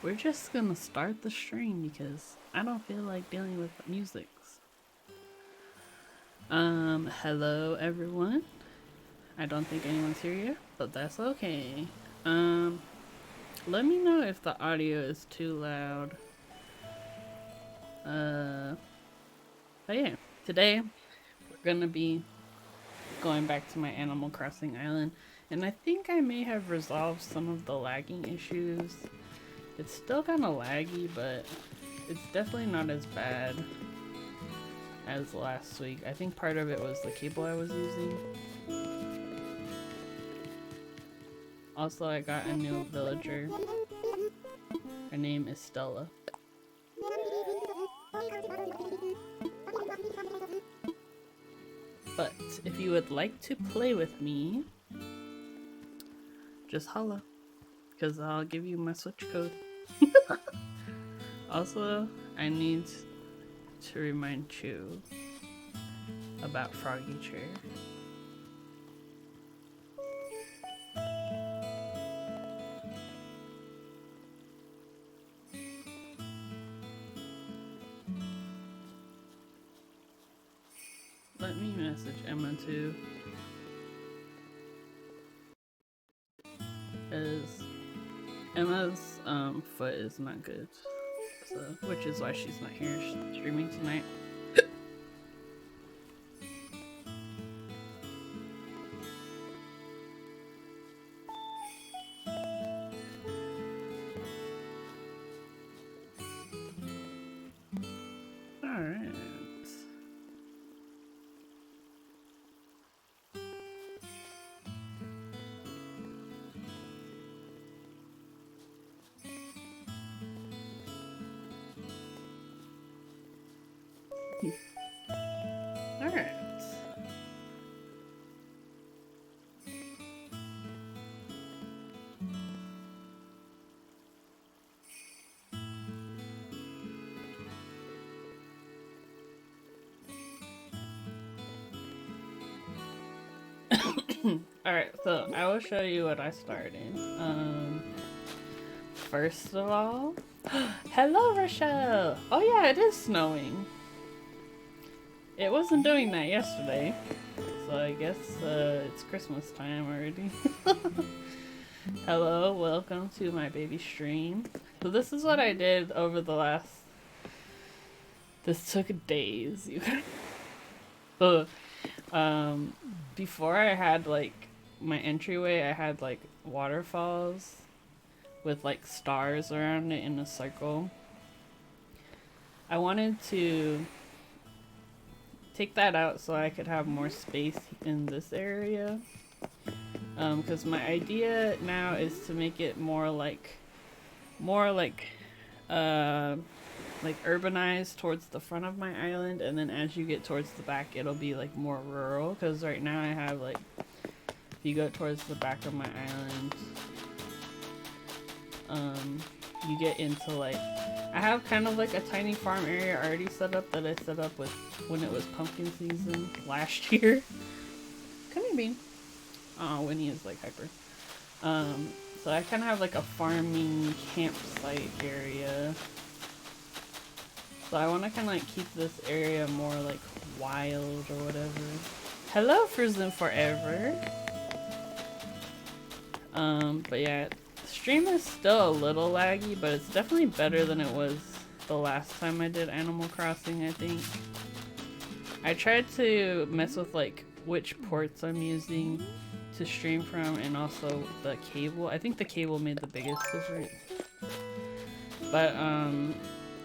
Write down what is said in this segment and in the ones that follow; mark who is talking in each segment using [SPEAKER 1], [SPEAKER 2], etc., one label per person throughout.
[SPEAKER 1] we're just gonna start the stream because I don't feel like dealing with music. Hello everyone. I don't think anyone's here yet, but that's okay. Let me know if the audio is too loud. But yeah, today we're gonna be going back to my Animal Crossing island, and I think I may have resolved some of the lagging issues. It's still kind of laggy, but it's definitely not as bad as last week. I think part of it was the cable I was using. Also, I got a new villager. Her name is Stella. But if you would like to play with me, just holla, because I'll give you my Switch code. Also, I need to remind you about Froggy Chair. Let me message Emma too, because Emma's foot is not good, so which is why she's not here streaming tonight. Alright. Alright. Alright, so I will show you what I started. First of all, hello Rochelle! Oh yeah, it is snowing. It wasn't doing that yesterday, so I guess it's Christmas time already. Hello, welcome to my baby stream. So this is what I did over the last... This took days. So, before I had like my entryway, I had like waterfalls with like stars around it in a circle. I wanted to take that out so I could have more space in this area, because my idea now is to make it more like urbanized towards the front of my island, and then as you get towards the back it'll be like more rural, because right now I have like, if you go towards the back of my island, you get into like, I have kind of like a tiny farm area already set up that I set up with when it was pumpkin season last year. Come here, Bean. Oh, Winnie is like hyper. So I kind of have like a farming campsite area. So I want to kind of like keep this area more like wild or whatever. Hello, Frozen Forever. But yeah, the stream is still a little laggy, but it's definitely better than it was the last time I did Animal Crossing, I think. I tried to mess with like which ports I'm using to stream from, and also the cable. I think the cable made the biggest difference. But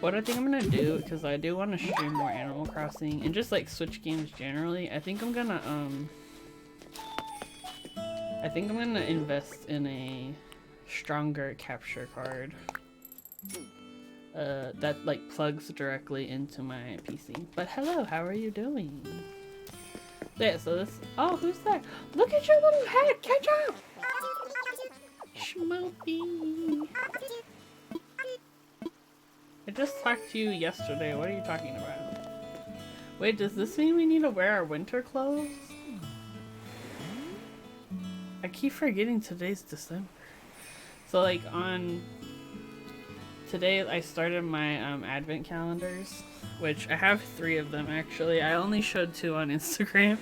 [SPEAKER 1] what I think I'm gonna do, because I do want to stream more Animal Crossing and just like Switch games generally, I think I'm gonna invest in a stronger capture card that like plugs directly into my PC. But hello, how are you doing? Yeah, so this, oh, who's that? Look at your little head, catch up! Schmoopy. I just talked to you yesterday, what are you talking about? Wait, does this mean we need to wear our winter clothes? I keep forgetting today's December. So like on today I started my advent calendars, which I have 3 of them actually. I only showed 2 on Instagram.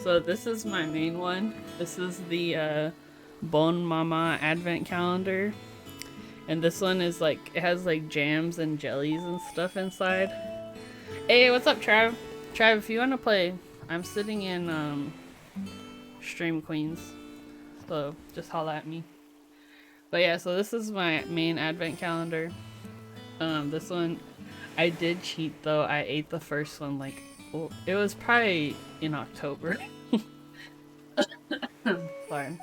[SPEAKER 1] So this is my main one. This is the Bon Mama advent calendar. And this one is like, it has like jams and jellies and stuff inside. Hey, what's up, Trav? Trav, if you want to play, I'm sitting in Stream Queens. So just holla at me. But yeah, so this is my main advent calendar. This one, I did cheat though. I ate the first one like, well, it was probably in October. Sorry.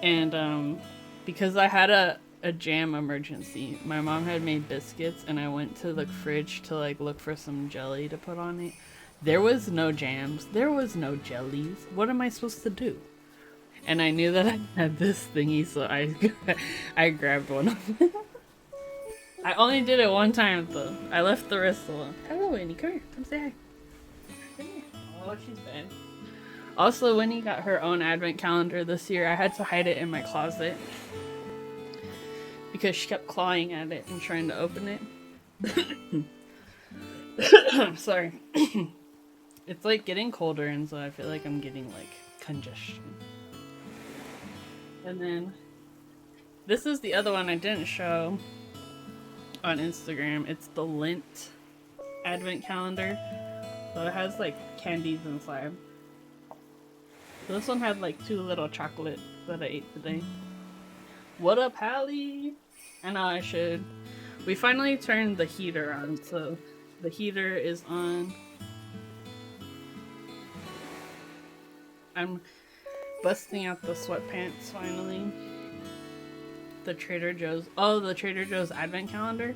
[SPEAKER 1] And because I had a jam emergency, my mom had made biscuits and I went to the fridge to like look for some jelly to put on it. There was no jams, there was no jellies. What am I supposed to do? And I knew that I had this thingy, so I grabbed one of them. I only did it one time though. I left the rest alone. Hello Winnie, come here, come say hi. Come here. Oh, she's bad. Also, Winnie got her own advent calendar this year. I had to hide it in my closet because she kept clawing at it and trying to open it. Sorry. It's like getting colder, and so I feel like I'm getting like congestion. And then this is the other one I didn't show on Instagram. It's the Lint advent calendar. So it has like candies inside. So this one had like 2 little chocolates that I ate today. What up, Hallie? I know I should. We finally turned the heater on, so the heater is on. I'm busting out the sweatpants finally. The Trader Joe's. Oh, the Trader Joe's advent calendar.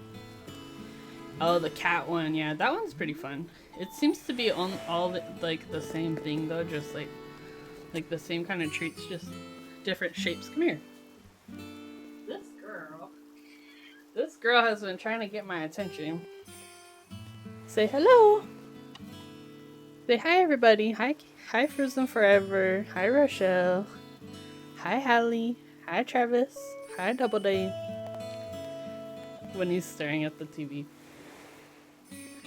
[SPEAKER 1] Oh, the cat one. Yeah, that one's pretty fun. It seems to be on all the, like the same thing though, just like the same kind of treats, just different shapes. Come here. This girl has been trying to get my attention. Say hello. Say hi, everybody. Hi, Frozen Forever. Hi, Rochelle. Hi, Hallie. Hi, Travis. Hi, Doubleday. When he's staring at the TV.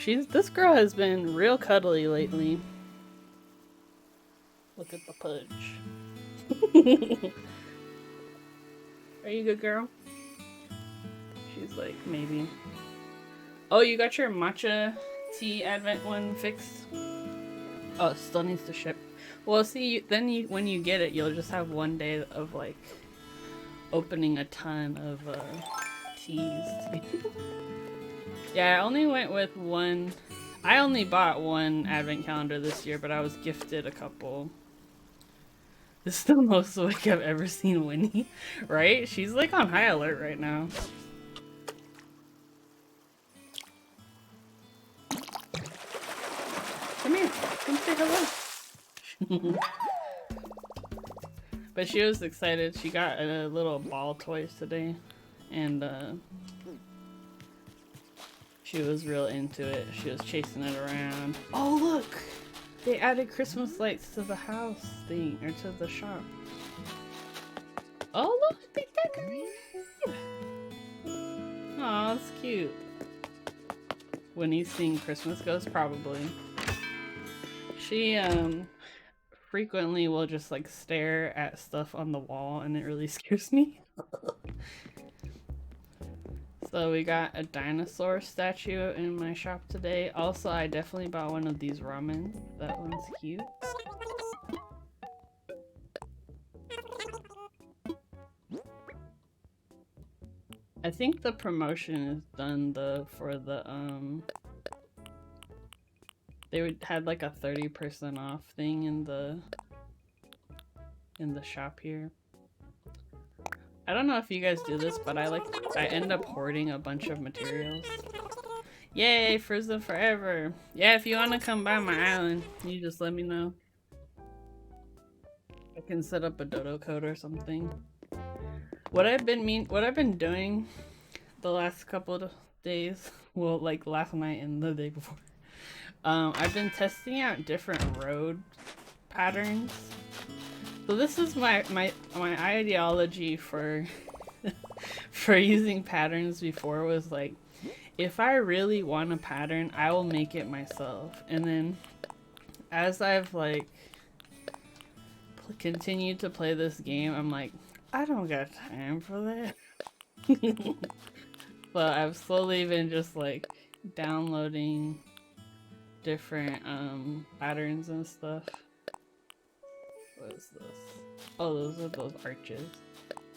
[SPEAKER 1] This girl has been real cuddly lately. Look at the pudge. Are you a good girl? She's like, maybe. Oh, you got your matcha tea advent one fixed? Oh, it still needs to ship. Well, see, when you get it, you'll just have one day of like opening a ton of teas. Yeah, I only went with one. I only bought one advent calendar this year, but I was gifted a couple. This is the most awake I've ever seen Winnie, right? She's like on high alert right now. Come here, come say hello. But she was excited. She got a little ball toy today, and she was real into it. She was chasing it around. Oh look! They added Christmas lights to the house thing, or to the shop. Oh look, they decorated! Aw, that's cute. When he's seeing Christmas ghosts, probably. She frequently will just like stare at stuff on the wall, and it really scares me. So we got a dinosaur statue in my shop today. Also, I definitely bought one of these ramen. That one's cute. I think the promotion is done though for the they had like a 30% off thing in the shop here. I don't know if you guys do this, but I end up hoarding a bunch of materials. Yay, Frozen Forever! Yeah, if you want to come by my island, you just let me know. I can set up a dodo code or something. What I've been doing the last couple of days, well, like last night and the day before, I've been testing out different road patterns. So this is my ideology for for using patterns before was like, if I really want a pattern, I will make it myself. And then as I've like continued to play this game, I'm like, I don't got time for that. But I've slowly been just like downloading different patterns and stuff. What is this? Oh, those are those arches.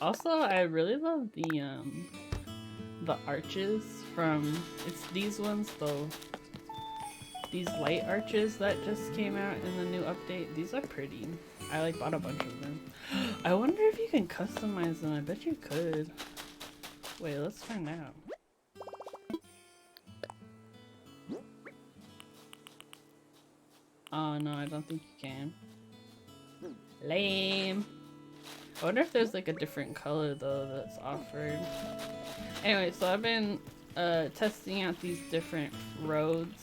[SPEAKER 1] Also, I really love the arches from, it's these ones though. These light arches that just came out in the new update. These are pretty. I like bought a bunch of them. I wonder if you can customize them. I bet you could. Wait, let's find out. Oh no, I don't think you can. Lame. I wonder if there's like a different color though that's offered. Anyway, so I've been testing out these different road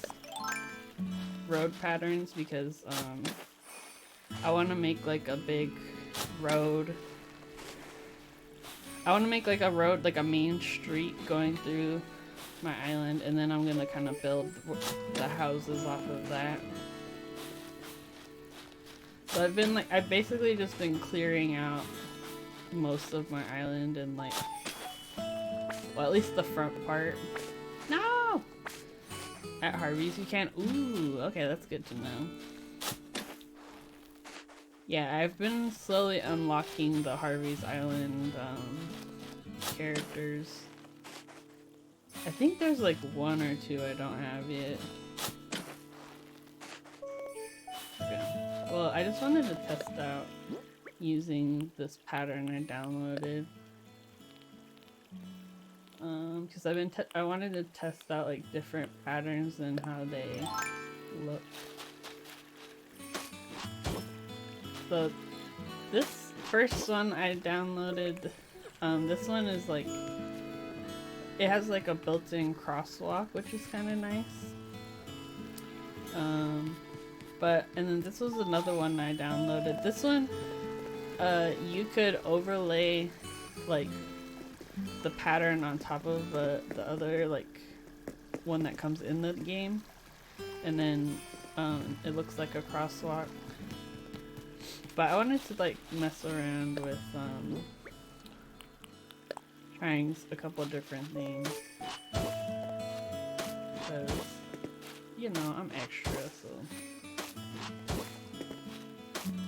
[SPEAKER 1] patterns because I want to make like a big road. I want to make like a road, like a main street going through my island, and then I'm gonna kind of build the houses off of that. So I've basically just been clearing out most of my island and like, well, at least the front part. No! At Harvey's you can't. Ooh, okay, that's good to know. Yeah, I've been slowly unlocking the Harvey's Island characters. I think there's like 1 or 2 I don't have yet. Okay. Well, I just wanted to test out using this pattern I downloaded. Because I wanted to test out like different patterns and how they look. So this first one I downloaded, this one is like, it has like a built-in crosswalk, which is kind of nice. And then this was another one I downloaded. This one, you could overlay like the pattern on top of the other like one that comes in the game, and then it looks like a crosswalk. But I wanted to like mess around with trying a couple different things because, you know, I'm extra, so.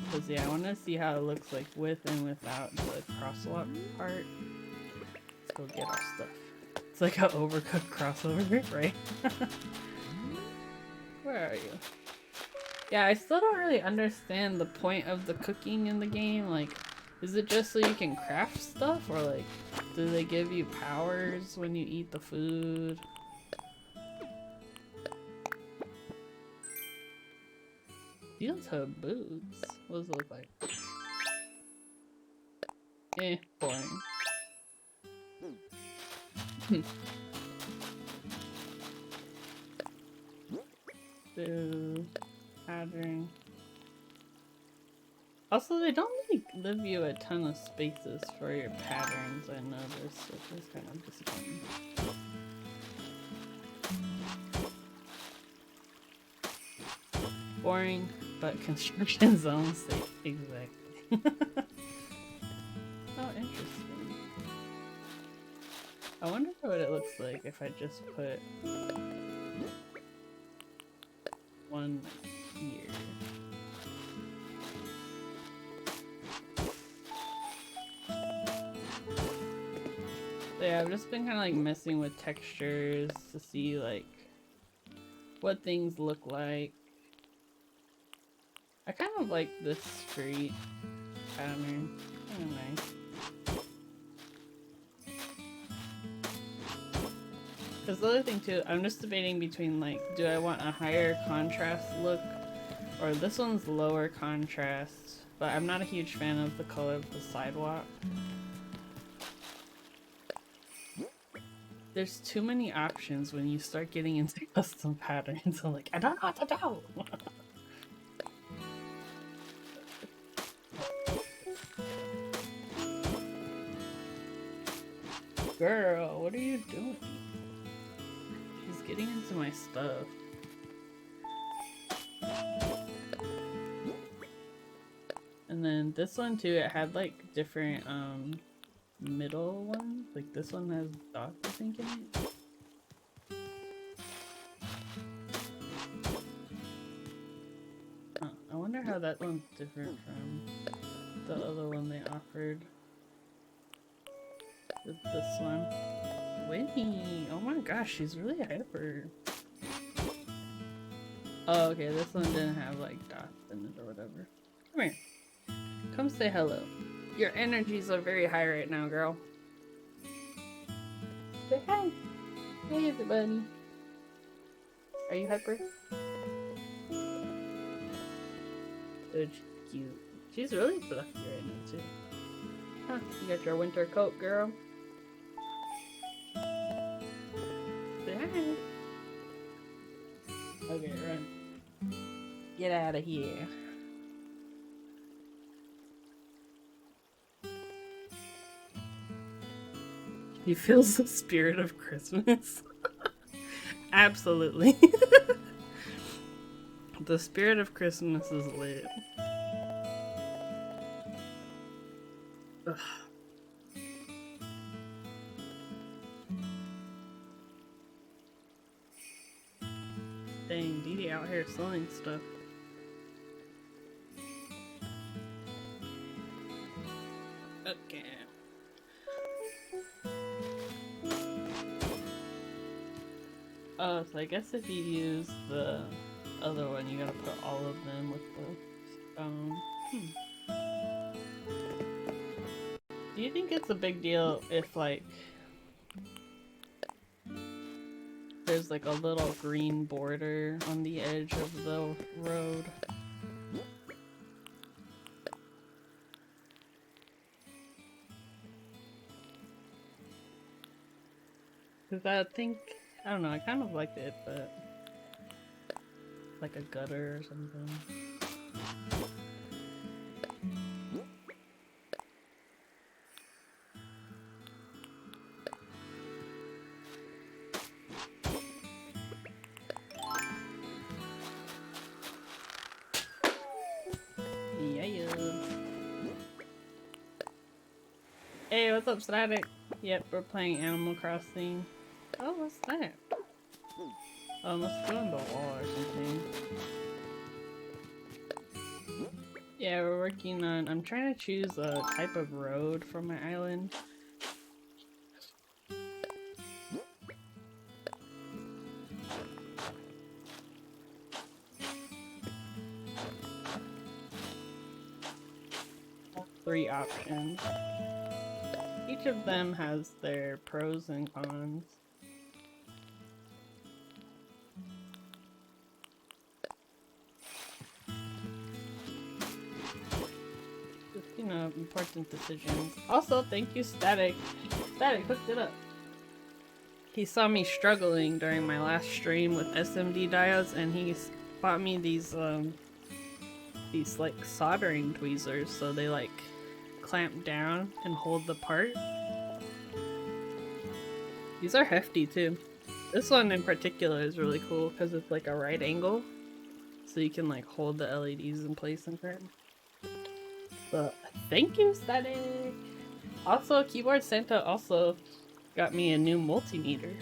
[SPEAKER 1] Because yeah, I want to see how it looks like with and without the crosswalk part. Let's go get our stuff. It's like an overcooked crossover, right? Where are you? Yeah, I still don't really understand the point of the cooking in the game. Like, is it just so you can craft stuff, or like, do they give you powers when you eat the food? Steel toe boots? What does it look like? Eh, boring. So, pattern. Also, they don't really give you a ton of spaces for your patterns, I noticed, which is kind of disappointing. Boring, but construction zone safe. Exactly. Oh, interesting. I wonder what it looks like if I just put one here. So yeah, I've just been kind of like messing with textures to see like what things look like. I kind of like this street pattern. Kind of nice. Because the other thing too, I'm just debating between like, do I want a higher contrast look, or this one's lower contrast, but I'm not a huge fan of the color of the sidewalk. There's too many options when you start getting into custom patterns. I'm like, I don't know what to do. Girl, what are you doing? She's getting into my stuff. And then this one too, it had like different middle ones. Like this one has dots, I think, in it. Huh, I wonder how that one's different from the other one they offered. With this one. Winnie! Oh my gosh, she's really hyper. Oh, okay, this one didn't have like dots in it or whatever. Come here. Come say hello. Your energies are very high right now, girl. Say hi. Hey, everybody. Are you hyper? Dude, she's cute. She's really fluffy right now, too. Huh, you got your winter coat, girl. Say hi. Okay, run. Get out of here. He feels the spirit of Christmas. Absolutely. The spirit of Christmas is lit. Ugh. Dang, Dee out here selling stuff. Okay. Oh, so I guess if you use the other one, you gotta put all of them with the, Do you think it's a big deal if, like, there's like a little green border on the edge of the road? Cause I think, I don't know, I kind of liked it, but like a gutter or something. Yeah. Hey, what's up, Static? Yep, we're playing Animal Crossing. Oh, what's that? Oh, must go on the wall or something. Yeah, we're working on... I'm trying to choose a type of road for my island. Three options. Each of them has their pros and cons. Just, you know, important decisions. Also, thank you, Static. Static hooked it up. He saw me struggling during my last stream with SMD diodes, and he bought me these like soldering tweezers, so they like clamp down and hold the part. These are hefty too. This one in particular is really cool because it's like a right angle, so you can like hold the LEDs in place and crap. But thank you, Static! Also, Keyboard Santa also got me a new multimeter.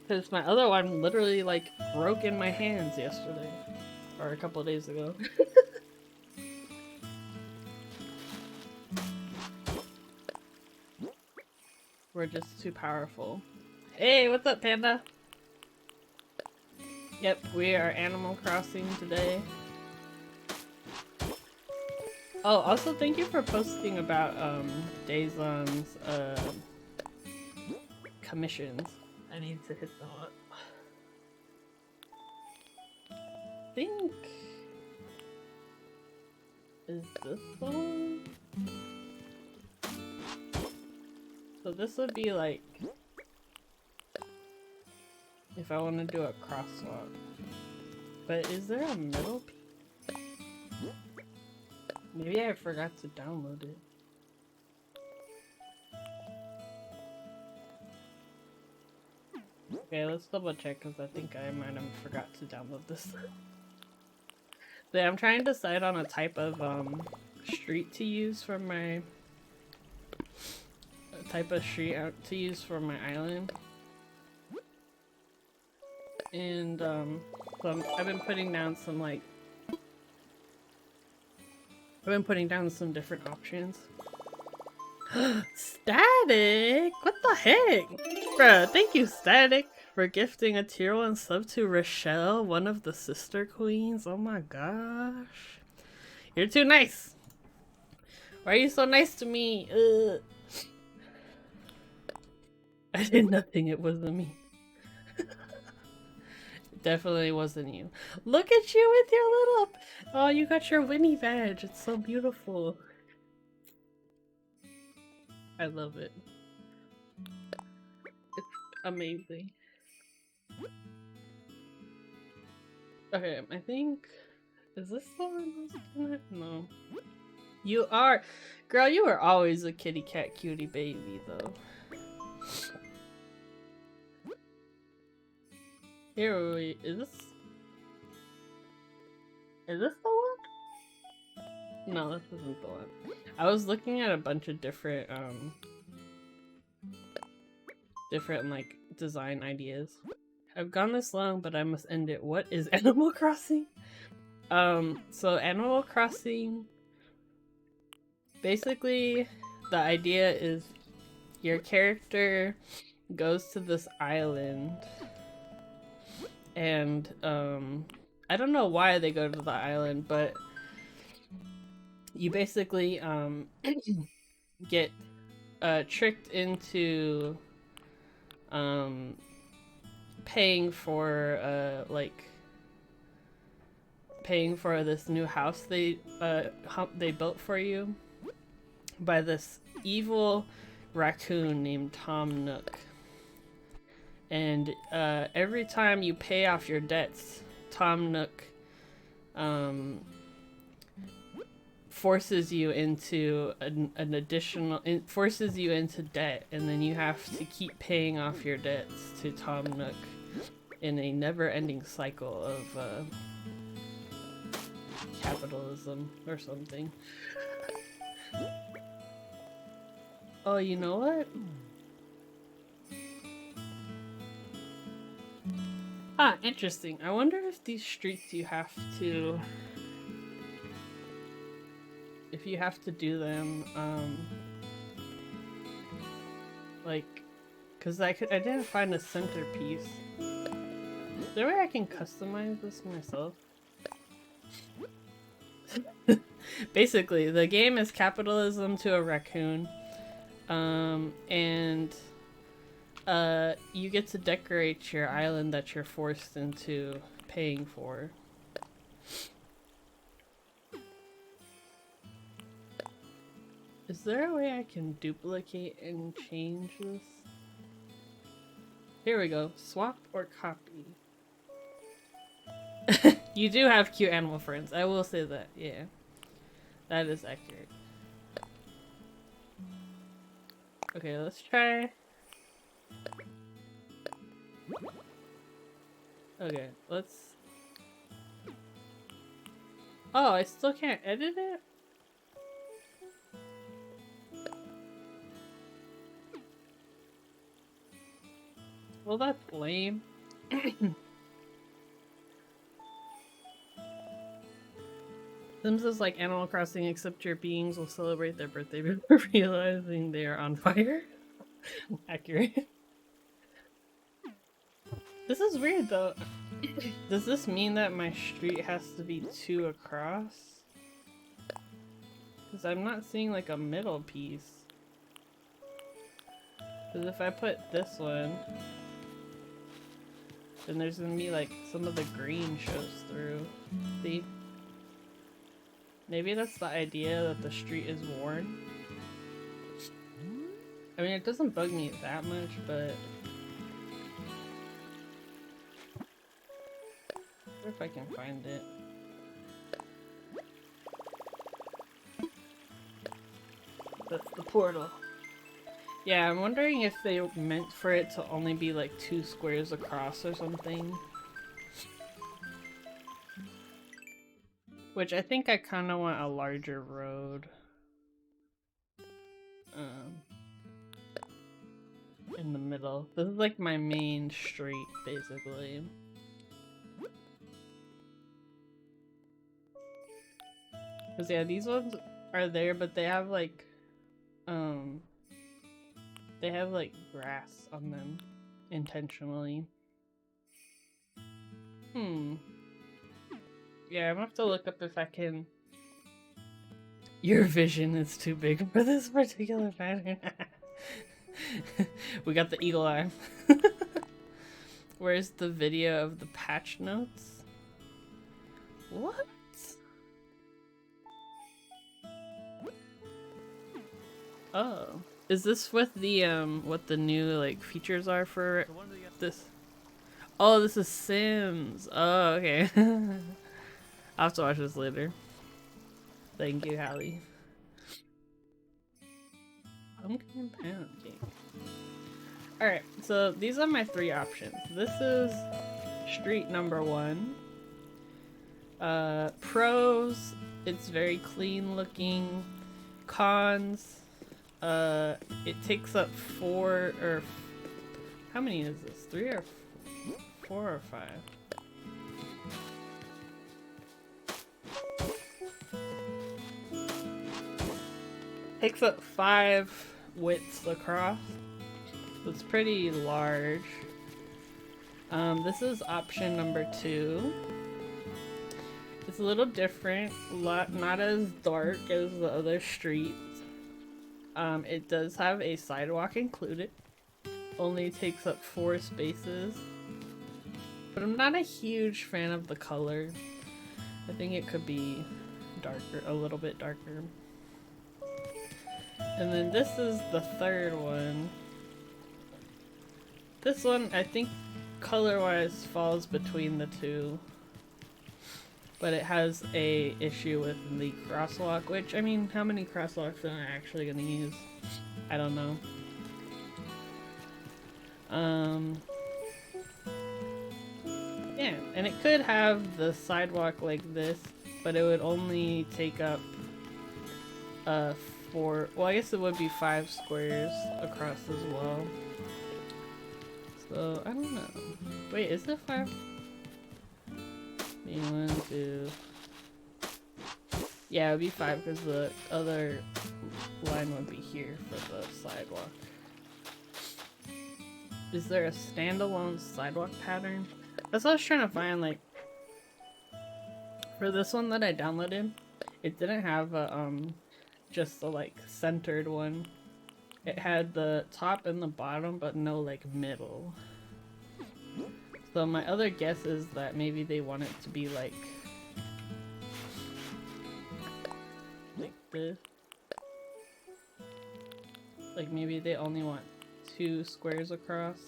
[SPEAKER 1] Because my other one literally like broke in my hands yesterday. Or a couple days ago. We're just too powerful. Hey, what's up, Panda? Yep, we are Animal Crossing today. Oh, also thank you for posting about Dazon's commissions. I need to hit them up. I think... Is this the one? So this would be like... if I want to do a crosswalk. But is there a middle piece? Maybe I forgot to download it. Okay, let's double check because I think I might have forgot to download this. So yeah, I'm trying to decide on a type of street to use for my to use for my island. And so I've been putting down some some different options. Static? What the heck? Bruh, thank you, Static, for gifting a tier 1 sub to Rochelle, one of the sister queens. Oh my gosh. You're too nice. Why are you so nice to me? Ugh. I did nothing, it wasn't me. It definitely wasn't you. Look at you with your little... Oh, you got your Winnie badge. It's so beautiful. I love it. It's amazing. Okay, I think... Is this the one? No. You are... Girl, you were always a kitty cat cutie baby, though. Here we... Is this the one? No, this isn't the one. I was looking at a bunch of different, like, design ideas. I've gone this long, but I must end it. What is Animal Crossing? So Animal Crossing... Basically, the idea is your character goes to this island and I don't know why they go to the island, but you basically get tricked into paying for this new house they built for you by this evil raccoon named Tom Nook. And every time you pay off your debts, Tom Nook forces you into forces you into debt, and then you have to keep paying off your debts to Tom Nook in a never-ending cycle of capitalism or something. Oh, you know what? Ah, interesting. I wonder if these streets you have to... If you have to do them, like... Cause I didn't find a centerpiece. Is there a way I can customize this myself? Basically, the game is capitalism to a raccoon. And you get to decorate your island that you're forced into paying for. Is there a way I can duplicate and change this? Here we go. Swap or copy. You do have cute animal friends. I will say that. Yeah. That is accurate. Okay, let's try. Okay, let's... Oh, I still can't edit it? Well, that's lame. Sims is like Animal Crossing, except your beings will celebrate their birthday before realizing they are on fire. Accurate. This is weird though. Does this mean that my street has to be 2 across? Because I'm not seeing like a middle piece. Because if I put this one, then there's gonna be like some of the green shows through. See? Maybe that's the idea, that the street is worn. I mean, it doesn't bug me that much, but... I wonder if I can find it. That's the portal. Yeah, I'm wondering if they meant for it to only be like 2 squares across or something. Which I think I kind of want a larger road. In the middle. This is like my main street, basically. Cause yeah, these ones are there, but they have like grass on them intentionally. Yeah, I'm gonna have to look up if I can. Your vision is too big for this particular pattern. We got the eagle eye. Where's the video of the patch notes? What? Oh. Is this with the, what the new, like, features are for this? Oh, this is Sims. Oh, okay. I'll have to watch this later. Thank you, Hallie. Pumpkin pancake. Alright, so these are my 3 options. This is street number 1. Pros, it's very clean looking. Cons, it takes up 4 or how many is this? 3 or 4 or 5? Takes up 5 widths across. So it's pretty large. This is option number 2. It's a little different, not as dark as the other streets. It does have a sidewalk included. Only takes up 4 spaces. But I'm not a huge fan of the color. I think it could be darker, a little bit darker. And then this is the 3rd one. This one, I think color-wise falls between the 2. But it has a issue with the crosswalk, which, I mean, how many crosswalks am I actually gonna use? I don't know. Yeah, and it could have the sidewalk like this, but it would only take up 4, well, I guess it would be 5 squares across as well. So, I don't know. Wait, is it 5? 1, 2. Yeah, it would be 5 because the other line would be here for the sidewalk. Is there a standalone sidewalk pattern? That's what I was trying to find, like, for this one that I downloaded, it didn't have a, just a, like, centered one. It had the top and the bottom, but no, like, middle. So my other guess is that maybe they want it to be, like this. Like, maybe they only want 2 squares across.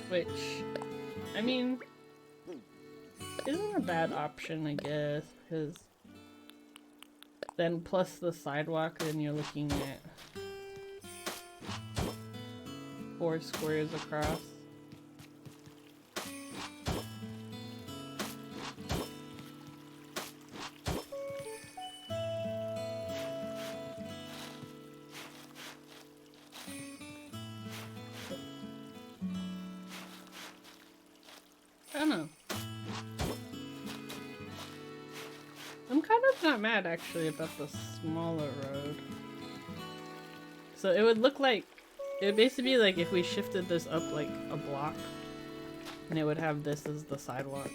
[SPEAKER 1] Which, I mean, isn't a bad option, I guess, because then plus the sidewalk, then you're looking at 4 squares across. I don't know. I'm kind of not mad actually about the smaller road. So it would look like, it would basically be like if we shifted this up like a block and it would have this as the sidewalk.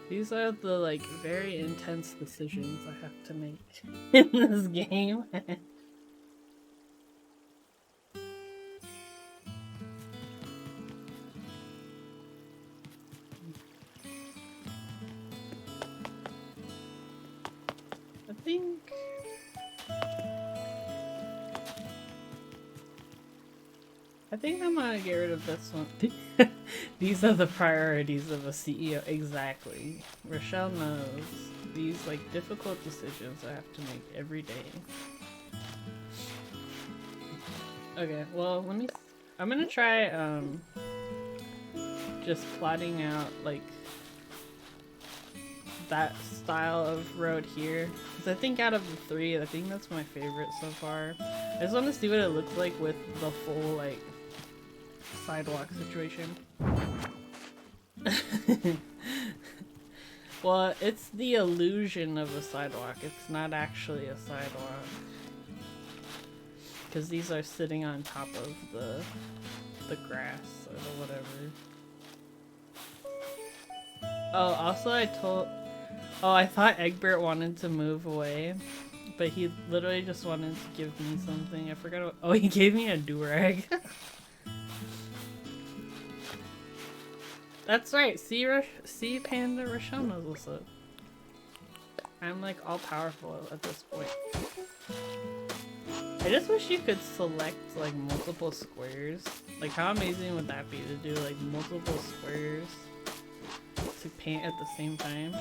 [SPEAKER 1] These are the like very intense decisions I have to make in this game. I think I think I'm gonna get rid of this one. These are the priorities of a CEO. Exactly. Rochelle knows these like difficult decisions I have to make every day. Okay, well I'm gonna try just plotting out like that style of road here. Because I think out of the three, I think that's my favorite so far. I just want to see what it looks like with the full like sidewalk situation. Well, it's the illusion of a sidewalk. It's not actually a sidewalk. Because these are sitting on top of the grass or the whatever. Oh, also I thought Egbert wanted to move away, but he literally just wanted to give me something. I forgot what— oh, he gave me a do-rag. That's right, see Panda Rochelle knows what's up. I'm like all powerful at this point. I just wish you could select like multiple squares. Like how amazing would that be to do like multiple squares to paint at the same time?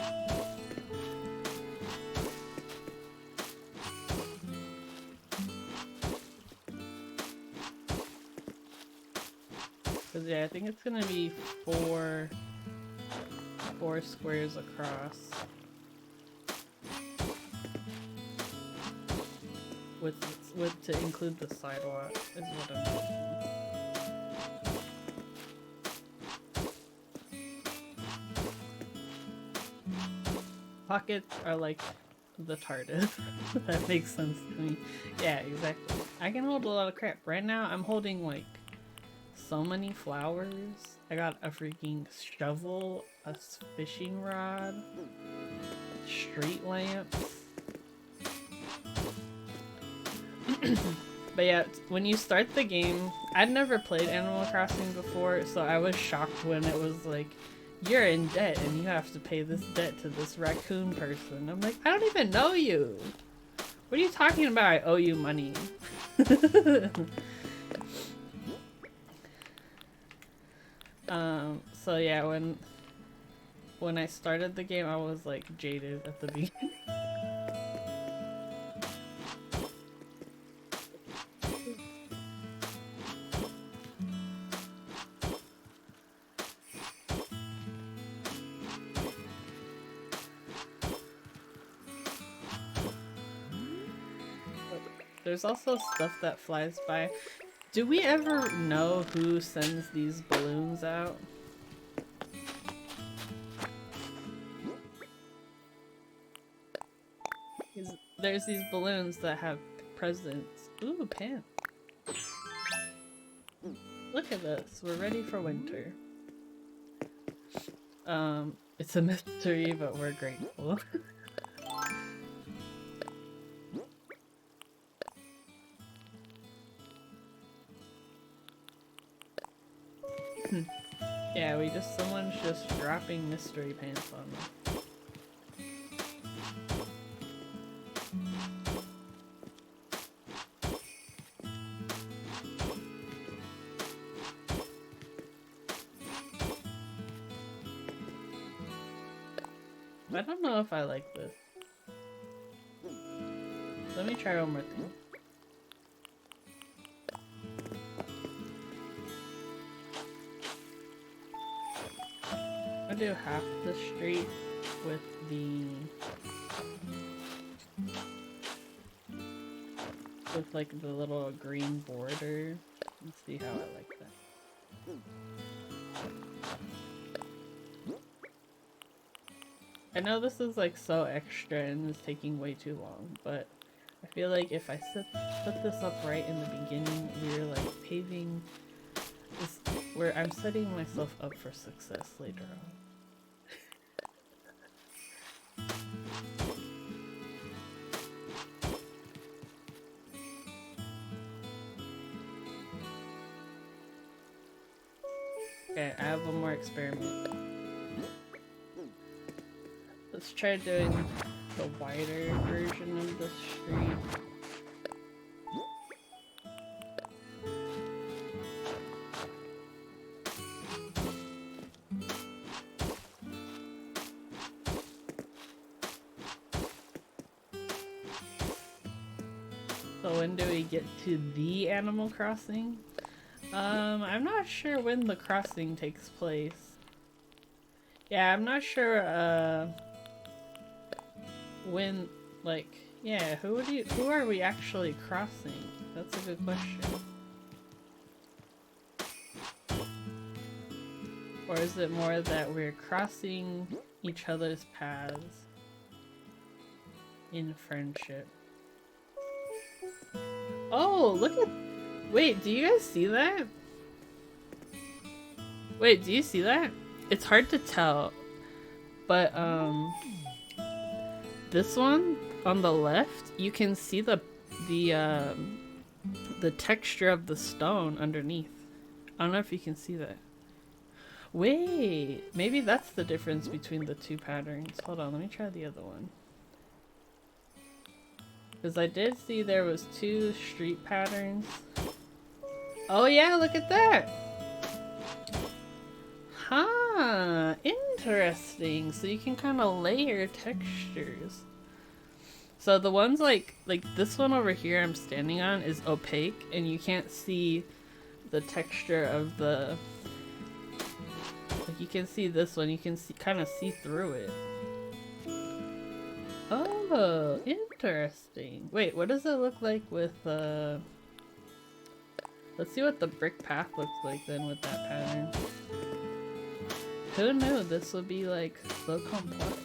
[SPEAKER 1] Cause yeah, I think it's gonna be four squares across. With to include the sidewalk is what I'm thinking. Pockets are like the TARDIS. That makes sense to me. Yeah, exactly. I can hold a lot of crap. Right now I'm holding like so many flowers. I got a freaking shovel, a fishing rod, street lamps. But yeah, when you start the game, I'd never played Animal Crossing before, so I was shocked when it was like, you're in debt and you have to pay this debt to this raccoon person. I'm like, I don't even know you. What are you talking about? I owe you money. So yeah, when I started the game, I was like jaded at the beginning. There's also stuff that flies by. Do we ever know who sends these balloons out? There's these balloons that have presents. Ooh, pants. Look at this. We're ready for winter. It's a mystery, but we're grateful. Yeah, someone's just dropping mystery pants on me. I don't know if I like this. Let me try one more thing. I'll do half the street with like the little green border. Let's see how I like that. I know this is like so extra and it's taking way too long, but I feel like if I put this up right in the beginning, we're like paving this, where I'm setting myself up for success later on. Okay, I have one more experiment. Let's try doing the wider version of the street. So when do we get to the Animal Crossing? I'm not sure when the crossing takes place. Yeah, I'm not sure, when, like, yeah, who are we actually crossing? That's a good question. Or is it more that we're crossing each other's paths in friendship? Oh, look at... Wait, do you guys see that? Wait, do you see that? It's hard to tell, but, this one on the left, you can see the texture of the stone underneath. I don't know if you can see that. Wait, maybe that's the difference between the two patterns. Hold on, let me try the other one. Because I did see there was two street patterns. Oh yeah, look at that! Huh, interesting. So you can kind of layer textures. So the ones like this one over here I'm standing on is opaque and you can't see the texture of the... Like you can see this one, you can see kind of see through it. Oh, interesting. Wait, what does it look like with let's see what the brick path looks like then with that pattern. Who knew this would be like so complex?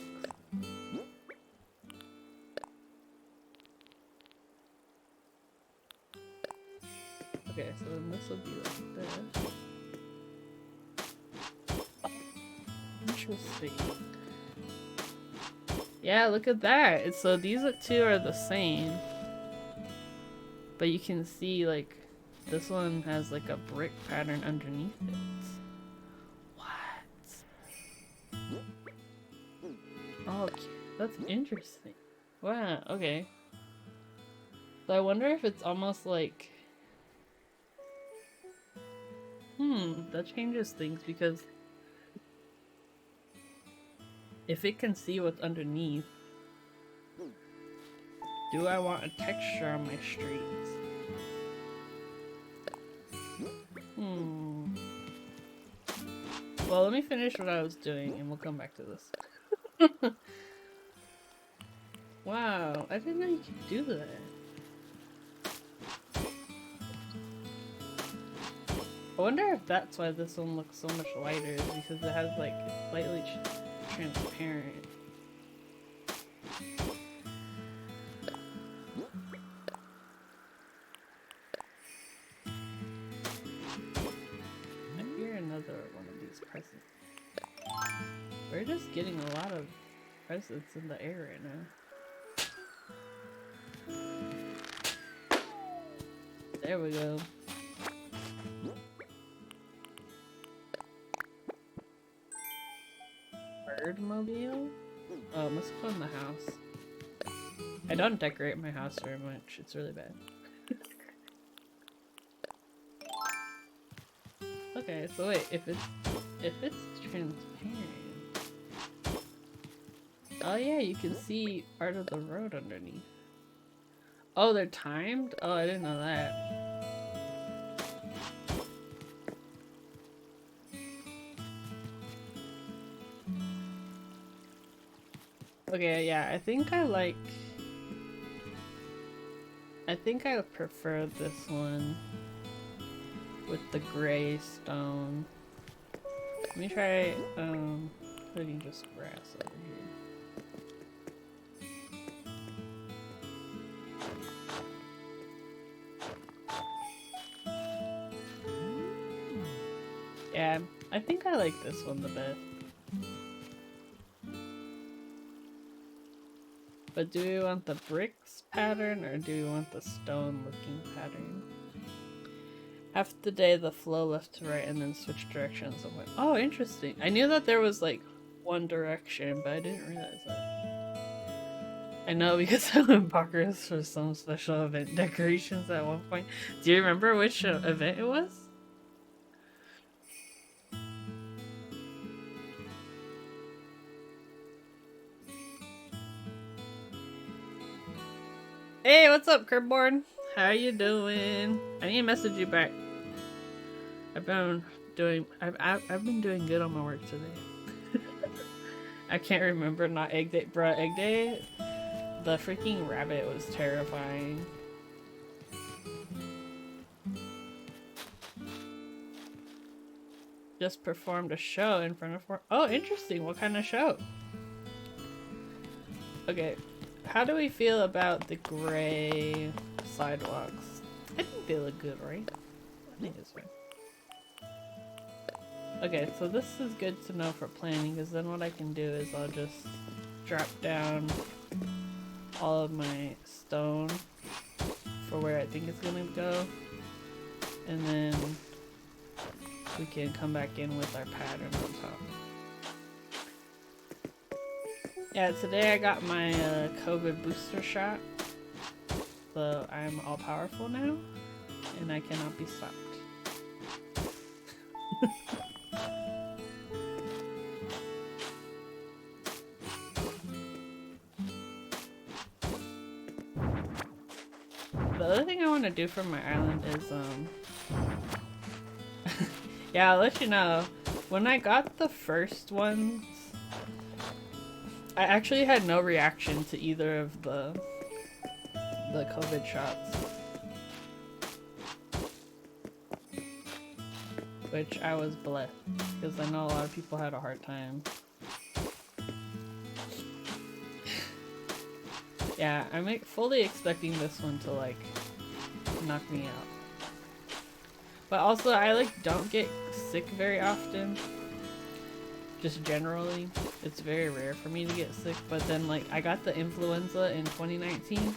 [SPEAKER 1] Okay, so then this would be like this. Interesting. Yeah, look at that. So these two are the same. But you can see like this one has like a brick pattern underneath it. Oh, that's interesting. Wow, okay. So I wonder if it's almost like... that changes things because if it can see what's underneath, do I want a texture on my streets? Well, let me finish what I was doing and we'll come back to this. Wow, I didn't know you could do that. I wonder if that's why this one looks so much lighter, is because it has like slightly transparent. I hear another one of these presents. We're just getting a lot of presents in the air right now. There we go. Birdmobile? Oh, let's go in the house. I don't decorate my house very much. It's really bad. Okay, so wait, if it's transparent. Oh yeah, you can see part of the road underneath. Oh, they're timed? Oh, I didn't know that. Okay, yeah, I think I prefer this one with the gray stone. Let me try putting just grass over here. Yeah, I think I like this one the best. But do we want the bricks pattern or do we want the stone looking pattern? Half the day the flow left to right and then switch directions and went. Oh, interesting. I knew that there was like one direction, but I didn't realize that. I know because I went bonkers for some special event decorations at one point. Do you remember which event it was? Hey, what's up, Curbborn? How you doing? I need to message you back. I've been doing good on my work today. I can't remember not egg day, bruh. Egg day, the freaking rabbit was terrifying. Just performed a show in front of oh, interesting. What kind of show? Okay, how do we feel about the gray sidewalks? I think they look good, right? I think it's fine. Okay, so this is good to know for planning, because then what I can do is I'll just drop down all of my stone for where I think it's gonna go, and then we can come back in with our pattern on top. Yeah, today I got my COVID booster shot, so I'm all powerful now, and I cannot be stopped. The other thing I want to do for my island is, yeah, I'll let you know. When I got the first ones, I actually had no reaction to either of the COVID shots. Which I was blessed, because I know a lot of people had a hard time. Yeah, I'm fully expecting this one to like knock me out. But also I like don't get sick very often. Just generally. It's very rare for me to get sick, but then like I got the influenza in 2019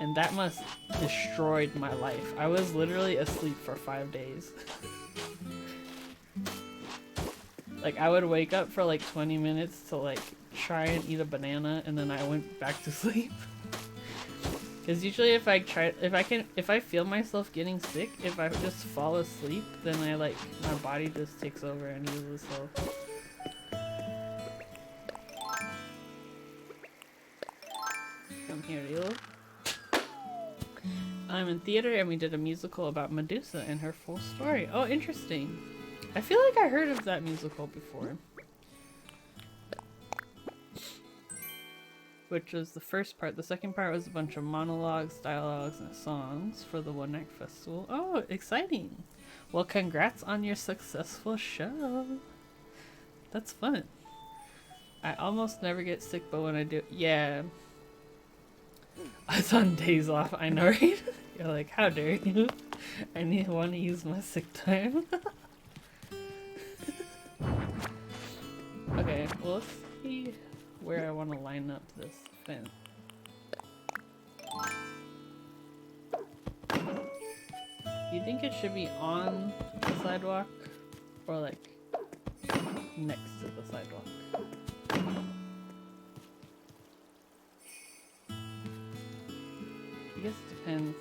[SPEAKER 1] and that must destroyed my life. I was literally asleep for 5 days. Like I would wake up for like 20 minutes to like try and eat a banana, and then I went back to sleep. Because usually if I feel myself getting sick, if I just fall asleep, then my body just takes over and uses itself. Come here, you. I'm in theater and we did a musical about Medusa and her full story. Oh, interesting. I feel like I heard of that musical before. Which was the first part. The second part was a bunch of monologues, dialogues, and songs for the One Night Festival. Oh, exciting! Well, congrats on your successful show. That's fun. I almost never get sick, but when I do, yeah. It's on days off, I know, right? You're like, how dare you? I want to use my sick time. Okay, well, let's see where I want to line up this fence. Do you think it should be on the sidewalk or like next to the sidewalk? I guess it depends.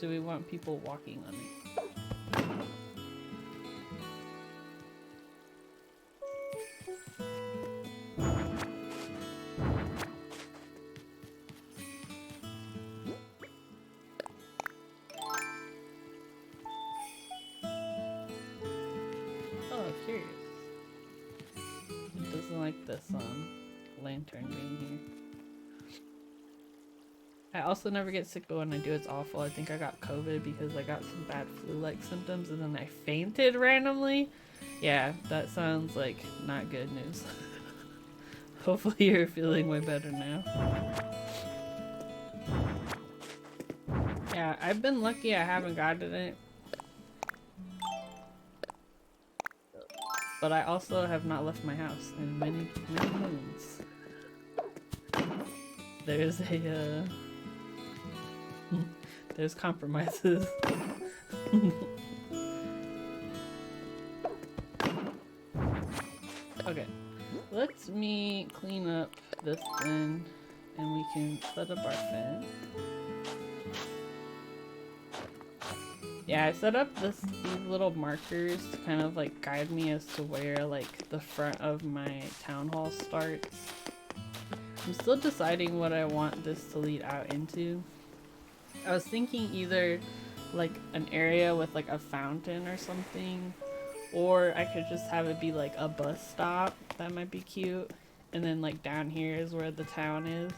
[SPEAKER 1] Do we want people walking on it? This lantern being here. I also never get sick, but when I do, it's awful. I think I got COVID because I got some bad flu-like symptoms and then I fainted randomly. Yeah, that sounds like not good news. Hopefully you're feeling way better now. Yeah, I've been lucky I haven't gotten it. But I also have not left my house in many, many moons. There's a, there's compromises. Okay, let me clean up this then, and we can set up our fence. Yeah, I set up these little markers to kind of like guide me as to where like the front of my town hall starts. I'm still deciding what I want this to lead out into. I was thinking either like an area with like a fountain or something, or I could just have it be like a bus stop. That might be cute. And then like down here is where the town is.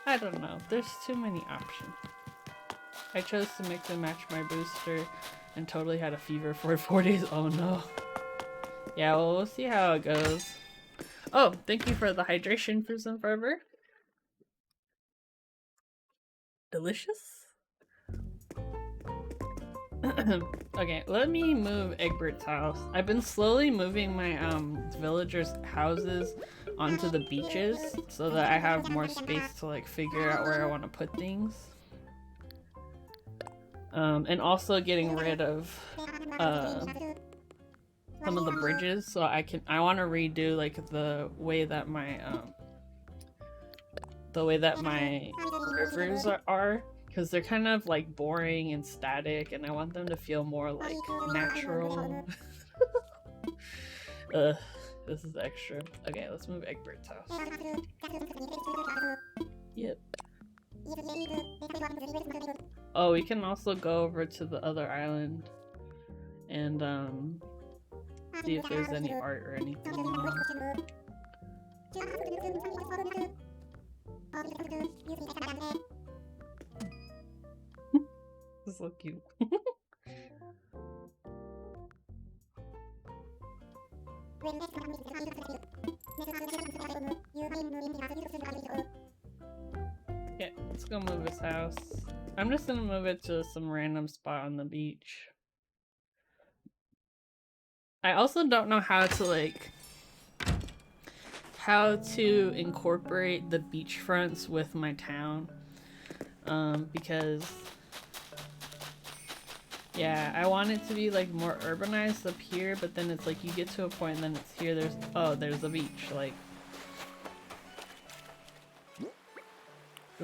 [SPEAKER 1] I don't know. There's too many options. I chose to mix and match my booster and totally had a fever for 4 days. Oh no. Yeah, well, we'll see how it goes. Oh, thank you for the hydration, Frozen Forever. Delicious. Okay, let me move Egbert's house. I've been slowly moving my villagers' houses onto the beaches so that I have more space to like figure out where I want to put things. And also getting rid of some of the bridges so I want to redo like the way that my rivers are, because they're kind of like boring and static, and I want them to feel more like natural. This is extra. Okay, let's move Egbert's house. Yep. Oh, we can also go over to the other island and see if there's any art or anything. This is so cute. Yeah, let's go move his house. I'm just gonna move it to some random spot on the beach. I also don't know how to incorporate the beachfronts with my town. Because yeah, I want it to be like more urbanized up here, but then it's like you get to a point and then it's here, there's a beach, like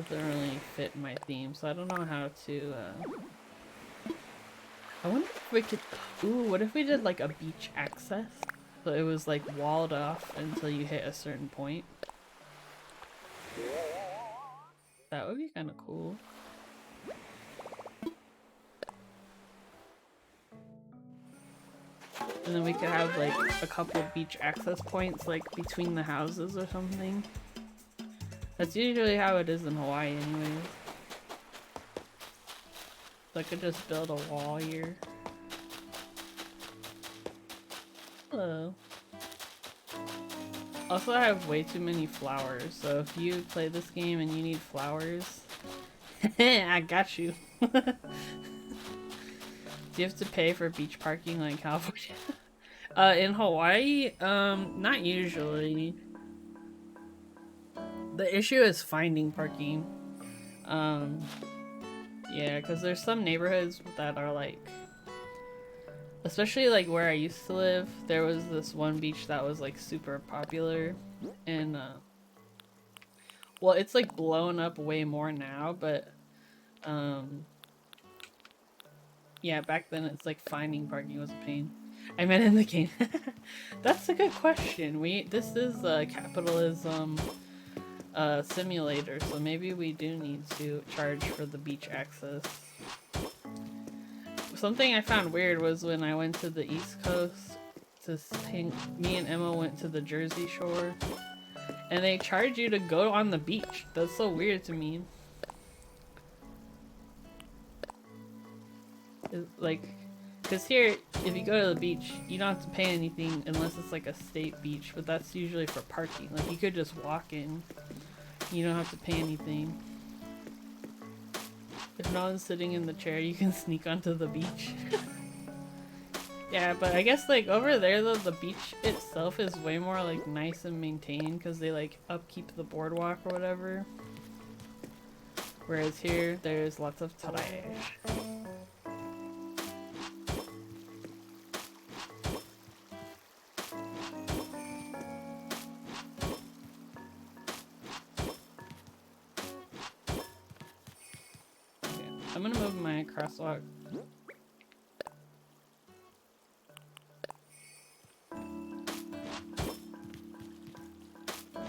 [SPEAKER 1] doesn't really fit my theme, so I don't know how to I wonder if we could what if we did like a beach access? So it was like walled off until you hit a certain point. That would be kind of cool. And then we could have like a couple beach access points like between the houses or something. That's usually how it is in Hawaii anyways. So I could just build a wall here. Hello. Also, I have way too many flowers, so if you play this game and you need flowers, I got you. Do you have to pay for beach parking like California? In Hawaii, not usually. The issue is finding parking. Yeah, because there's some neighborhoods that are like, especially like where I used to live, there was this one beach that was like super popular, and well, it's like blown up way more now, but yeah, back then it's like finding parking was a pain. I meant in the game. That's a good question. This is a capitalism simulator, so maybe we do need to charge for the beach access. Something I found weird was when I went to the East Coast me and Emma went to the Jersey Shore, and they charge you to go on the beach. That's so weird to me. Like, because here, if you go to the beach, you don't have to pay anything unless it's like a state beach, but that's usually for parking. Like, you could just walk in. You don't have to pay anything. If no one's sitting in the chair, you can sneak onto the beach. Yeah, but I guess like over there though, the beach itself is way more like nice and maintained because they like upkeep the boardwalk or whatever. Whereas here, there's lots of trash. I'm gonna move my crosswalk.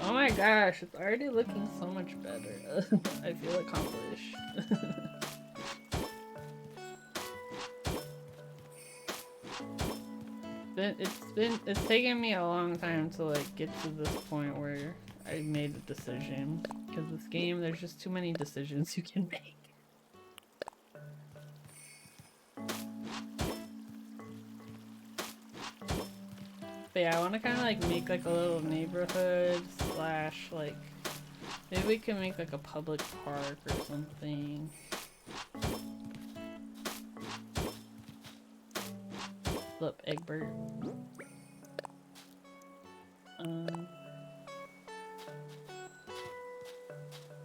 [SPEAKER 1] Oh my gosh, it's already looking so much better. I feel accomplished. It's taken me a long time to like get to this point where I made a decision. Because this game, there's just too many decisions you can make. But yeah, I want to kind of like make like a little neighborhood slash like, maybe we can make like a public park or something. Look, Egbert.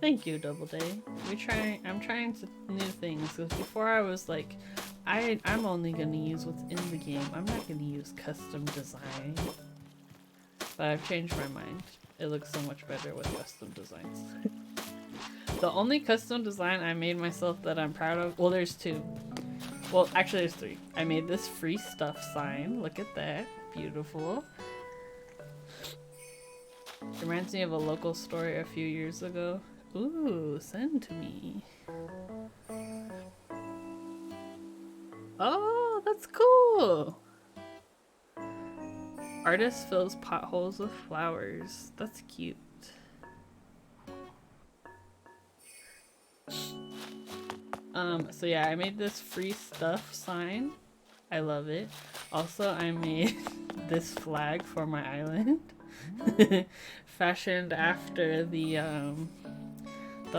[SPEAKER 1] Thank you, Double Day. I'm trying to new things, because before I was like, I'm only gonna use what's in the game. I'm not gonna use custom design. But I've changed my mind. It looks so much better with custom designs. The only custom design I made myself that I'm proud of, well, there's two. Well, actually there's three. I made this free stuff sign. Look at that. Beautiful. It reminds me of a local story a few years ago. Ooh, send to me. Oh, that's cool. Artist fills potholes with flowers. That's cute. So yeah, I made this free stuff sign. I love it. Also, I made this flag for my island. Fashioned after the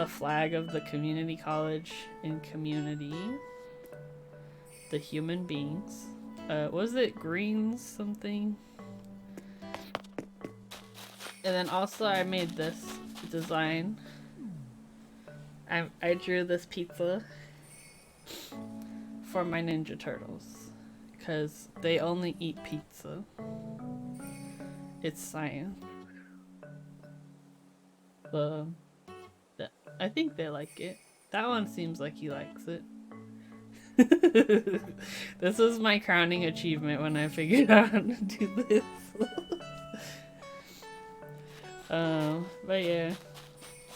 [SPEAKER 1] flag of the community college in Community. The human beings. Was it greens something? And then also I made this design. I drew this pizza for my Ninja Turtles. Because they only eat pizza. It's science. I think they like it. That one seems like he likes it. This was my crowning achievement when I figured out how to do this. But yeah.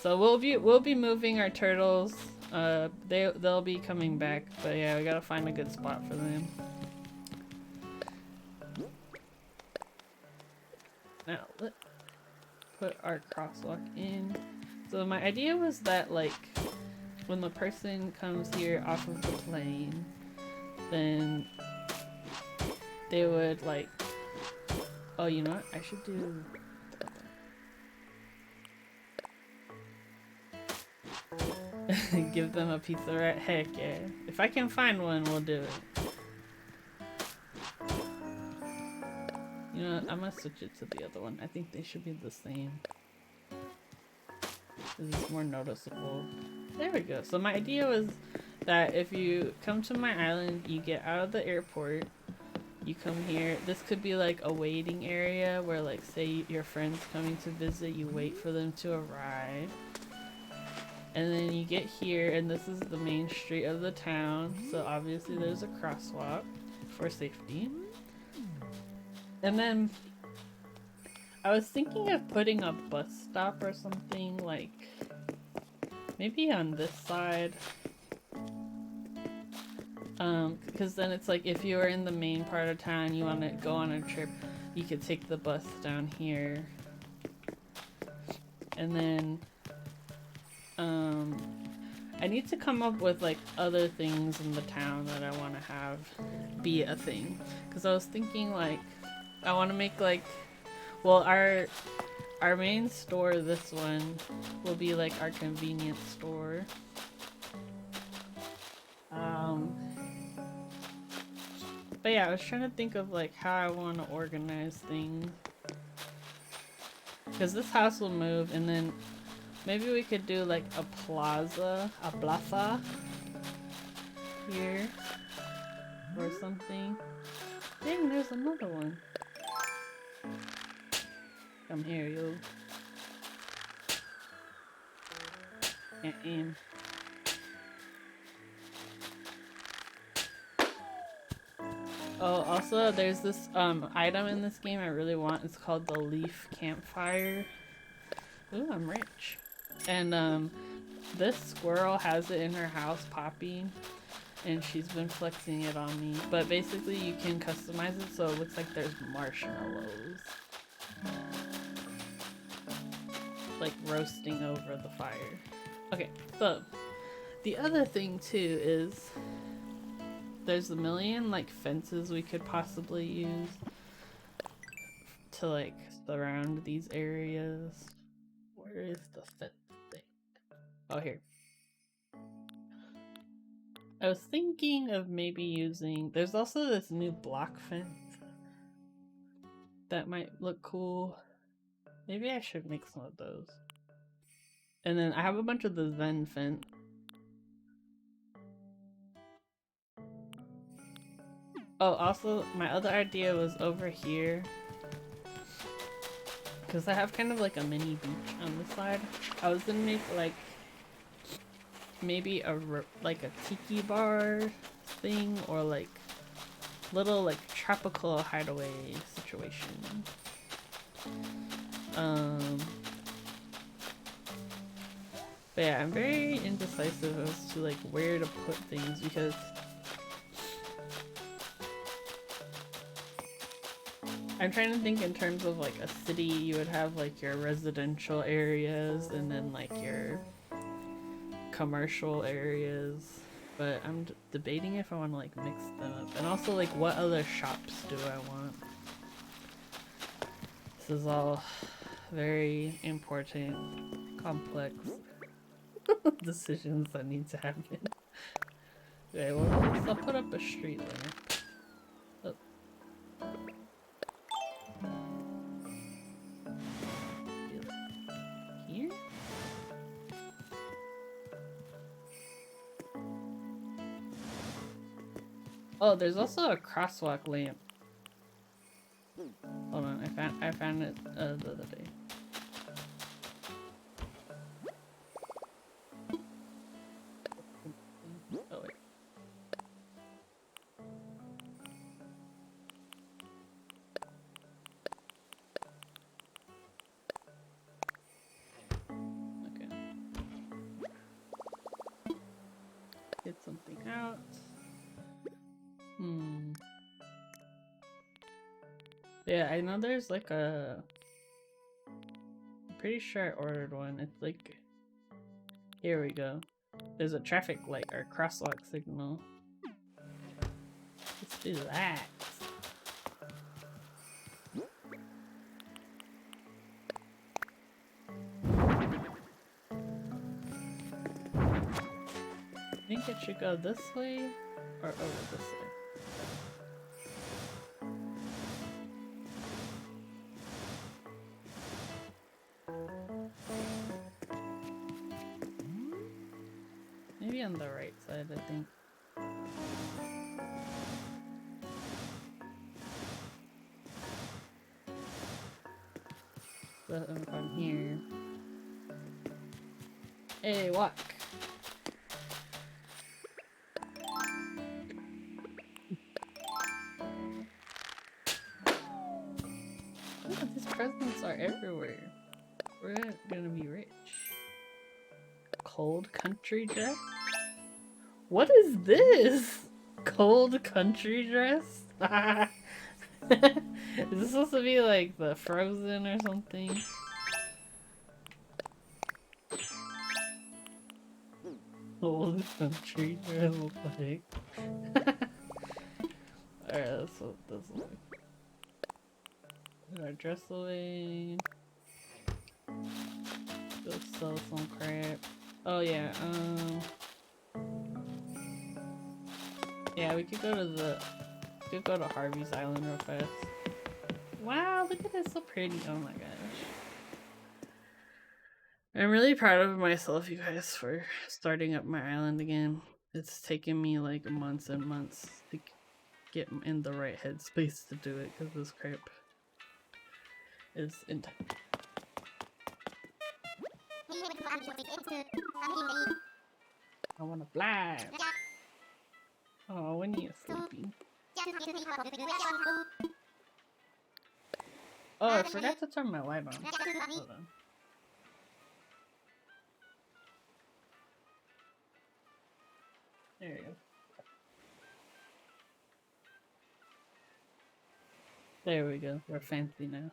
[SPEAKER 1] So we'll be moving our turtles. They'll be coming back, but yeah, we gotta find a good spot for them. Now let's put our crosswalk in. So my idea was that like when the person comes here off of the plane, then they would like, oh, you know what? I should do. Give them a pizza, right? Heck yeah. If I can find one, we'll do it. You know what? I'm gonna switch it to the other one. I think they should be the same. This is more noticeable. There we go. So my idea was that if you come to my island, you get out of the airport, you come here. This could be like a waiting area where like say your friend's coming to visit, you wait for them to arrive. And then you get here and this is the main street of the town. So obviously there's a crosswalk for safety. And then I was thinking of putting a bus stop or something, like maybe on this side. Because then it's like if you are in the main part of town, you want to go on a trip, you could take the bus down here. And then I need to come up with like other things in the town that I want to have be a thing. Because I was thinking like I want to make like, well, our main store, this one, will be like our convenience store. But yeah, I was trying to think of like how I want to organize things. Because this house will move, and then maybe we could do like a plaza here or something. Dang, there's another one. Come here, yo. Oh, also there's this item in this game I really want. It's called the leaf campfire. Ooh, I'm rich. And this squirrel has it in her house, Poppy, and she's been flexing it on me. But basically you can customize it so it looks like there's marshmallows. Like roasting over the fire. Okay, so the other thing too is there's a million like fences we could possibly use to like surround these areas. Where is the fence thing? Oh, here. I was thinking of maybe using, there's also this new block fence that might look cool. Maybe I should make some of those. And then I have a bunch of the Zen fence. Oh, also my other idea was over here, because I have kind of like a mini beach on the side. I was gonna make like maybe a tiki bar thing, or like little like tropical hideaway situation. But yeah, I'm very indecisive as to like where to put things, because I'm trying to think in terms of like a city. You would have like your residential areas and then like your commercial areas, but I'm debating if I want to like mix them up, and also like what other shops do I want. This is all very important, complex decisions that need to happen. Okay, well, I'll put up a street lamp. Oh. Here? Oh, there's also a crosswalk lamp. Hold on, I found it the other day. Oh wait. Okay. Get something out. Yeah, I know there's like a... I'm pretty sure I ordered one. It's like... Here we go. There's a traffic light or crosswalk signal. Let's do that. I think it should go this way or over this way. Maybe on the right side, I think. But from here. Hey, walk! Oh, these presents are everywhere. We're gonna be rich. Cold country dress? What is this? Cold country dress? Is this supposed to be like the Frozen or something? Cold country dress look like. Alright, that's what this looks like. Put our dress away. Go sell some crap. Oh yeah, yeah, we could go to Harvey's Island real fast. Wow, look at it, so pretty. Oh my gosh. I'm really proud of myself, you guys, for starting up my island again. It's taken me like months and months to get in the right headspace to do it, because this crap is intense. I wanna fly. Oh, Winnie is sleeping. Oh, I forgot to turn my light on. Hold on. There you go. There we go. We're fancy now.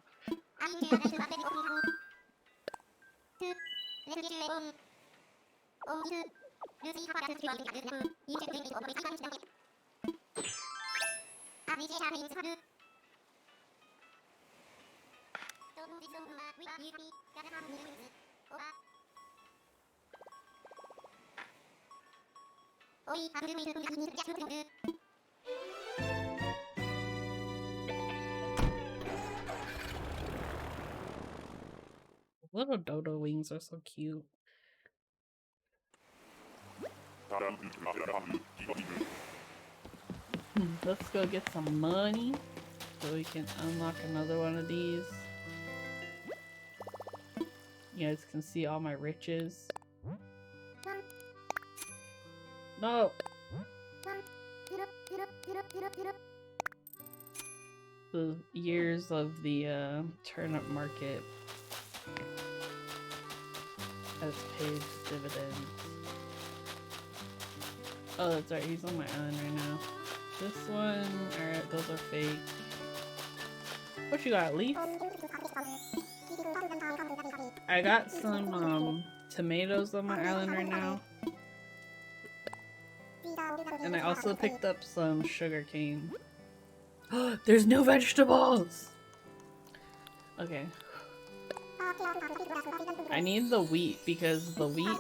[SPEAKER 1] Little dodo wings are so cute. Let's go get some money so we can unlock another one of these. You guys can see all my riches. No! The years of the turnip market has paid dividends. Oh, that's right, he's on my island right now. This one, alright, those are fake. What you got, leaf? I got some tomatoes on my island right now. And I also picked up some sugar cane. There's no vegetables! Okay. I need the wheat because the wheat,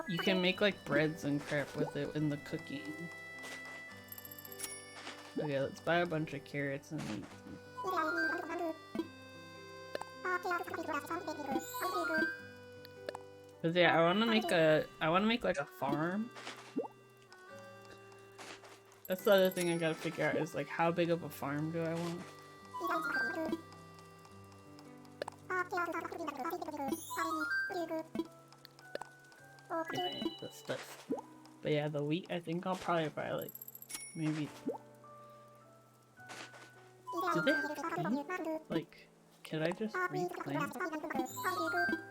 [SPEAKER 1] you can make like breads and crap with it in the cooking. Okay, let's buy a bunch of carrots and wheat. Cause yeah, I wanna make like a farm. That's the other thing I gotta figure out is like how big of a farm do I want? Okay, the stuff. But yeah, the wheat I think I'll probably buy like maybe. Do they have plant? Like, could I just replant?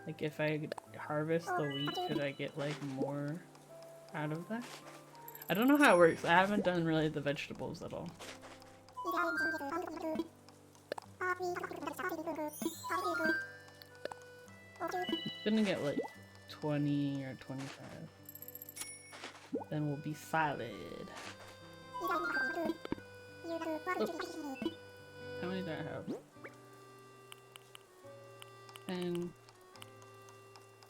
[SPEAKER 1] Like if I harvest the wheat, could I get like more out of that? I don't know how it works. I haven't done really the vegetables at all. I'm gonna get like 20 or 25. Then we'll be solid. Oops. How many do I have? And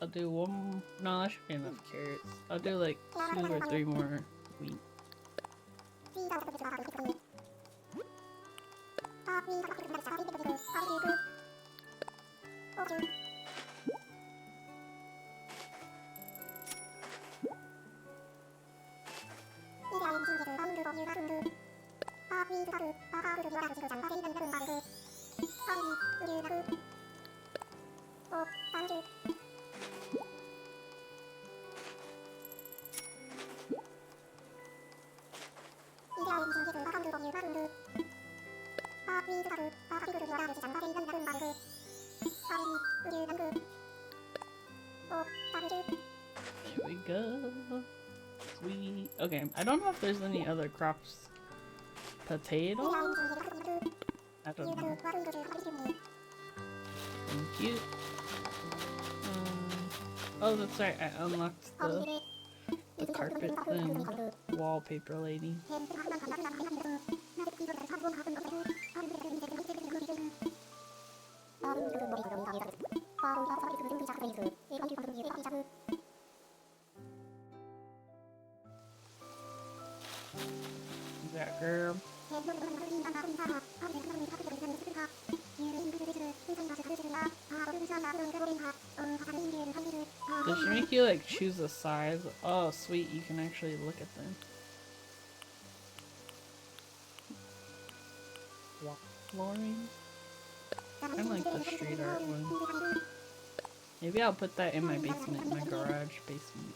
[SPEAKER 1] I'll do one. No, that should be enough carrots. I'll do like 2 or 3 more wheat. There we go. Sweet. Okay, I don't know if there's any other crops. Potato? I don't know. Thank you. Oh, that's right. I unlocked the carpet and wallpaper lady. That girl. Does she make you like choose a size? Oh sweet, you can actually look at them. Flooring? I like the street art one. Maybe I'll put that in my basement, my garage basement.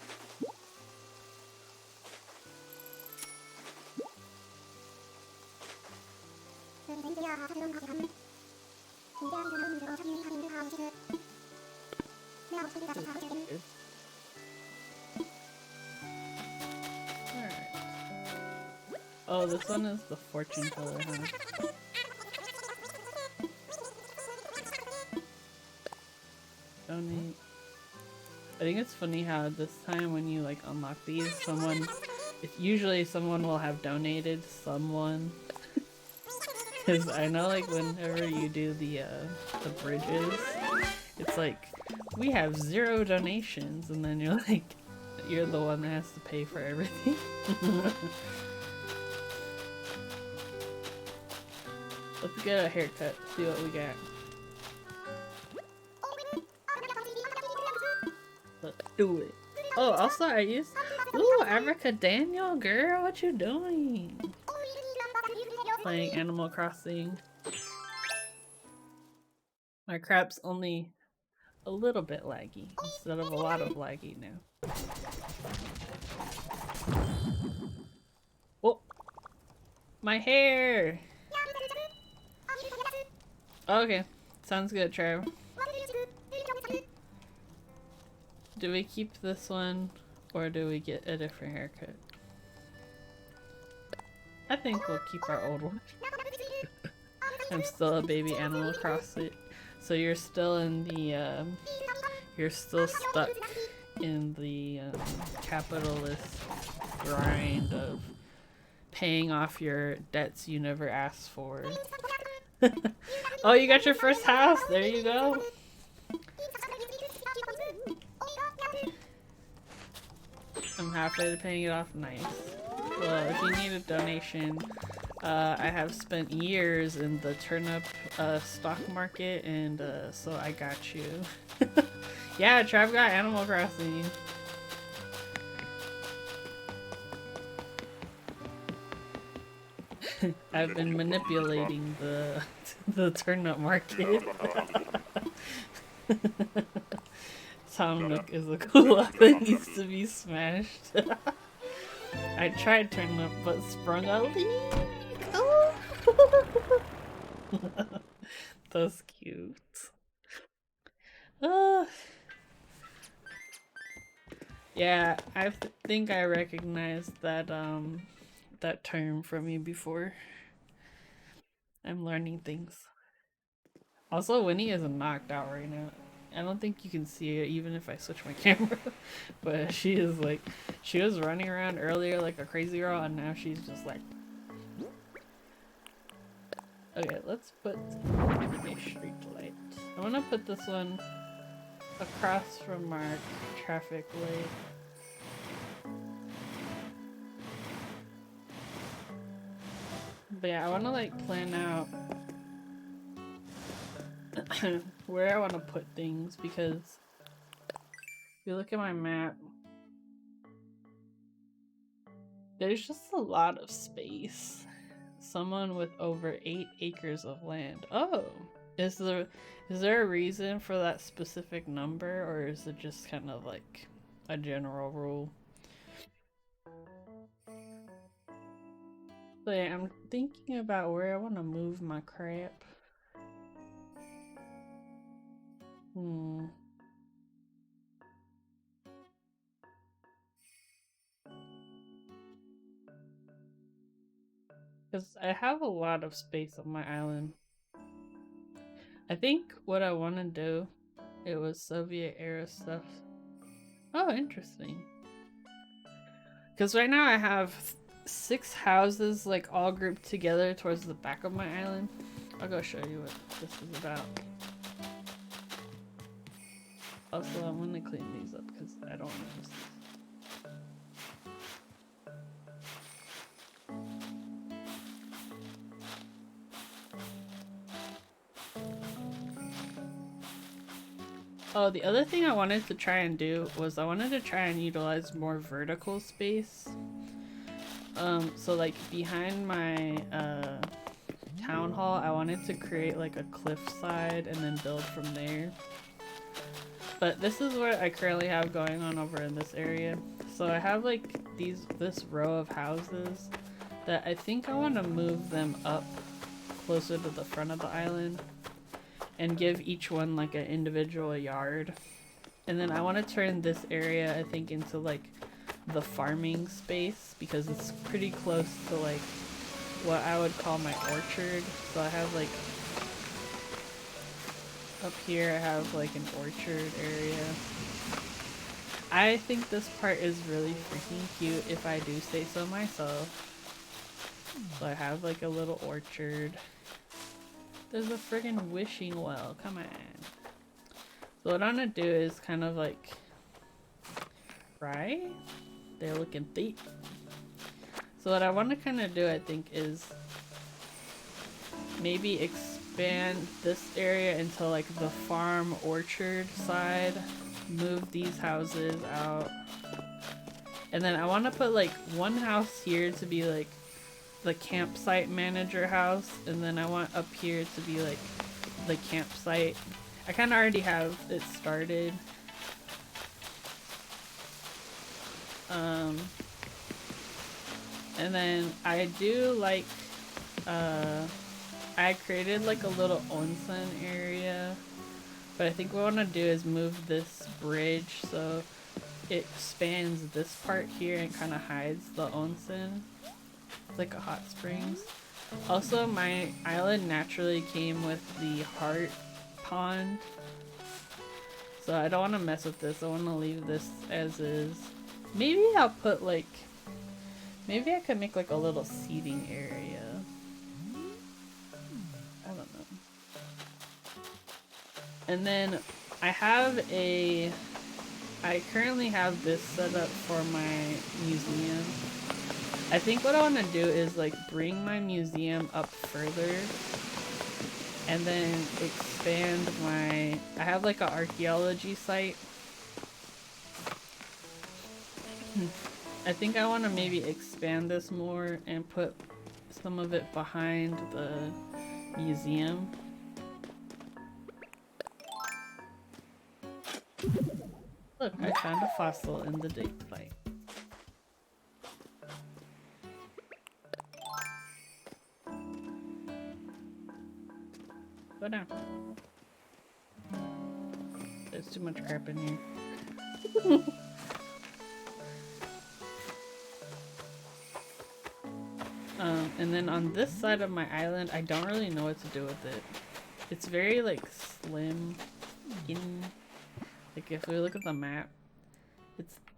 [SPEAKER 1] Oh, this one is the fortune teller, huh? Donate. I think it's funny how this time when you like unlock these, usually someone will have donated someone. Because I know like whenever you do the bridges, it's like, we have 0 donations, and then you're like, you're the one that has to pay for everything. Let's get a haircut, see what we got. Let's do it. Oh, also I used... Ooh, Abraca Daniel, girl, what you doing? Playing Animal Crossing. My crap's only a little bit laggy instead of a lot of laggy now. Oh! My hair! Okay, sounds good, Trev. Do we keep this one, or do we get a different haircut? I think we'll keep our old one. I'm still a baby Animal Crossing. So you're still in the, you're still stuck in the capitalist grind of paying off your debts you never asked for. Oh, you got your first house! There you go! I'm halfway to paying it off. Nice. Well, if you need a donation, I have spent years in the turnip stock market, and so I got you. Yeah, Trav got Animal Crossing. I've been manipulating the turnip market. Tom Nook is a cool lock that needs to be smashed. I tried turnip but sprung a leak. Oh. That's cute. Yeah, I think I recognized that that term from you before. I'm learning things. Also, Winnie is knocked out right now. I don't think you can see it even if I switch my camera. But she is like, she was running around earlier like a crazy girl, and now she's just like... Okay, let's put a street light. I want to put this one across from our traffic light. But yeah, I want to like plan out where I want to put things, because if you look at my map, there's just a lot of space. Someone with over 8 acres of land. Oh, is there a reason for that specific number, or is it just kind of like a general rule? So yeah, I'm thinking about where I want to move my crap. Because I have a lot of space on my island. I think what I want to do, it was Soviet era stuff. Oh, interesting. Because right now I have 6 houses like all grouped together towards the back of my island. I'll go show you what this is about. Also, I'm gonna clean these up because I don't notice. Oh, the other thing I wanted to try and do was I wanted to try and utilize more vertical space. So like behind my town hall, I wanted to create like a cliffside and then build from there. But this is what I currently have going on over in this area. So I have like this row of houses that I think I want to move them up closer to the front of the island and give each one like an individual yard. And then I want to turn this area, I think, into like the farming space because it's pretty close to like what I would call my orchard. So I have like up here I have like an orchard area. I think this part is really freaking cute if I do say so myself. So I have like a little orchard. There's a friggin' wishing well, come on. So what I'm gonna do is kind of like, right? They're looking thick. So what I want to kind of do, I think, is maybe expand this area into like the farm orchard side. Move these houses out. And then I want to put like one house here to be like the campsite manager house. And then I want up here to be like the campsite. I kind of already have it started. And then I do like, I created like a little onsen area, but I think what I want to do is move this bridge so it spans this part here and kind of hides the onsen. It's like a hot springs. Also, my island naturally came with the heart pond, so I don't want to mess with this. I want to leave this as is. Maybe I'll put like, maybe I could make like a little seating area. I don't know. And then I currently have this set up for my museum. I think what I want to do is like bring my museum up further and then expand I have like an archaeology site. I think I want to maybe expand this more and put some of it behind the museum. Look, I found a fossil in the date fight. Go down. There's too much crap in here. And then on this side of my island, I don't really know what to do with it. It's very like slim in, like if we look at the map,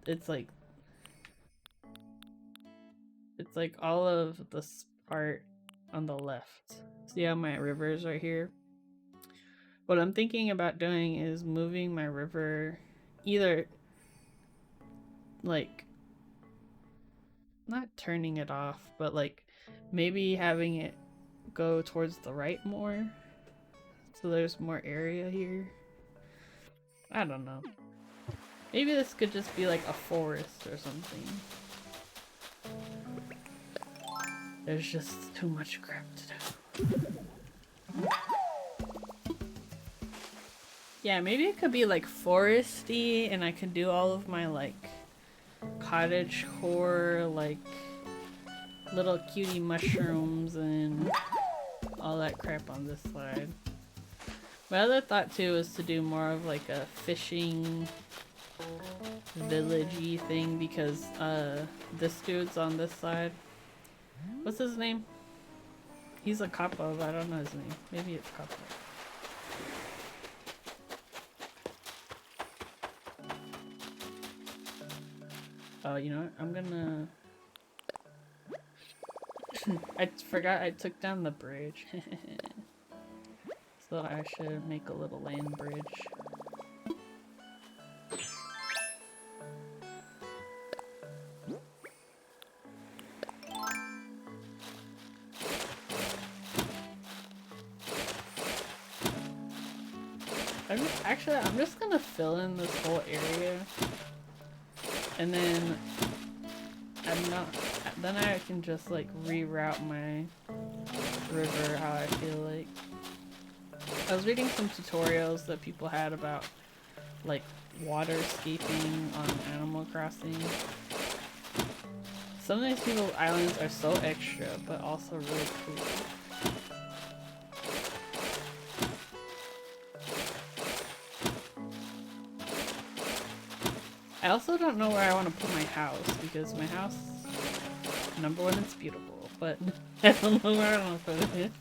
[SPEAKER 1] it's like all of this part on the left. See how my river is right here? What I'm thinking about doing is moving my river, either like not turning it off, but like maybe having it go towards the right more, so there's more area here. I don't know. Maybe this could just be like a forest or something. There's just too much crap to do. Yeah, maybe it could be like foresty and I could do all of my like cottage core, like little cutie mushrooms and all that crap on this side. My other thought too is to do more of like a fishing village-y thing because this dude's on this side. What's his name? He's a capo, but I don't know his name. Maybe it's capo. Oh, you know what? I'm gonna... I forgot I took down the bridge. So I should make a little land bridge. I'm just gonna fill in this whole area, and then then I can just like reroute my river how I feel like. I was reading some tutorials that people had about like waterscaping on Animal Crossing. Some of these people's islands are so extra, but also really cool. I also don't know where I want to put my house because my house, number one, it's beautiful, but I don't know where I want to put it.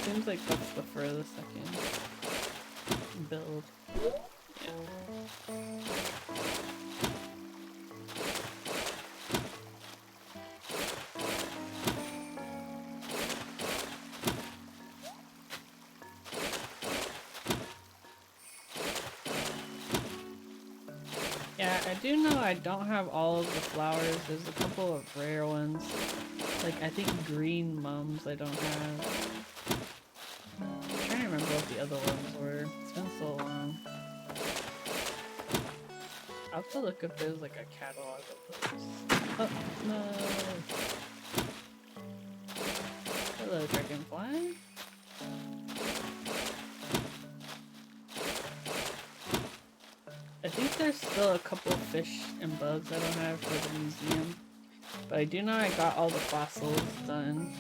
[SPEAKER 1] Seems like that's the furthest I can build. Yeah. Yeah, I do know I don't have all of the flowers. There's a couple of rare ones. Like, I think green mums I don't have. I'm trying to remember what the other ones were. It's been so long. I'll have to look if there's like a catalog of those. Oh, no! Hello, dragonfly. I think there's still a couple fish and bugs I don't have for the museum. But I do know I got all the fossils done.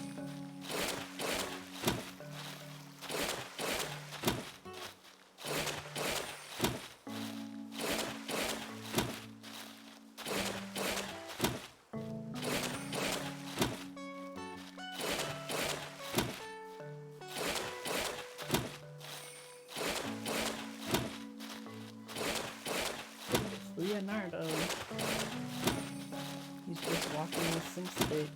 [SPEAKER 1] Leonardo. He's just walking with some sticks.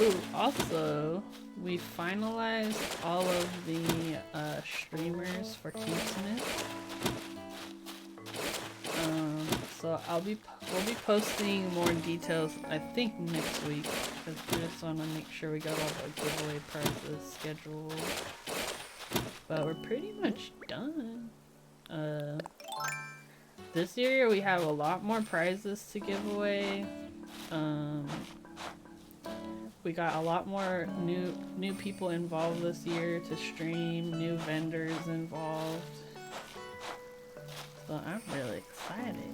[SPEAKER 1] Ooh, also, we finalized all of the streamers for Keysmith. So we'll be posting more details, I think, next week, because we just want to make sure we got all the giveaway prizes scheduled. But we're pretty much done. This year we have a lot more prizes to give away. We got a lot more new people involved this year to stream, new vendors involved. So I'm really excited.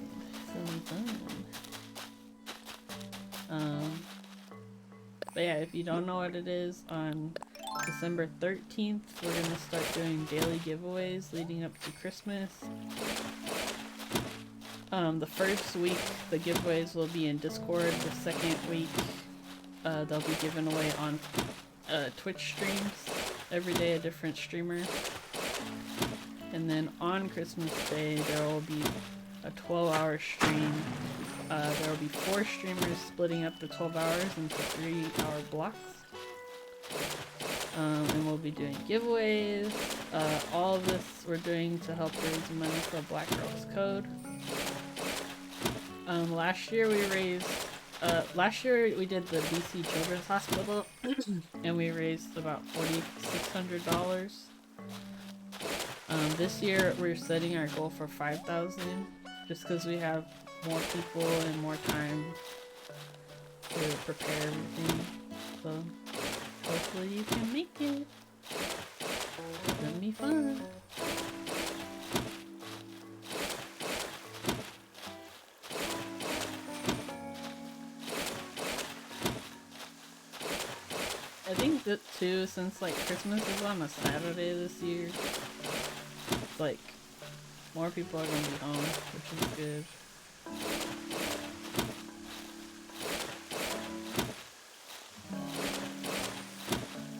[SPEAKER 1] So fun. But yeah, if you don't know what it is, on December 13th, we're gonna start doing daily giveaways leading up to Christmas. The first week, the giveaways will be in Discord. The second week, they'll be given away on Twitch streams. Every day a different streamer. And then on Christmas Day, there will be a 12-hour stream. There will be 4 streamers splitting up the 12 hours into 3-hour blocks. And we'll be doing giveaways. All of this we're doing to help raise money for Black Girls Code. Last year we did the BC Children's Hospital, and we raised about $4,600. This year we're setting our goal for 5,000, just because we have more people and more time to prepare everything. So hopefully you can make it. It's gonna be fun. I think that too, since like Christmas is on a Saturday this year, it's like more people are gonna be home, which is good.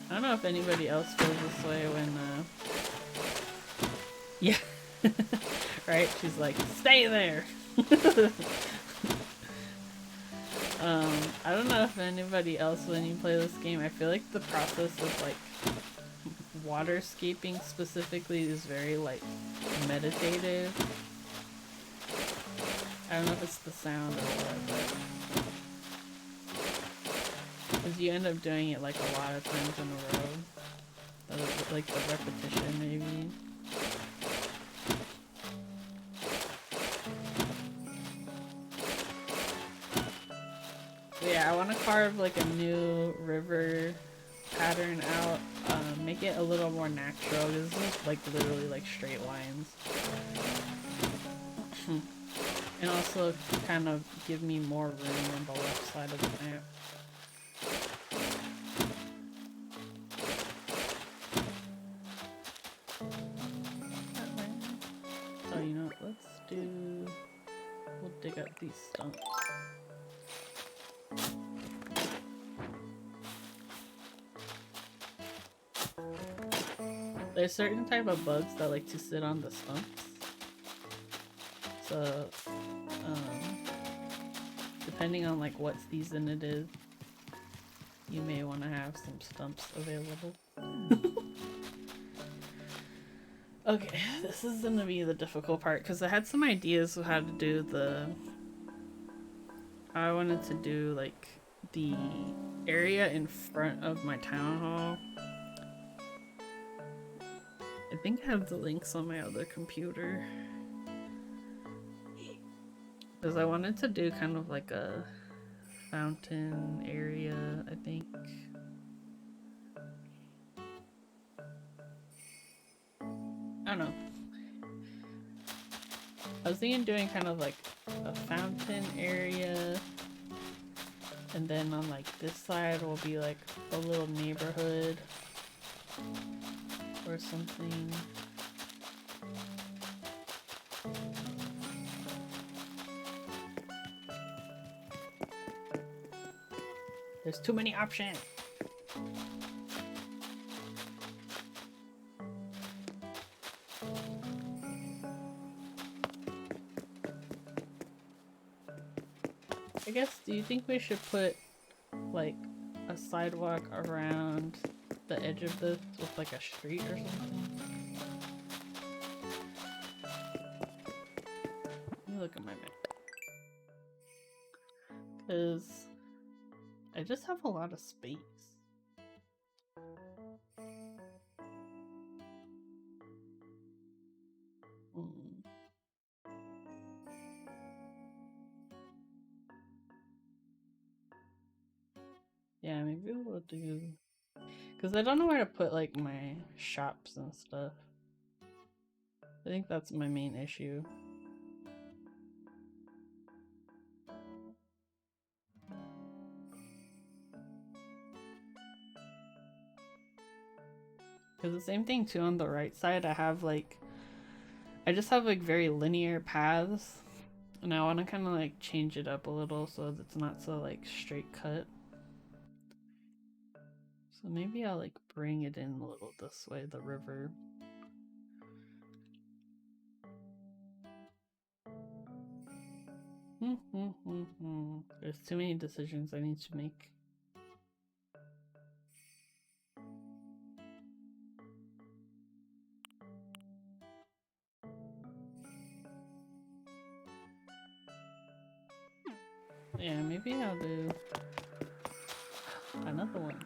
[SPEAKER 1] I don't know if anybody else feels this way when yeah. Right? She's like, stay there. I don't know if anybody else, when you play this game, I feel like the process of like waterscaping specifically is very like meditative. I don't know if it's the sound or what, but because you end up doing it like a lot of times in a row, like the repetition maybe. Yeah, I want to carve like a new river pattern out, make it a little more natural. This is like literally like straight lines. And also kind of give me more room on the left side of the map. So you know what, we'll dig up these stumps. There's certain type of bugs that like to sit on the stumps. So, depending on like what season it is, you may want to have some stumps available. Okay, this is gonna be the difficult part because I had some ideas of how to do I wanted to do like the area in front of my town hall. I think I have the links on my other computer. Because I wanted to do kind of like a fountain area, I think. I don't know. I was thinking doing kind of like a fountain area. And then on like this side will be like a little neighborhood. Or something. There's too many options. I guess, do you think we should put like a sidewalk around the edge of this with like a street or something? Let me look at my map. Because I just have a lot of space. Yeah, maybe we'll do... Because I don't know where to put like my shops and stuff. I think that's my main issue. Because the same thing too on the right side, I just have like very linear paths. And I want to kind of like change it up a little so that it's not so like straight cut. So maybe I'll like bring it in a little this way, the river. There's too many decisions I need to make. Yeah, maybe I'll do another one.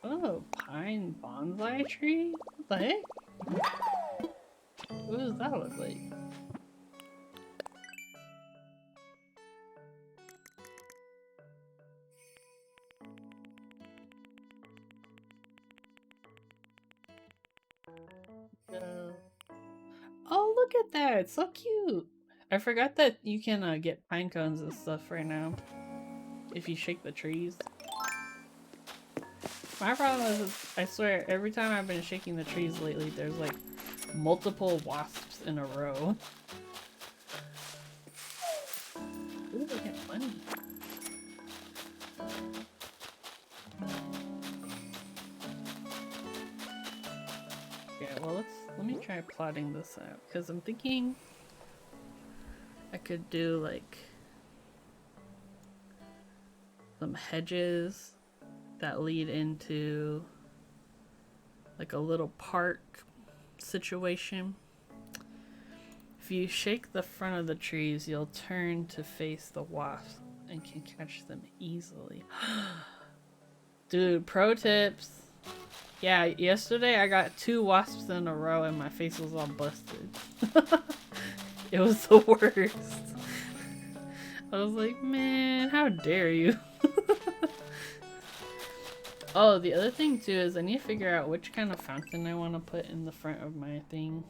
[SPEAKER 1] Oh, pine bonsai tree? What the heck? What does that look like? Oh, look at that! It's so cute! I forgot that you can get pine cones and stuff right now. If you shake the trees. My problem is, I swear, every time I've been shaking the trees lately, there's like multiple wasps in a row. Ooh, they get money. Okay, well let me try plotting this out, because I'm thinking I could do like some hedges that lead into like a little park situation. If you shake the front of the trees, you'll turn to face the wasps and can catch them easily. Dude, pro tips. Yeah, yesterday I got 2 wasps in a row and my face was all busted. It was the worst. I was like, man, how dare you? Oh, the other thing too is I need to figure out which kind of fountain I want to put in the front of my thing.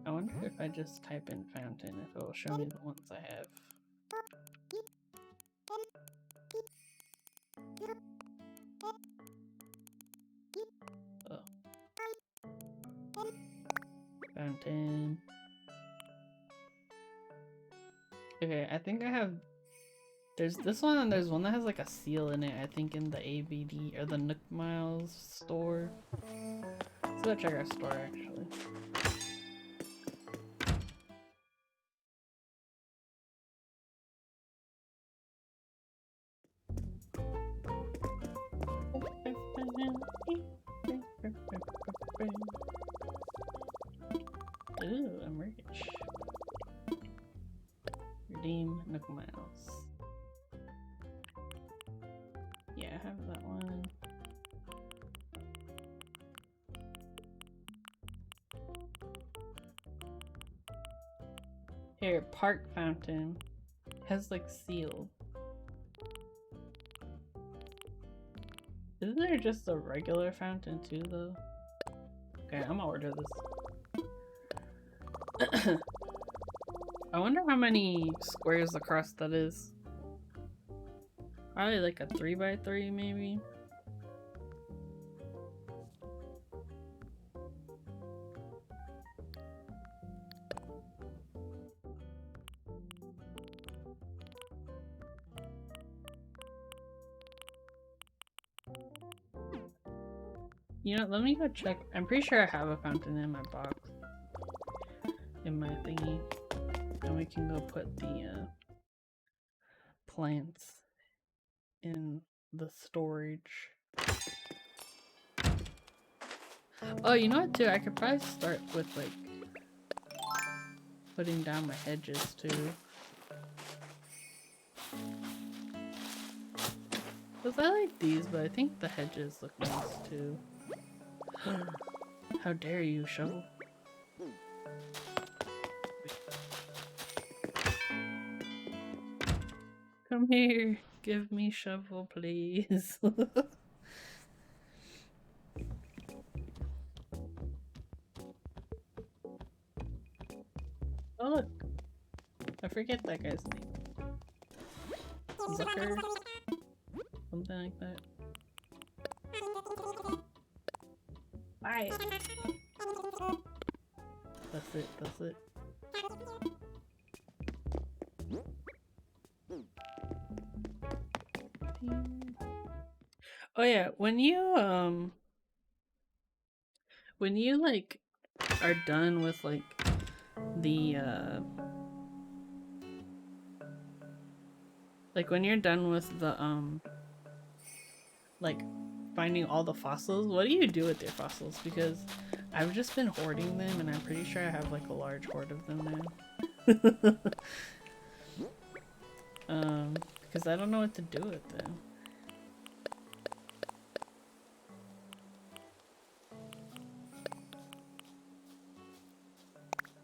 [SPEAKER 1] I wonder if I just type in fountain, if it will show me the ones I have. Oh. Fountain. Okay, I think I have... There's this one and there's one that has like a seal in it, I think in the ABD or the Nook Miles store. Let's go check our store actually. Ooh, I'm rich. Redeem Nook Miles. Yeah, I have that one. Here, Park Fountain. Has like seal. Isn't there just a regular fountain too though? Okay, I'm gonna order this. I wonder how many squares across that is. Probably like a 3x3 maybe. You know, let me go check. I'm pretty sure I have a fountain in my box. In my thingy. And we can go put the plants in the storage. Oh, you know what too? I could probably start with like putting down my hedges too. Cause I like these, but I think the hedges look nice too. How dare you, shovel? Come here, give me shovel, please. Oh look, I forget that guy's name. Zucker? Something like that. Bye! That's it, that's it. Oh yeah, when you like are done with like the like when you're done with the like finding all the fossils, what do you do with your fossils? Because I've just been hoarding them and I'm pretty sure I have like a large hoard of them now. Because I don't know what to do with them.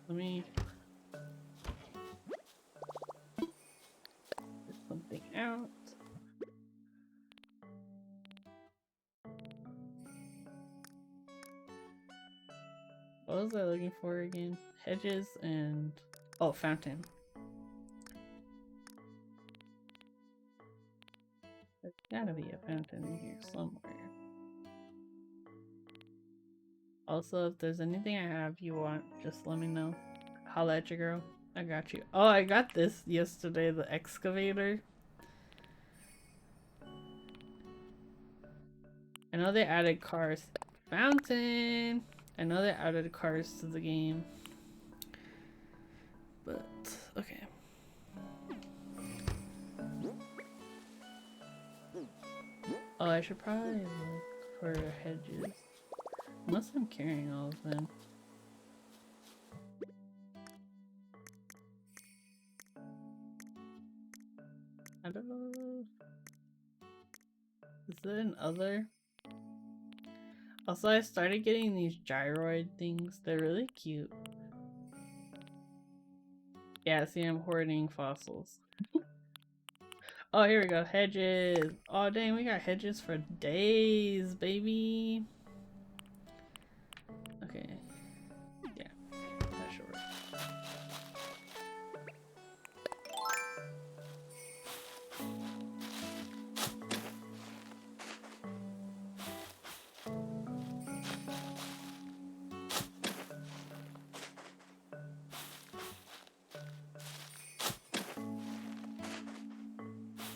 [SPEAKER 1] Let me get something out. What was I looking for again? Hedges and... oh, fountain. There's gotta be a fountain in here somewhere. Also, if there's anything I have you want, just let me know. Holla at your girl. I got you. Oh, I got this yesterday, the excavator. I know they added cars. Fountain! I know they added cars to the game. But, okay. Oh, I should probably look for hedges. Unless I'm carrying all of them. I don't know. Is there an other? Also, I started getting these gyroid things. They're really cute. Yeah, see, I'm hoarding fossils. Oh, here we go. Hedges. Oh, dang, we got hedges for days, baby. Okay. Yeah, that should work.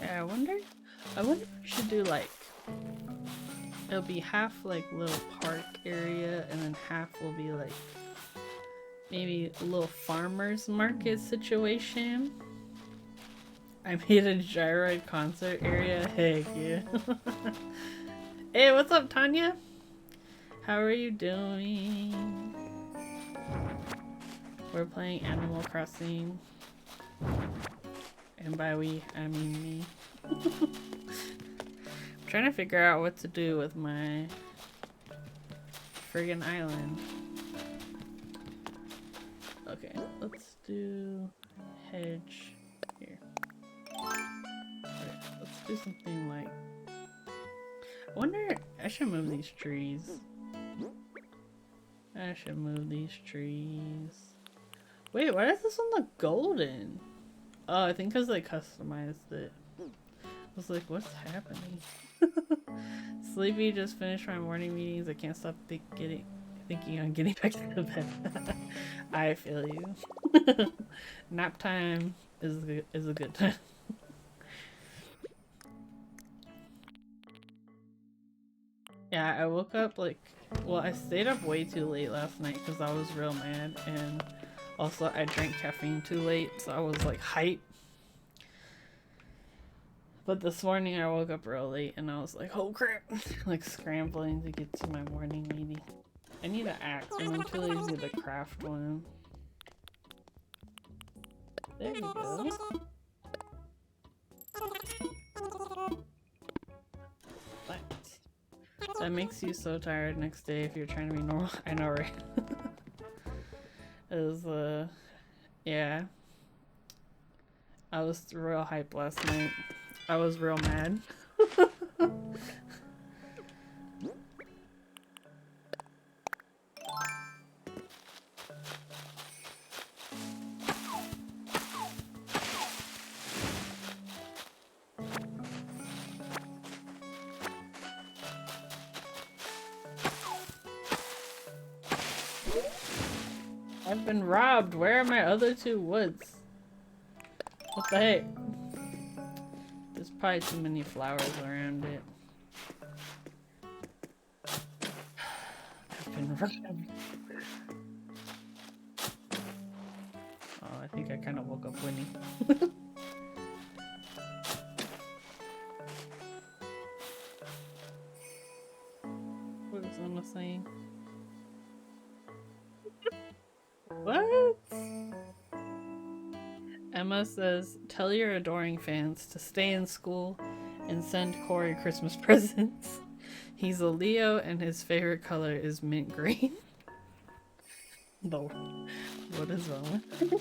[SPEAKER 1] Yeah, I wonder if we should do like, it'll be half like little park area and then half will be like maybe a little farmer's market situation. I made a gyroid concert area. Heck yeah. Hey, what's up, Tanya? How are you doing? We're playing Animal Crossing. And by we, I mean me. I'm trying to figure out what to do with my friggin' island. Okay, let's do hedge here. Okay, let's do something like... I wonder, I should move these trees. I should move these trees. Wait, why does this one look golden? Oh, I think because they customized it. I was like, what's happening? Sleepy, just finished my morning meetings. I can't stop thinking on getting back to the bed. I feel you. Nap time is a good time. Yeah, I woke up like, well, I stayed up way too late last night because I was real mad, and also I drank caffeine too late, so I was like hype. But this morning I woke up real late and I was like, oh crap, like scrambling to get to my morning meeting. I need an axe and I'm too lazy to craft one. There we go. That makes you so tired next day if you're trying to be normal. I know, right? It was, yeah. I was real hype last night. I was real mad. I've been robbed. Where are my other two woods? What the heck? There's probably too many flowers around it. I've been robbed. Oh, I think I kind of woke up Winnie. What was Emma saying? What? Emma says, tell your adoring fans to stay in school and send Corey Christmas presents. He's a Leo and his favorite color is mint green. No. What is wrong with her?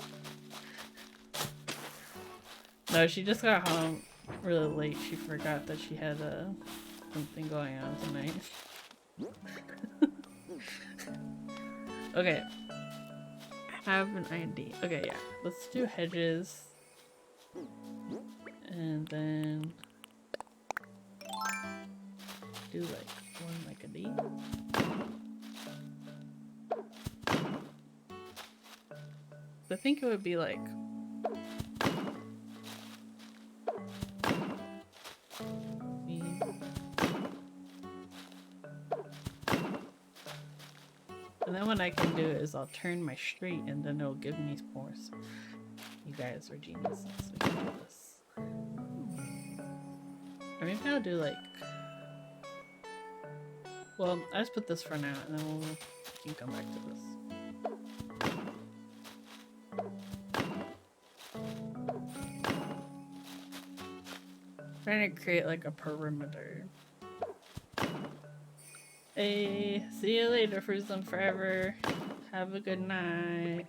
[SPEAKER 1] No, she just got home really late. She forgot that she had something going on tonight. Okay. Have an ID. Okay, yeah. Let's do hedges. And then do like one like a D. I think it would be like and then what I can do is I'll turn my street and then it'll give me more. You guys are geniuses. We can do this. Or maybe I'll do like, well, I just put this for now and then we can come back to this. Trying to create like a perimeter. Hey, see you later, Fruitsum Forever. Have a good night.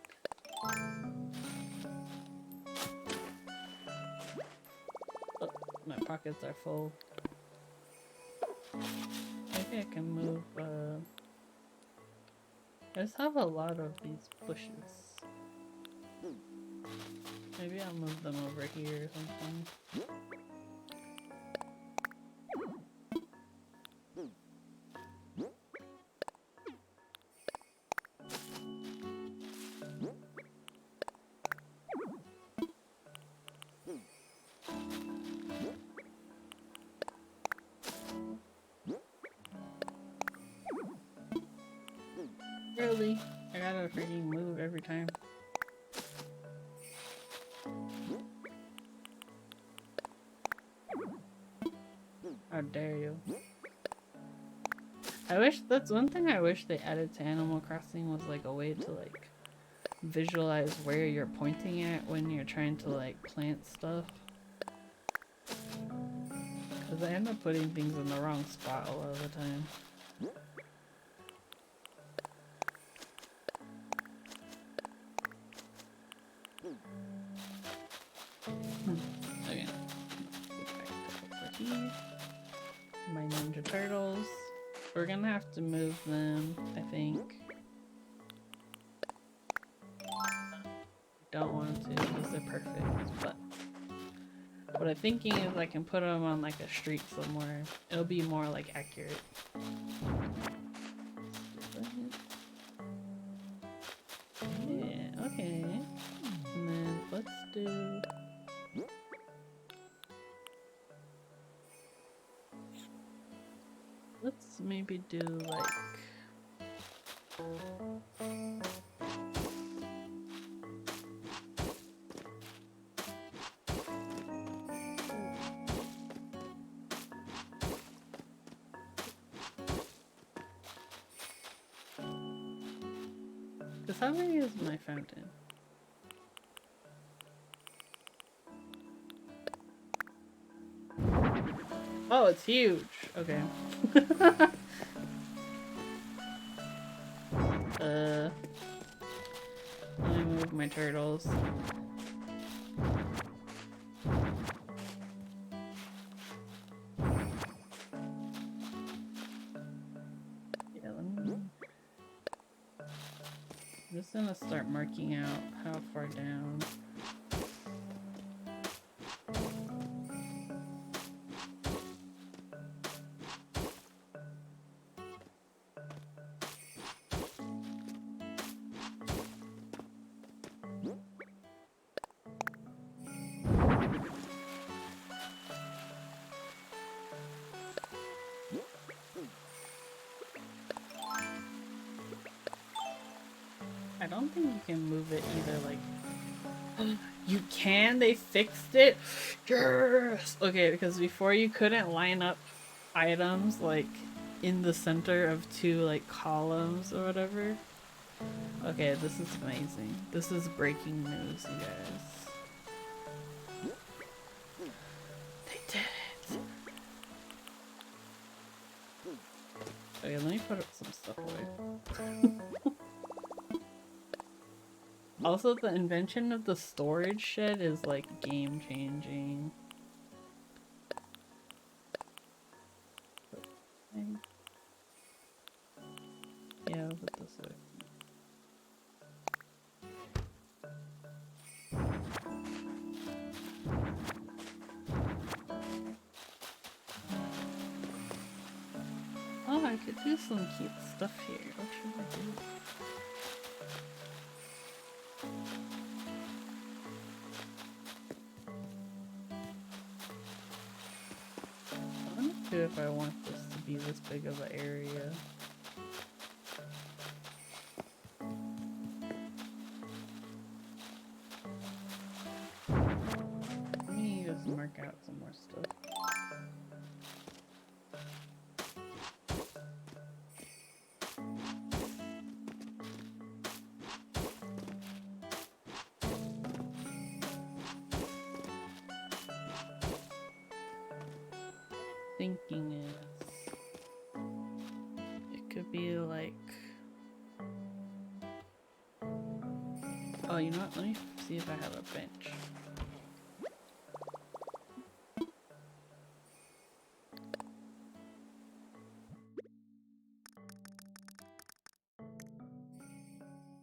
[SPEAKER 1] Oh, my pockets are full. Maybe I can move, I just have a lot of these bushes. Maybe I'll move them over here or something. Really? I gotta freaking move every time. How dare you? I wish, that's one thing I wish they added to Animal Crossing was like a way to like visualize where you're pointing at when you're trying to like plant stuff. Cause I end up putting things in the wrong spot a lot of the time. Okay. Get back over here. My Ninja Turtles. We're gonna have to move them, I think. Don't want to because they're perfect, but what I'm thinking is I can put them on like a street somewhere. It'll be more like accurate. Yeah, okay. And then let's do... Let's maybe do like... Cause how big is my fountain? Oh, it's huge. Okay. Let me move my turtles. Yeah, I'm just gonna start marking out how far down. I don't think you can move it either, like... You can? They fixed it? Yes! Okay, because before you couldn't line up items, like, in the center of two, like, columns or whatever. Okay, this is amazing. This is breaking news, you guys. They did it! Okay, let me put up some stuff away. Also, the invention of the storage shed is like game changing. Yeah, I'll put this way. Oh, I could do some cute stuff here. What should I do? I'm not sure if I want this to be this big of an area. Let me just mark out some more stuff. Thinking is it be like... Oh, you know what? Let me see if I have a bench.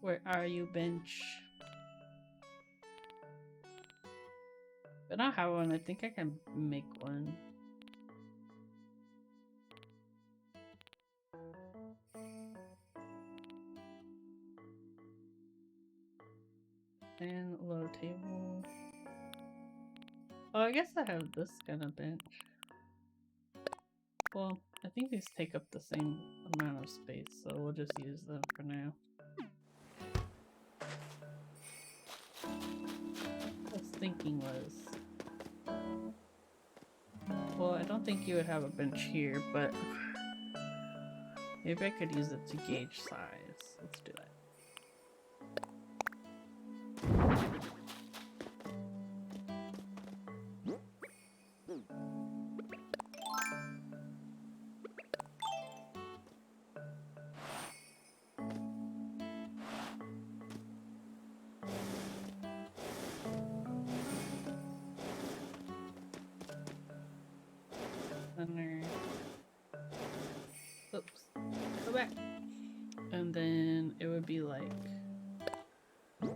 [SPEAKER 1] Where are you, bench? If I don't have one, I think I can make one. And a little table. Oh, I guess I have this kind of bench. Well, I think these take up the same amount of space, so we'll just use them for now. What I was thinking was... Well, I don't think you would have a bench here, but... Maybe I could use it to gauge size. Let's do that. Center. Oops. Go back. And then it would be like... I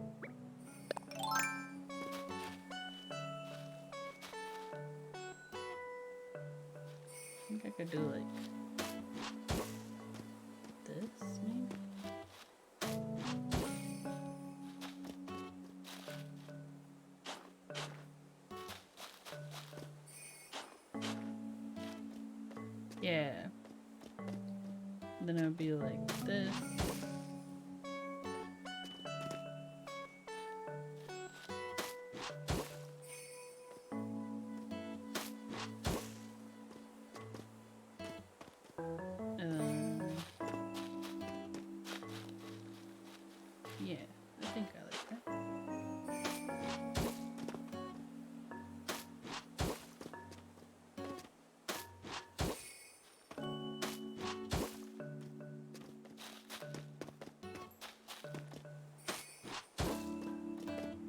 [SPEAKER 1] think I could do like... this, maybe? Yeah. Then it would be like this. Yeah, I think I like that.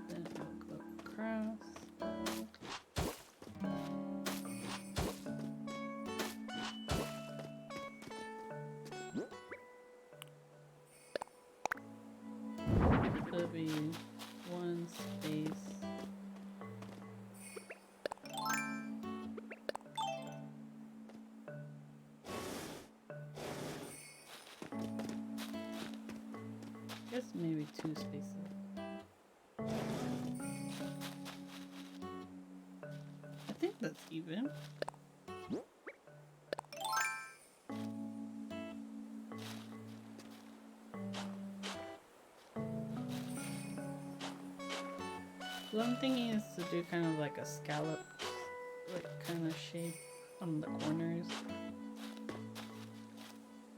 [SPEAKER 1] Then we'll go across. It'll be one space. I guess maybe two spaces. I think that's even. What I'm thinking is to do kind of like a scallop, like kind of shape on the corners.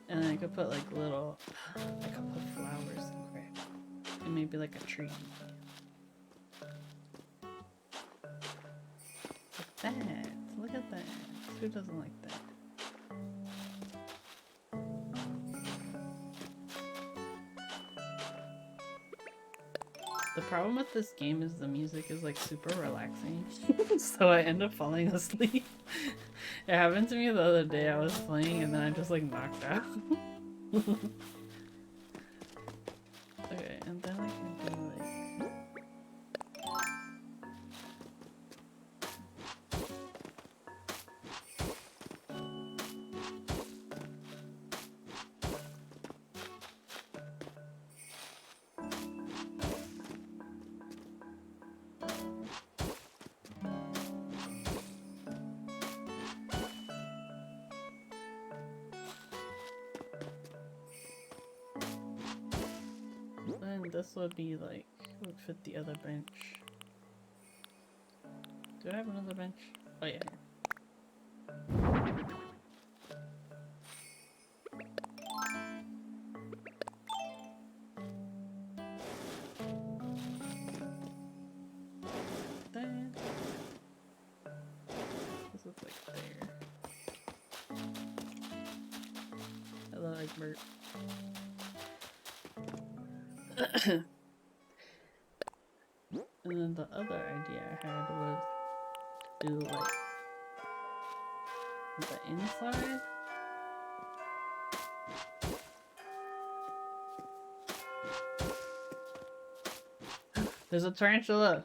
[SPEAKER 1] And then I could put like little, I could put flowers and crap. And maybe like a tree. Like that. Look at that. Who doesn't like that? The problem with this game is the music is like super relaxing, so I end up falling asleep. It happened to me the other day. I was playing and then I just like knocked out. Okay, and then I can do like... Then this would be like, would fit the other bench. Do I have another bench? Oh yeah. There. This is like there. Although I like Bert. And then the other idea I had was to do like the inside. There's a tarantula.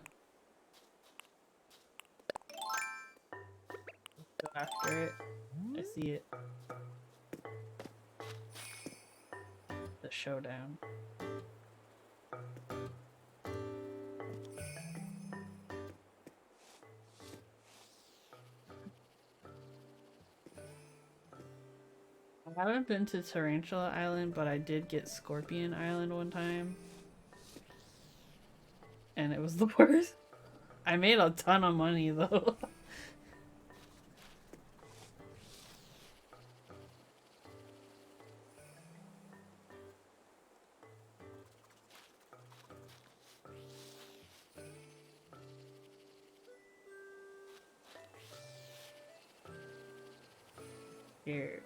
[SPEAKER 1] Let's go after it. I see it. The showdown. I haven't been to Tarantula Island, but I did get Scorpion Island one time. And it was the worst. I made a ton of money though. Scared.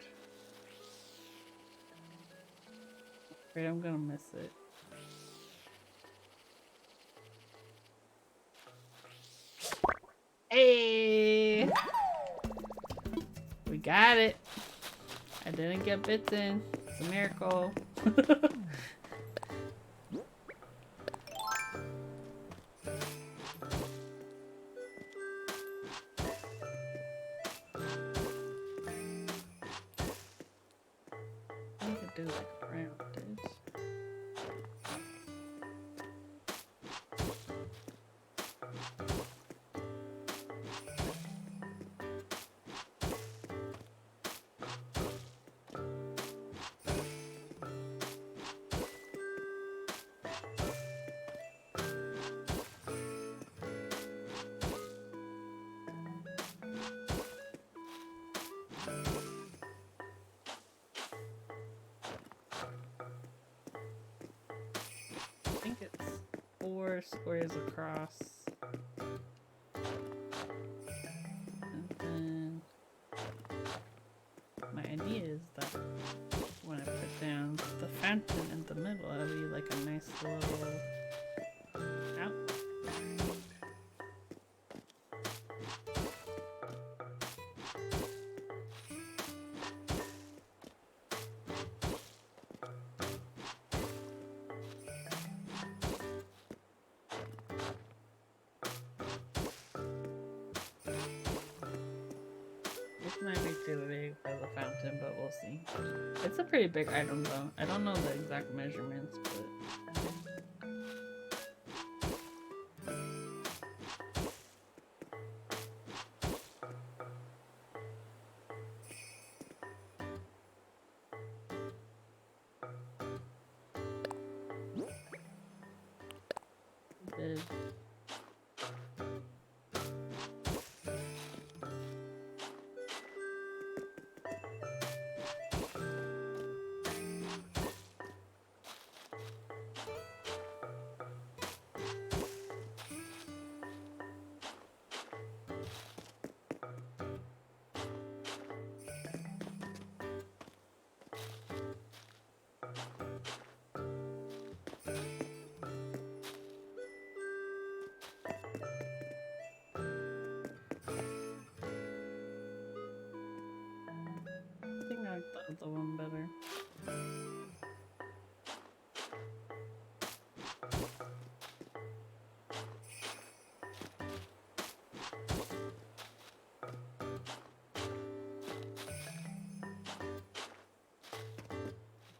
[SPEAKER 1] Afraid I'm gonna miss it. Hey! We got it! I didn't get bitten. It's a miracle. I could do like around this. I think it's 4 squares across. And then my idea is that when I put down the fountain in the middle, it'll be like a nice little out. This might be too big for the fountain, but we'll see. It's a pretty big item though. I don't know the exact measurements, but it is. I think I like the other one better.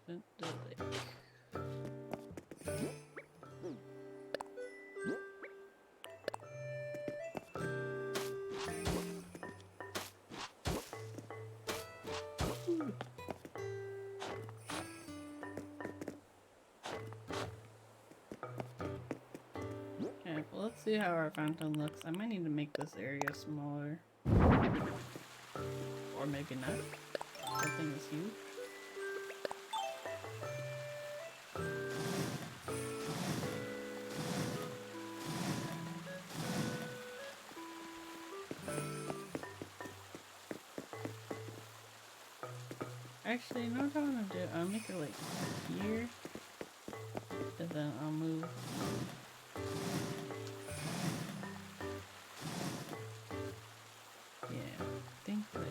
[SPEAKER 1] Don't do it. Okay, well let's see how our fountain looks. I might need to make this area smaller. Or maybe not. That thing is huge. Actually, you know what I want to do? I'll make it like here, and then I'll move. Yeah, I think like.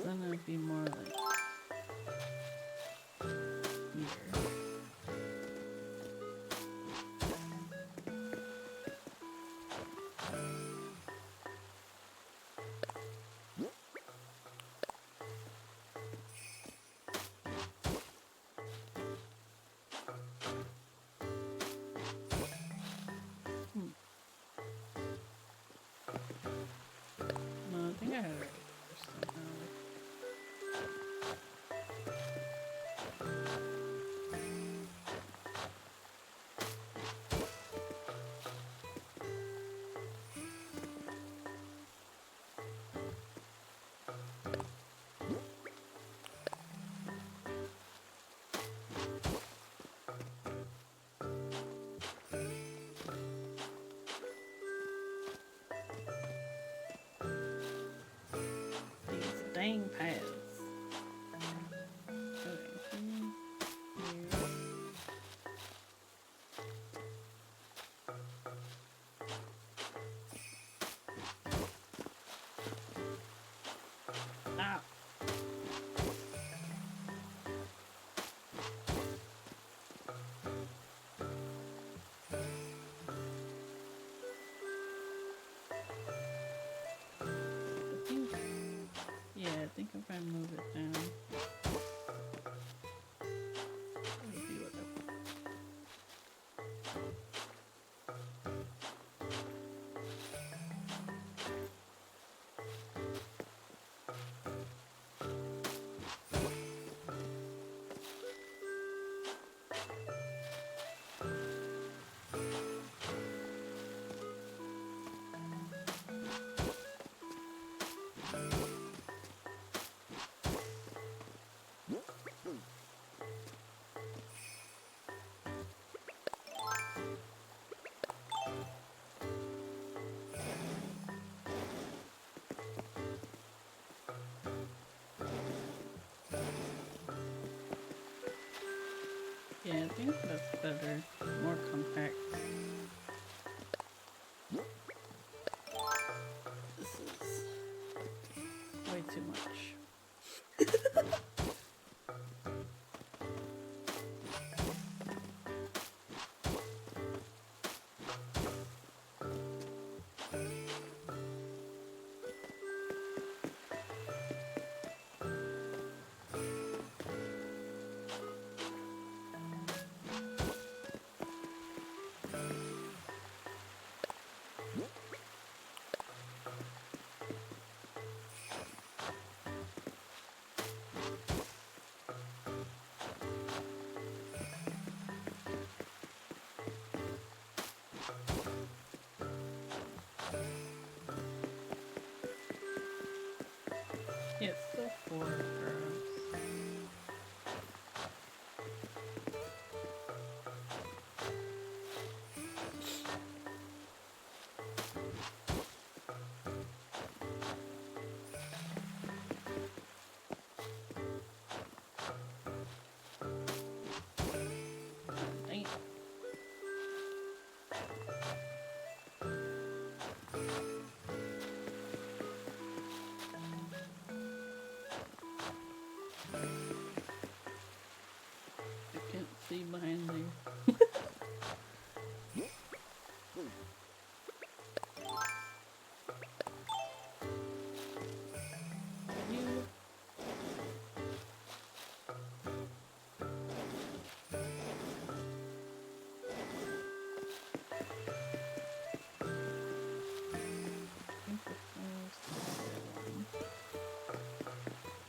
[SPEAKER 1] Then it'd be more like here. No, I think I had it right first somehow. These dang pads. Okay, here. Ow. I think if I move it down, it'll be whatever. Yeah, I think that's better, more compact. This is way too much. Yeah, it's still 4 girls. Dang it. I can't see behind there. You.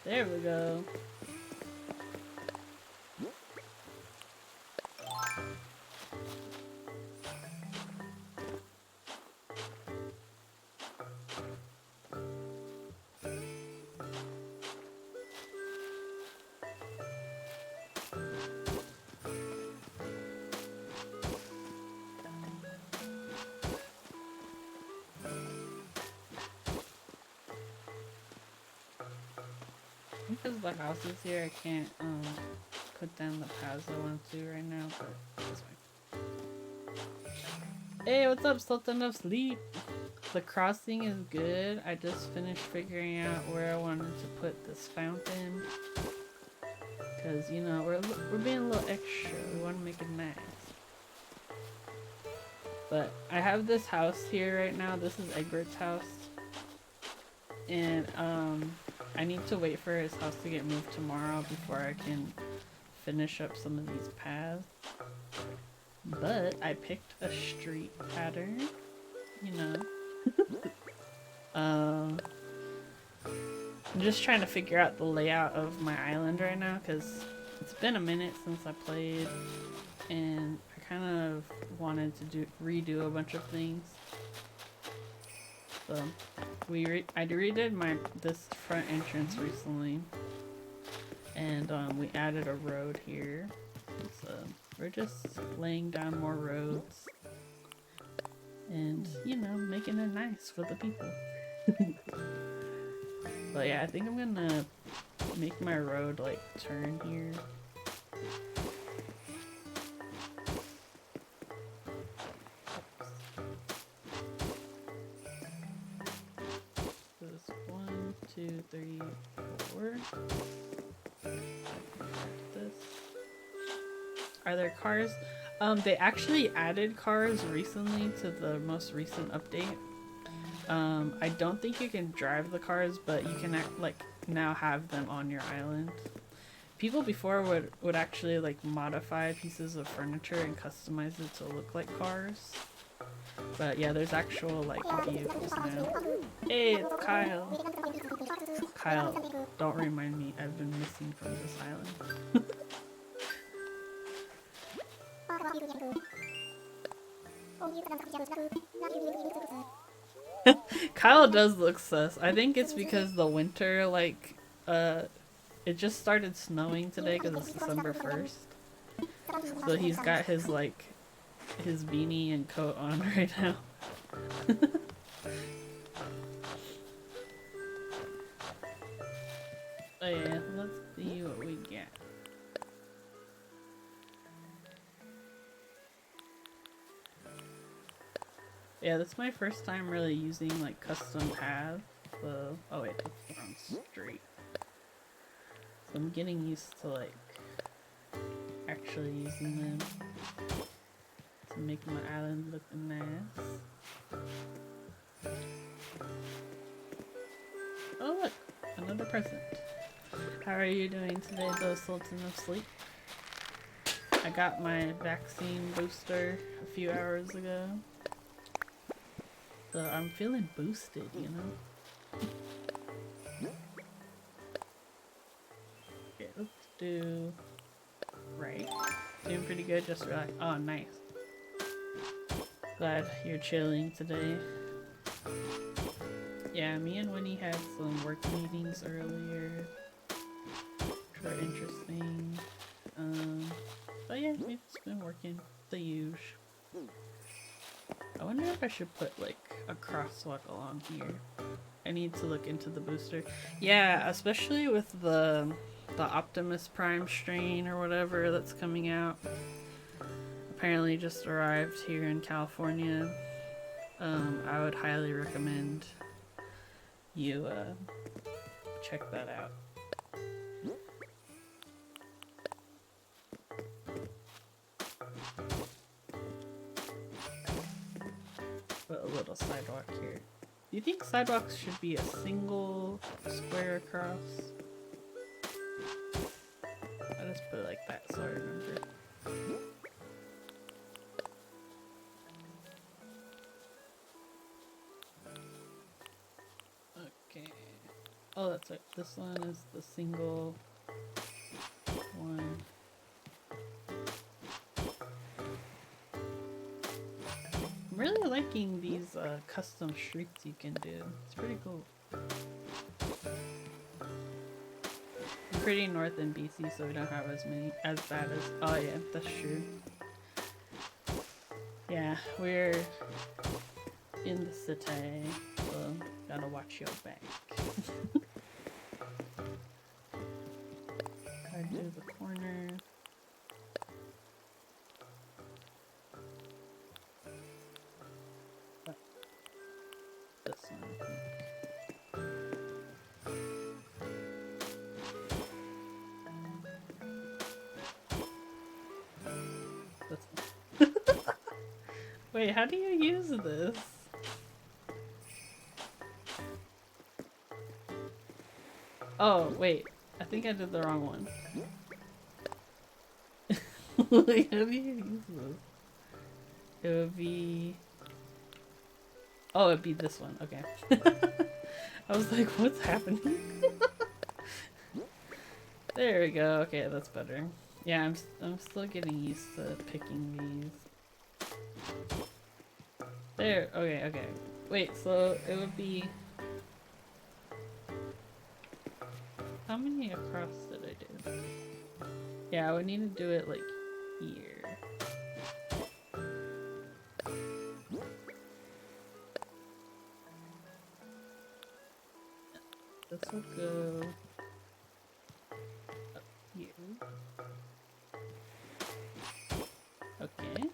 [SPEAKER 1] There we go. Because the house is here, I can't put down the paths I want to right now, but that's fine. Hey, what's up, Sultan of Sleep? The crossing is good. I just finished figuring out where I wanted to put this fountain. Because, you know, we're being a little extra. We want to make it nice. But I have this house here right now. This is Egbert's house. And I need to wait for his house to get moved tomorrow before I can finish up some of these paths. But I picked a street pattern, you know. I'm just trying to figure out the layout of my island right now because it's been a minute since I played and I kind of wanted to redo a bunch of things. So I redid this front entrance recently, and we added a road here. So we're just laying down more roads, and you know, making it nice for the people. But yeah, I think I'm gonna make my road like turn here. This 1, 2, 3, 4. This. Are there cars? They actually added cars recently to the most recent update. I don't think you can drive the cars, but you can now have them on your island. People before would actually like modify pieces of furniture and customize it to look like cars. But yeah, there's actual like vehicles now. Hey, it's Kyle. Kyle, don't remind me. I've been missing from this island. Kyle does look sus. I think it's because the winter, like, it just started snowing today because it's December 1st. So he's got his, like, his beanie and coat on right now. Oh yeah, let's see what we get. Yeah, that's my first time really using like custom paths. So, oh wait, that's the wrong street. So I'm getting used to like actually using them to make my island look nice. Oh look, another present. How are you doing today, though, Sultan of Sleep? I got my vaccine booster a few hours ago. So I'm feeling boosted, you know? Okay, let's do right. Doing pretty good, just relax. Oh, nice. Glad you're chilling today. Yeah, me and Winnie had some work meetings earlier, which were interesting. But yeah, we've just been working the usual. I wonder if I should put like a crosswalk along here. I need to look into the booster. Yeah, especially with the Optimus Prime strain or whatever that's coming out. Apparently just arrived here in California. I would highly recommend you check that out. Put a little sidewalk here. Do you think sidewalks should be a single square across? I just put it like that so I remember. Okay. Oh, that's right. This one is the single one. I'm really liking these custom streets you can do. It's pretty cool. I'm pretty north in BC, so we don't have as bad as. Oh yeah, that's true. Yeah, we're in the city, so gotta watch your back. do the corner. This one, I think. This one. Wait, how do you use this? Oh, wait. I think I did the wrong one. Wait, how do you use this? It would be... Oh, it'd be this one. Okay. I was like, what's happening? There we go. Okay, that's better. Yeah, I'm still getting used to picking these. There. Okay, okay. Wait, so it would be... How many across did I do? Yeah, I would need to do it like here. This will go up here. Okay.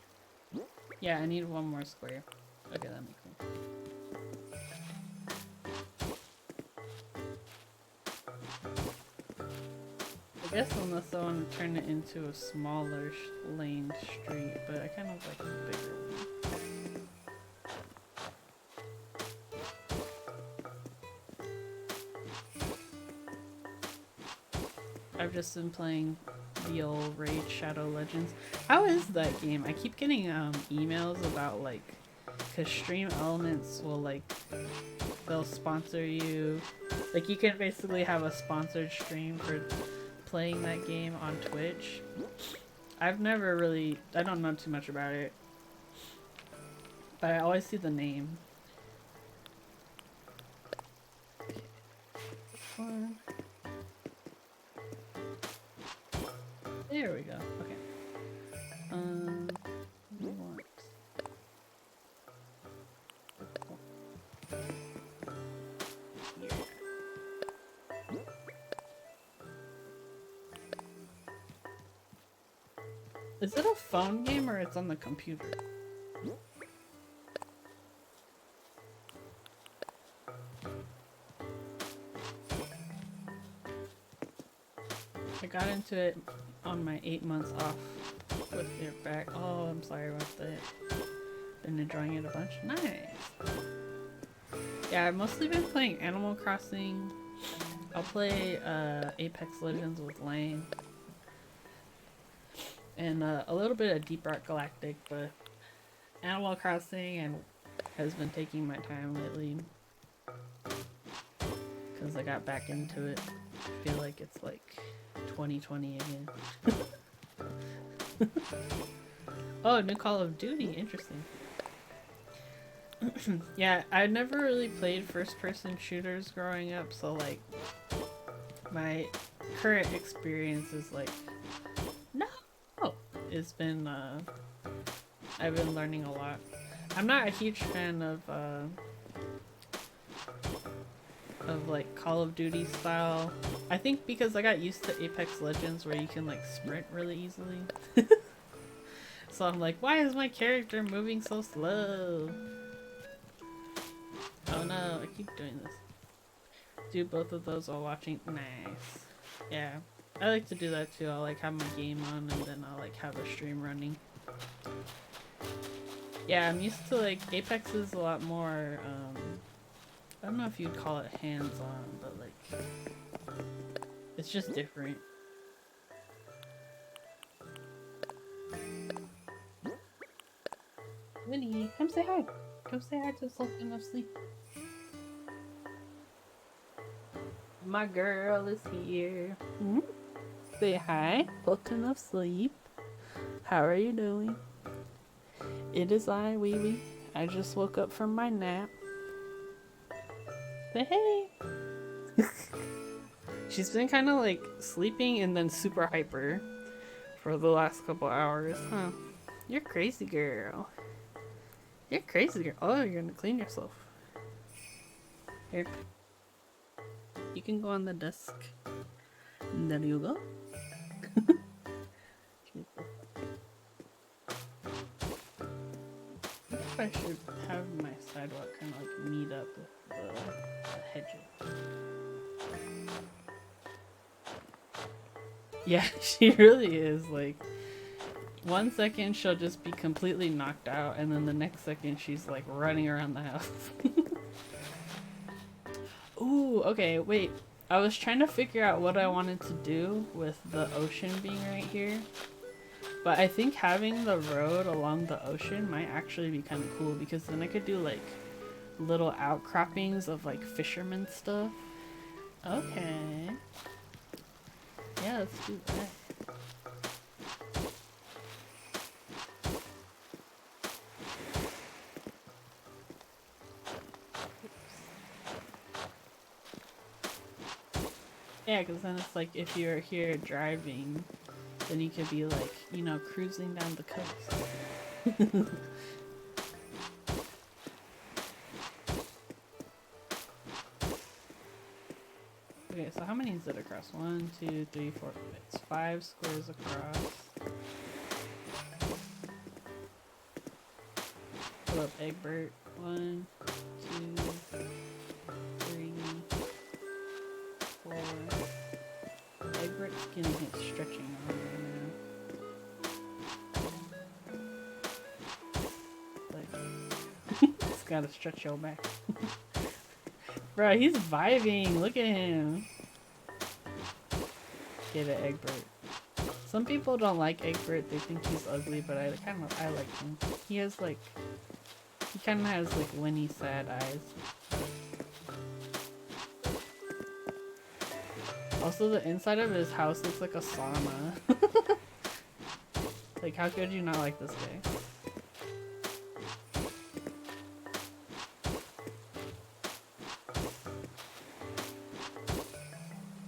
[SPEAKER 1] Yeah, I need one more square. Okay, that makes sense. I guess unless I want to turn it into a smaller lane street, but I kind of like a bigger one. I've just been playing the old Raid Shadow Legends. How is that game? I keep getting emails about like, cause Stream Elements will like, they'll sponsor you. Like you can basically have a sponsored stream for playing that game on Twitch. I've never really, I don't know too much about it, but I always see the name. One. There we go. Okay. We want here. Is it a phone game or it's on the computer? I got into it on my 8 months off with your back. Oh, I'm sorry about that. Been enjoying it a bunch. Nice. Yeah, I've mostly been playing Animal Crossing. I'll play Apex Legends with Lane. And a little bit of Deep Rock Galactic, but Animal Crossing and has been taking my time lately. Because I got back into it. I feel like it's like 2020 again. Oh, new Call of Duty. Interesting. Yeah, I never really played first-person shooters growing up, so like my current experience is like it's been I've been learning a lot. I'm not a huge fan of like Call of Duty style. I think because I got used to Apex Legends where you can like sprint really easily. So I'm like, why is my character moving so slow? Oh no, I keep doing this. Do both of those while watching. Nice. Yeah, I like to do that too. I'll like have my game on and then I'll like have a stream running. Yeah, I'm used to like Apex is a lot more I don't know if you'd call it hands-on, but like it's just different. Winnie, come say hi. Come say hi to Sultan of Sleep. My girl is here. Mm-hmm. Say hi, Sultan of Sleep. How are you doing? It is I, Wee Wee. I just woke up from my nap. Say hey. She's been kind of like sleeping and then super hyper for the last couple hours, huh? You're crazy, girl. You're crazy, girl. Oh, you're gonna clean yourself. Here. You can go on the desk. There you go. if I should have my sidewalk kind of like meet up with the hedges. Yeah, she really is. Like, 1 second she'll just be completely knocked out, and then the next second she's like running around the house. Ooh, okay, wait. I was trying to figure out what I wanted to do with the ocean being right here. But I think having the road along the ocean might actually be kind of cool, because then I could do like little outcroppings of like fisherman stuff. Okay. Yeah, let's do that. Yeah, because then it's like if you're here driving, then you could be like, you know, cruising down the coast. Okay, so how many is it across? 1, 2, 3, 4. It's 5 squares across. Pull up Egbert. 1, 2, 3, 4. Egbert's getting his stretching on right now. Like, it's gotta stretch your back. Bro, he's vibing. Look at him. Get it, Egbert. Some people don't like Egbert. They think he's ugly, but I like him. He has like, he kind of has like Winnie sad eyes. Also, the inside of his house looks like a sauna. Like, how could you not like this guy?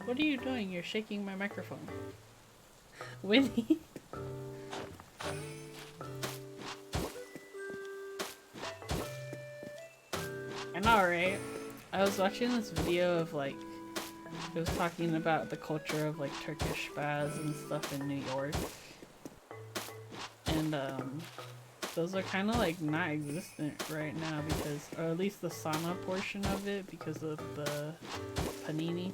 [SPEAKER 1] What are you doing? You're shaking my microphone. Winnie? I know, right? I was watching this video of like, it was talking about the culture of like Turkish baths and stuff in New York. And those are kind of like not existent right now because, or at least the sauna portion of it, because of the panini.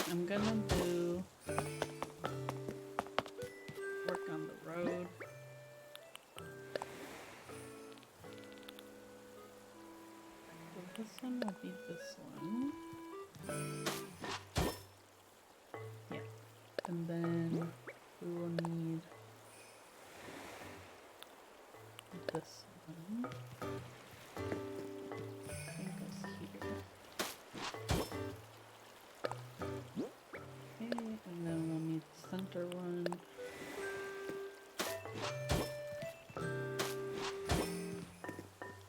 [SPEAKER 1] I'm gonna do work on the road. So this one will be this one. Yeah. And then we will need this one. I think it's here. Okay, and then we'll need the center one.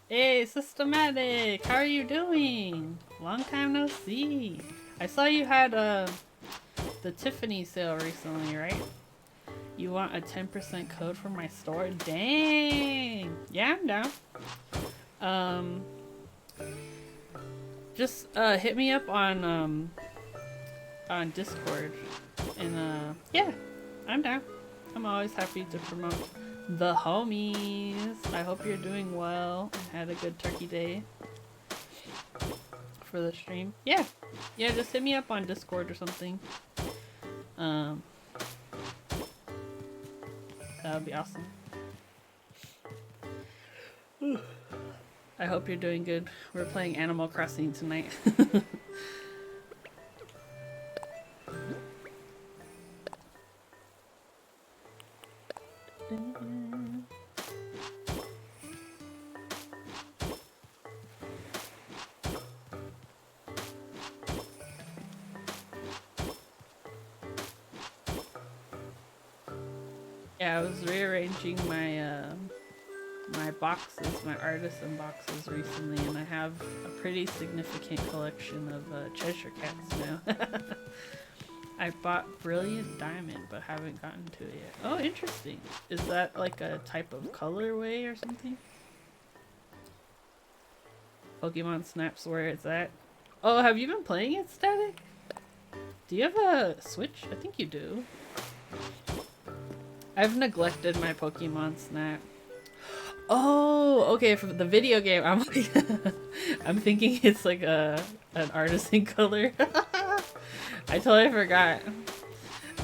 [SPEAKER 1] Hey, Systematic! How are you doing? Long time no see. I saw you had the Tiffany sale recently, right? You want a 10% code for my store? Dang! Yeah, I'm down. Just hit me up on Discord, and yeah, I'm down. I'm always happy to promote the homies. I hope you're doing well and had a good turkey day for the stream. Yeah, just hit me up on Discord or something. That would be awesome. I hope you're doing good. We're playing Animal Crossing tonight. Yeah, I was rearranging my my boxes, my artisan boxes recently, and I have a pretty significant collection of Cheshire Cats now. I bought Brilliant Diamond, but haven't gotten to it yet. Oh, interesting. Is that like a type of colorway or something? Pokemon Snap's where it's at. Oh, have you been playing it, Static? Do you have a Switch? I think you do. I've neglected my Pokemon Snap. Oh, okay, for the video game, I'm like, I'm thinking it's like an artisan color. I totally forgot.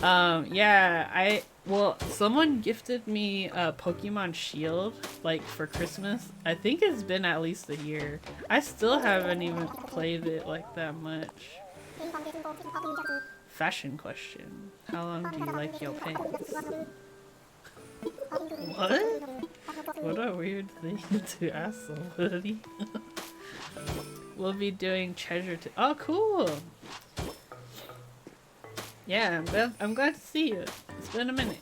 [SPEAKER 1] Yeah, well, someone gifted me a Pokemon Shield, like, for Christmas. I think it's been at least a year. I still haven't even played it like that much. Fashion question. How long do you like your pants? What? What a weird thing to ask somebody. We'll be doing treasure to— oh, cool! Yeah, I'm glad to see you. It's been a minute.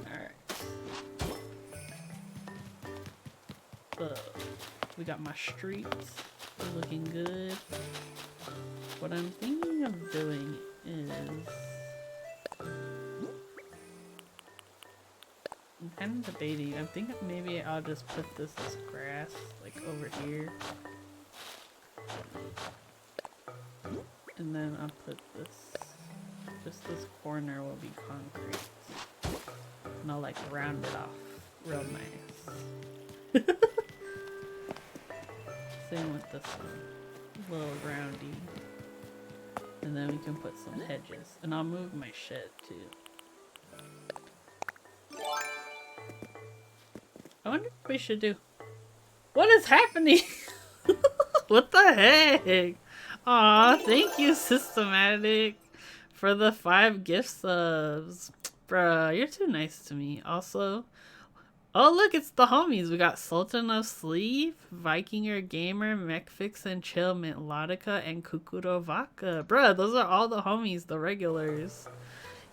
[SPEAKER 1] Alright. We got my streets. They're looking good. What I'm thinking of doing is— I'm kind of debating. I'm thinking maybe I'll just put this as grass, like over here. And then I'll put this— just this corner will be concrete. And I'll like round it off real nice. Same with this one. Little roundy. And then we can put some hedges. And I'll move my shed too. I wonder what we should do. What is happening? What the heck? Aw, thank you, Systematic, for the 5 gift subs. Bruh, you're too nice to me. Also, oh look, it's the homies. We got Sultan of Sleep, Vikinger Gamer, Mechfix and Chill, Melodica, and Kukuro Vaka. Bruh, those are all the homies, the regulars.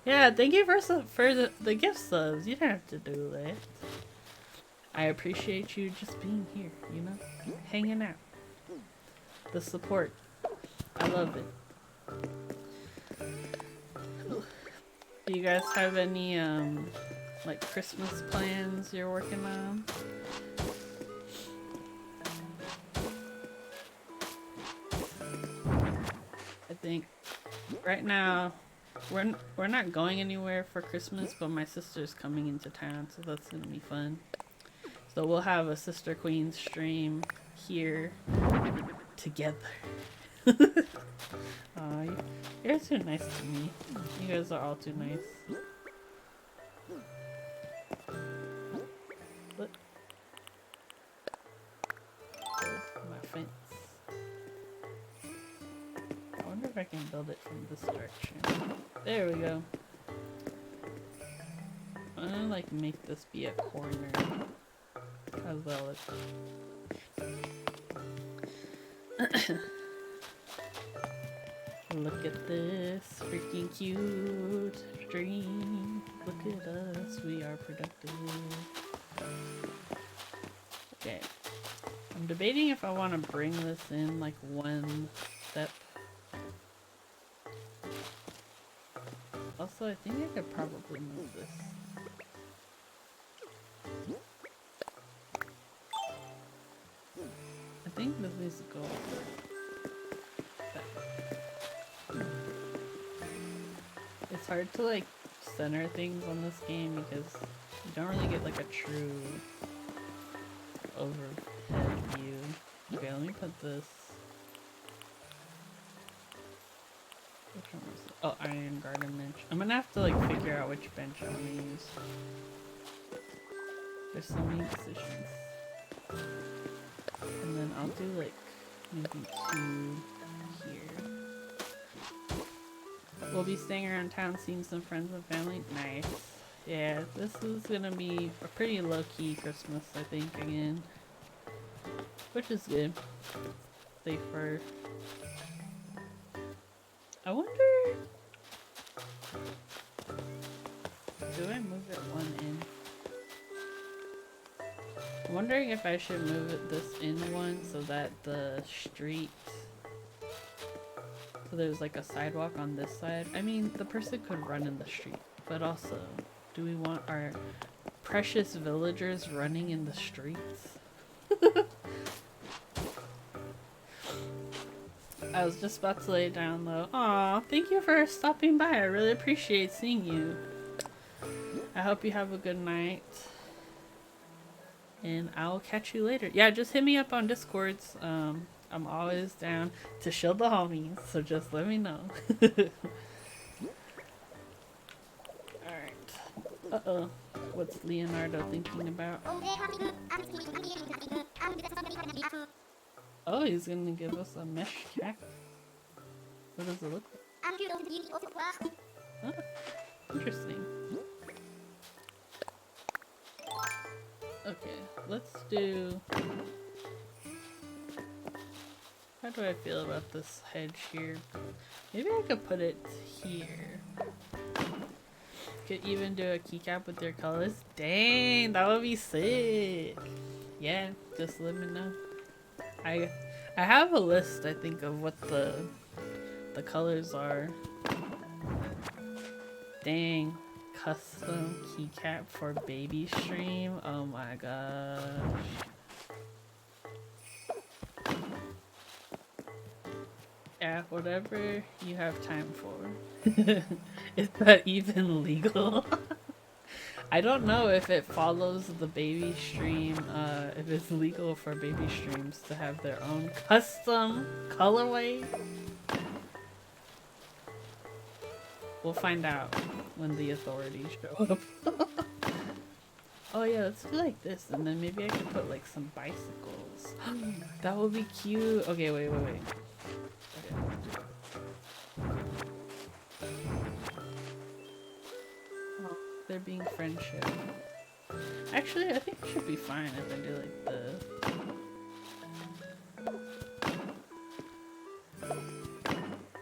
[SPEAKER 1] Yeah, thank you for the gift subs. You don't have to do that. I appreciate you just being here, you know? Hanging out. The support. I love it. Do you guys have any, like Christmas plans you're working on? I think right now we're not going anywhere for Christmas, but my sister's coming into town, so that's gonna be fun. So we'll have a Sister Queen stream here together. Aw, you're too nice to me. You guys are all too nice. Look. My fence. I wonder if I can build it from this direction. There we go. I'm gonna like make this be a corner as well as look at this freaking cute stream. Look at us, we are productive. Okay. I'm debating if I want to bring this in like one step. Also, I think I could probably move this. I think this needs to go that way. It's hard to like center things on this game because you don't really get like a true overhead view. Okay, let me put this. Which one was it? Oh, Iron Garden bench. I'm gonna have to like figure out which bench I'm gonna use. There's so many decisions. And then I'll do like maybe 2 here. We'll be staying around town, seeing some friends and family. Nice. Yeah, this is gonna be a pretty low-key Christmas, I think, again. Which is good. Safer. I wonder... do I move it one in? I'm wondering if I should move this in one so that the street, so there's like a sidewalk on this side. I mean, the person could run in the street, but also, do we want our precious villagers running in the streets? I was just about to lay down though. Aw, thank you for stopping by. I really appreciate seeing you. I hope you have a good night. And I'll catch you later. Yeah, just hit me up on Discords. I'm always down to shield the homies, so just let me know. Alright. Uh-oh. What's Leonardo thinking about? Oh, he's gonna give us a mesh cactus. What does it look like? Oh, interesting. Okay, let's do... How do I feel about this hedge here? Maybe I could put it here. Could even do a keycap with their colors. Dang, that would be sick. Yeah, just let me know. I have a list, I think, of what the colors are. Dang. Custom keycap for baby stream. Oh my gosh. Yeah, whatever you have time for. Is that even legal? I don't know if it follows the baby stream, if it's legal for baby streams to have their own custom colorway. We'll find out when the authorities show up. Oh yeah, let's do like this, and then maybe I could put like some bicycles. That would be cute. Okay, wait. Okay. Oh, they're being friendship. Actually, I think it should be fine if I do like this.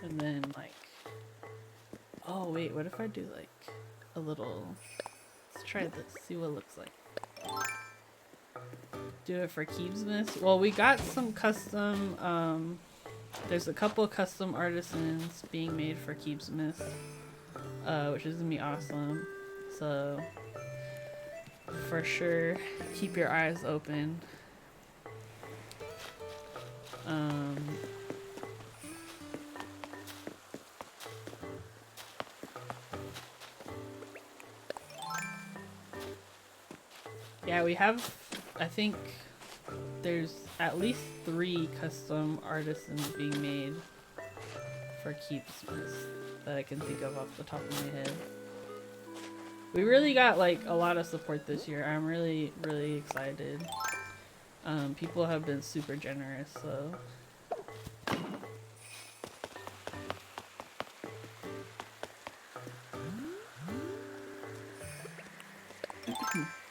[SPEAKER 1] And then like... Oh wait, what if I do like a little... Let's try this, see what it looks like. Do it for Keebsmas. Well, we got some custom, there's a couple of custom artisans being made for Keebsmas, which is gonna be awesome. So, for sure, keep your eyes open. Yeah, we have, I think there's at least 3 custom artisans being made for Keebsmas that I can think of off the top of my head. We really got like a lot of support this year. I'm really excited. People have been super generous, so.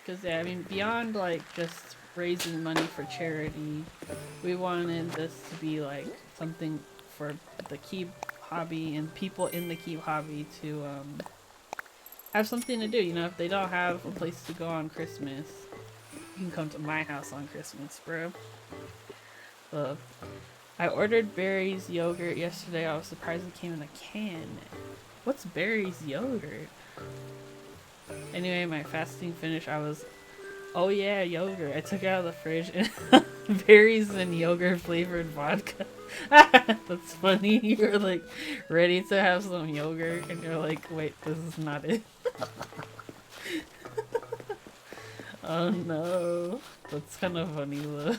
[SPEAKER 1] Because yeah, I mean, beyond like just raising money for charity, we wanted this to be like something for the Keeb hobby and people in the Keeb hobby to have something to do. You know, if they don't have a place to go on Christmas, you can come to my house on Christmas, bro. So, I ordered Barry's yogurt yesterday. I was surprised it came in a can. What's Barry's yogurt? Anyway, my fasting finished. I was, oh yeah, yogurt. I took it out of the fridge and berries and yogurt flavored vodka. That's funny. You're like ready to have some yogurt and you're like, wait, this is not it. Oh no. That's kind of funny though.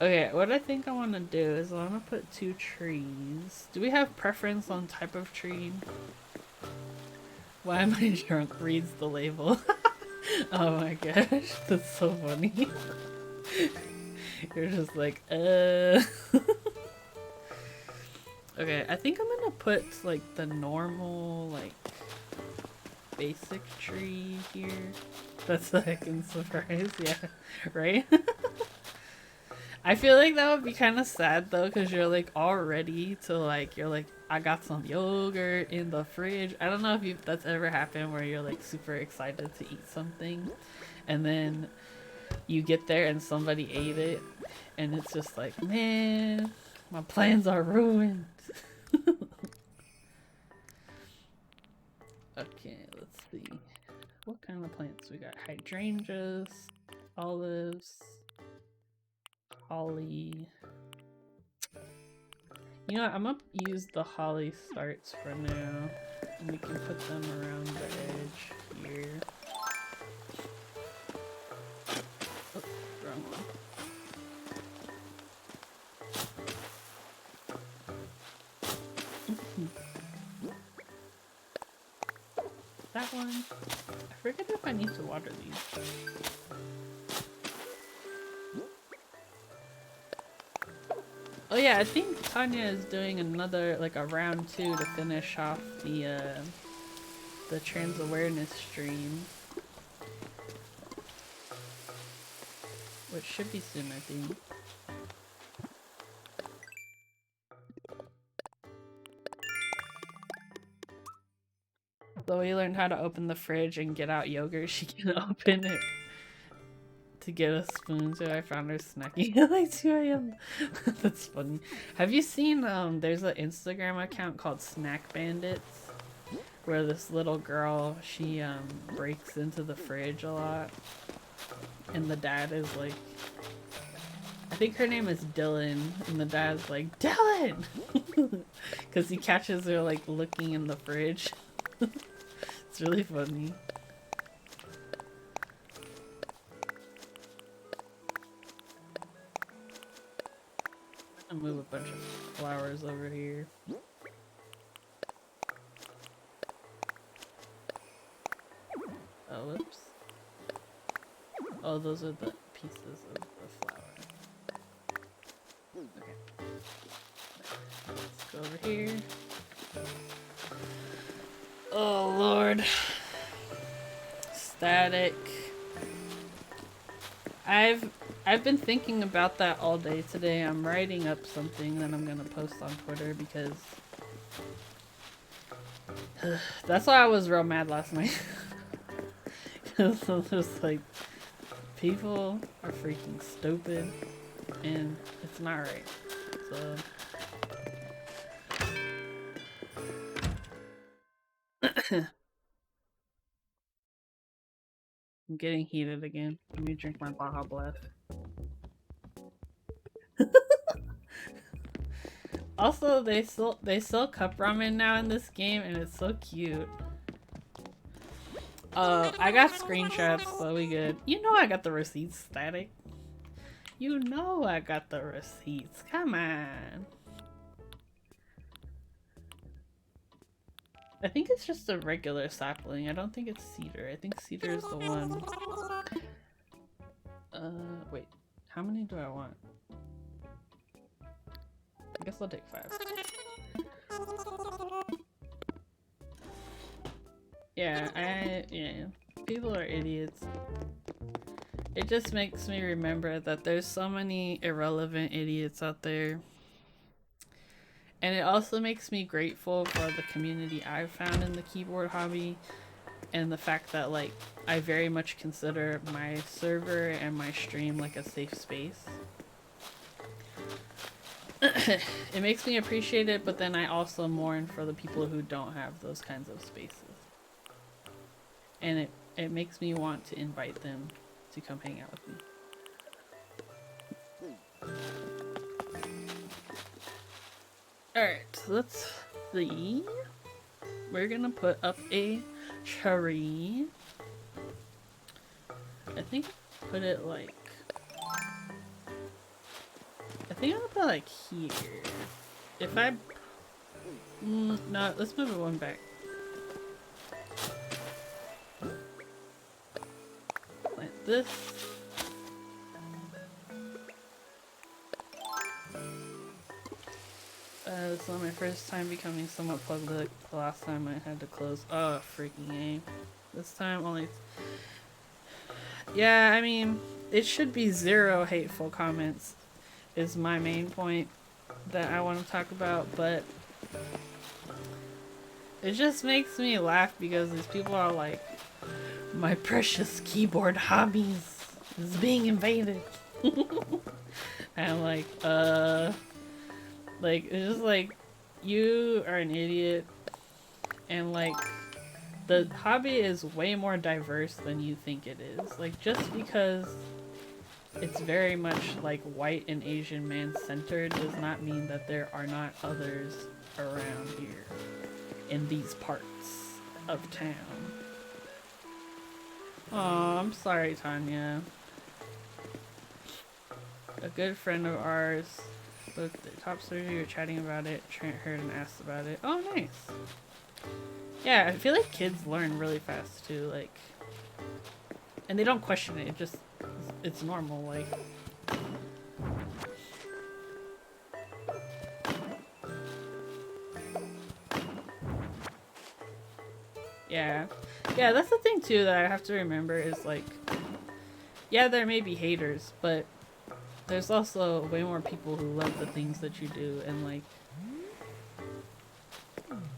[SPEAKER 1] Okay, what I think I want to do is I want to put 2 trees. Do we have preference on type of tree? Why am I drunk? Reads the label. Oh my gosh, that's so funny. You're just like, Okay, I think I'm gonna put like the normal, like, basic tree here. That's the heckin' surprise, yeah, right? I feel like that would be kind of sad though, because you're like all ready to like, you're like, I got some yogurt in the fridge. I don't know if that's ever happened where you're like super excited to eat something and then you get there and somebody ate it, and it's just like, man, my plans are ruined. Okay, let's see. What kind of plants we got? Hydrangeas, olives, holly. You know what, I'm gonna use the holly starts for now. And we can put them around the edge here. Oh, wrong one. That one. I forget if I need to water these. Oh yeah, I think Tanya is doing another, like a round 2 to finish off the trans awareness stream. Which should be soon, I think. Chloe learned how to open the fridge and get out yogurt. She can open it to get a spoon, so I found her snacking at like 2 a.m. That's funny. Have you seen, there's an Instagram account called Snack Bandits, where this little girl, she breaks into the fridge a lot, and the dad is like, I think her name is Dylan, and the dad's like, Dylan! Because he catches her like looking in the fridge. It's really funny. I'm gonna move a bunch of flowers over here. Oh, whoops. Oh, those are the pieces of the flower. Okay. Let's go over here. Oh, Lord. Static. I've been thinking about that all day today. I'm writing up something that I'm gonna post on Twitter because that's why I was real mad last night. Because I was just like, people are freaking stupid and it's not right. So I'm getting heated again. Let me drink my Baja Blast. Also, they sell cup ramen now in this game, and it's so cute. I got screenshots, so we good. You know I got the receipts, Static. You know I got the receipts. Come on. I think it's just a regular sapling. I don't think it's cedar. I think cedar is the one. Wait. How many do I want? I guess I'll take 5. Yeah, people are idiots. It just makes me remember that there's so many irrelevant idiots out there. And it also makes me grateful for the community I've found in the keyboard hobby, and the fact that, like, I very much consider my server and my stream like a safe space. It makes me appreciate it, but then I also mourn for the people who don't have those kinds of spaces. And it makes me want to invite them to come hang out with me. Alright, let's see. We're gonna put up a tree. I think put it like... I think I'm gonna put like here. If I... no, let's move it one back. Like this. It's not my first time becoming somewhat public. The last time I had to close. Oh, freaking game. This time only... Yeah, I mean, it should be 0 hateful comments is my main point that I want to talk about, but it just makes me laugh because these people are like, My precious keyboard hobbies is being invaded. And I'm like, it's just like, you are an idiot, and like, the hobby is way more diverse than you think it is. Like, just because it's very much like white and Asian man centered does not mean that there are not others around here in these parts of town. Oh, I'm sorry, Tanya. A good friend of ours booked the top surgery. We were chatting about it. Trent heard and asked about it. Oh, nice. Yeah, I feel like kids learn really fast too. Like, and they don't question it. It just, it's normal. Like, yeah, yeah. That's the thing too that I have to remember is like, yeah, there may be haters, but there's also way more people who love the things that you do, and like,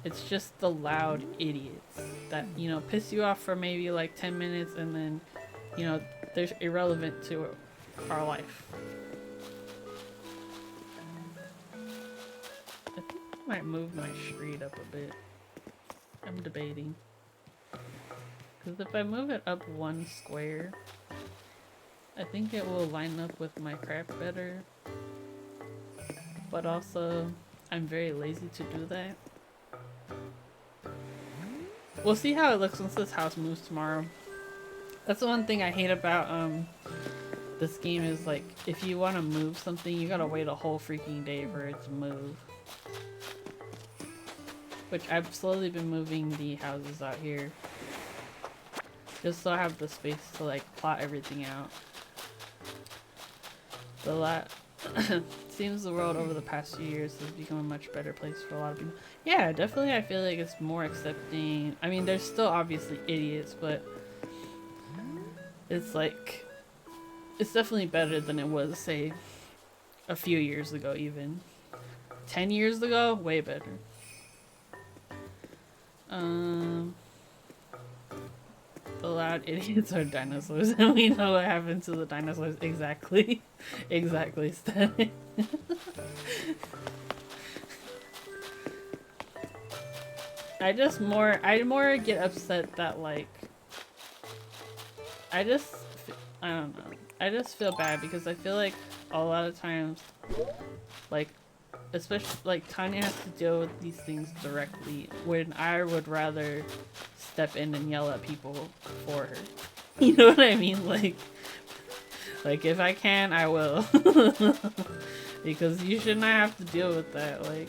[SPEAKER 1] it's just the loud idiots that, you know, piss you off for maybe like 10 minutes and then, you know, they're irrelevant to our life. I think I might move my street up a bit. I'm debating. Because if I move it up one square, I think it will line up with my craft better. But also, I'm very lazy to do that. We'll see how it looks once this house moves tomorrow. That's the one thing I hate about this game is like, if you want to move something, you gotta wait a whole freaking day for it to move. Which I've slowly been moving the houses out here. Just so I have the space to like plot everything out. The lot seems the world over the past few years has become a much better place for a lot of people. Yeah, definitely I feel like it's more accepting. I mean, there's still obviously idiots, but it's like, it's definitely better than it was, say, a few years ago even. 10 years ago, way better. The loud idiots are dinosaurs, and we know what happened to the dinosaurs. Exactly. Exactly, Stan. I more get upset that like, I don't know. I just feel bad because I feel like a lot of times, like, especially like Tanya has to deal with these things directly when I would rather step in and yell at people for her. You know what I mean? Like if I can, I will. Because you should not have to deal with that. Like,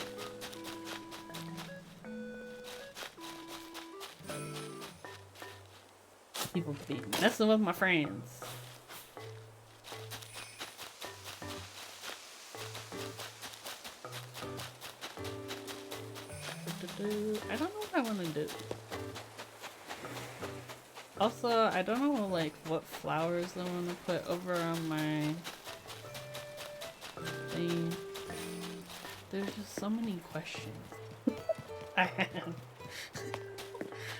[SPEAKER 1] people be messing with my friends. I don't know what I want to do. Also, I don't know like what flowers I want to put over on my thing. There's just so many questions. I have.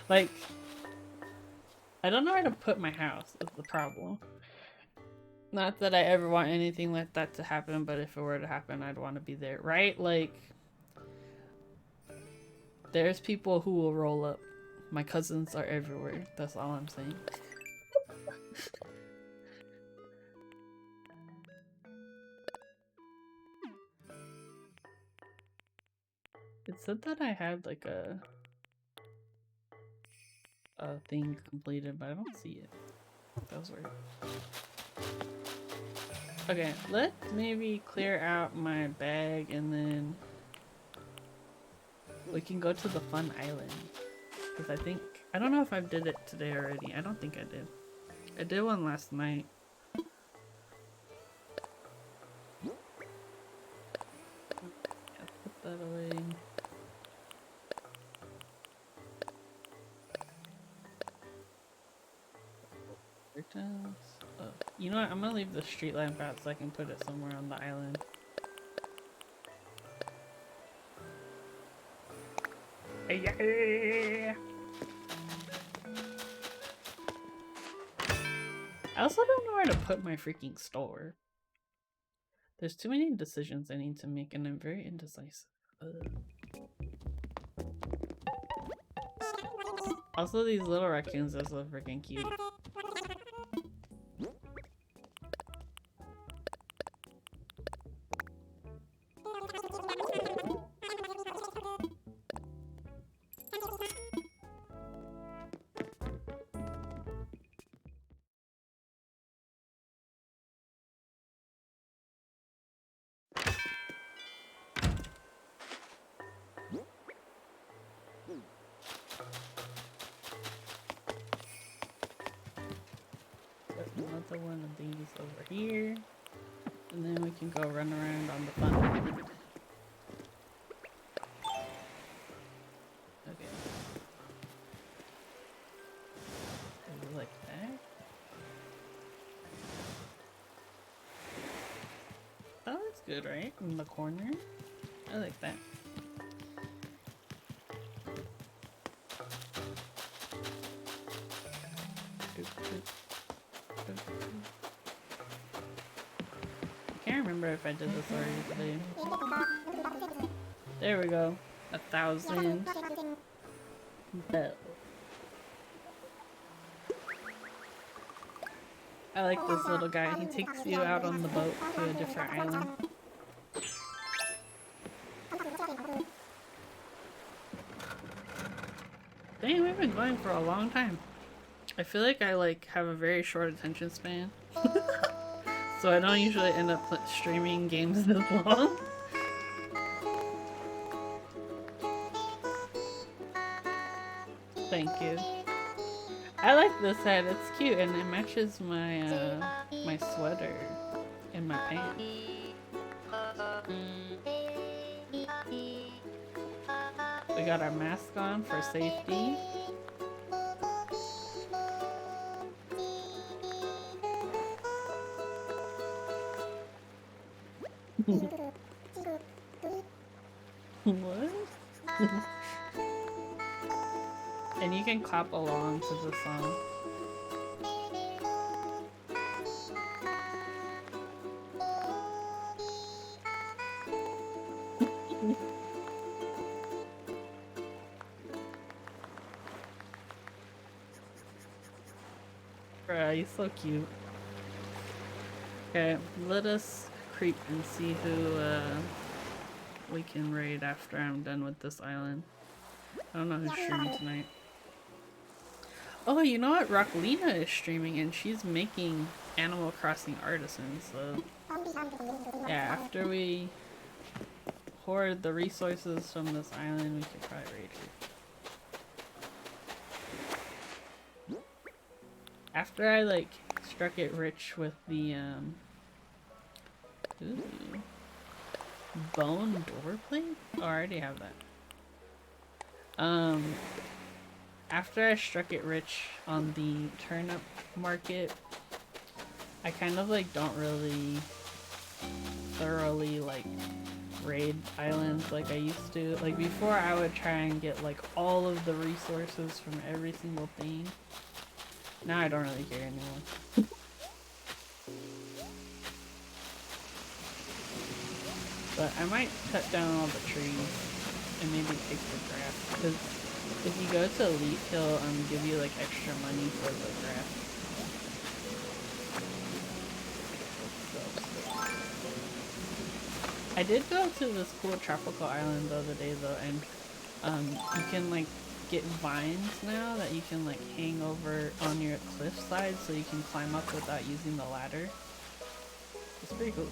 [SPEAKER 1] Like, I don't know where to put my house is the problem. Not that I ever want anything like that to happen, but if it were to happen, I'd want to be there, right? Like, there's people who will roll up. My cousins are everywhere. That's all I'm saying. It said that I had like a thing completed, but I don't see it. That was weird. Okay, let's maybe clear out my bag and then we can go to the fun island. Because I don't know if I did it today already. I don't think I did. I did one last night. Put that away. Oh, you know what? I'm gonna leave the street lamp out so I can put it somewhere on the island. Yeah. also don't know where to put my freaking store. There's too many decisions I need to make, and I'm very indecisive. Also, these little raccoons are so freaking cute. Another one of these over here, and then we can go run around on the fun. Okay. Maybe like that. Oh, that's good, right? In the corner. I like that. I can't remember if I did this already today. There we go. 1,000 bells. I like this little guy. He takes you out on the boat to a different island. Dang, we've been going for a long time. I feel like I have a very short attention span. So I don't usually end up streaming games this long. Thank you. I like this hat, it's cute and it matches my my sweater and my pants. We got our mask on for safety. What? And you can clap along to the song. Bruh, he's so cute. Okay, let us creep and see who we can raid after I'm done with this island. I don't know who's streaming tonight. Oh, you know what? Rocklina is streaming and she's making Animal Crossing artisans, so yeah, after we hoard the resources from this island, we could probably raid her. After I struck it rich with the ooh, bone door plate? Oh, I already have that. After I struck it rich on the turnip market, I kind of don't really thoroughly raid islands like I used to. Before I would try and get all of the resources from every single thing. Now I don't really care anymore. But I might cut down all the trees and maybe take the grass, because if you go to Elite, he'll give you extra money for the grass. I did go to this cool tropical island the other day though, and you can get vines now that you can hang over on your cliffside so you can climb up without using the ladder. It's pretty cool.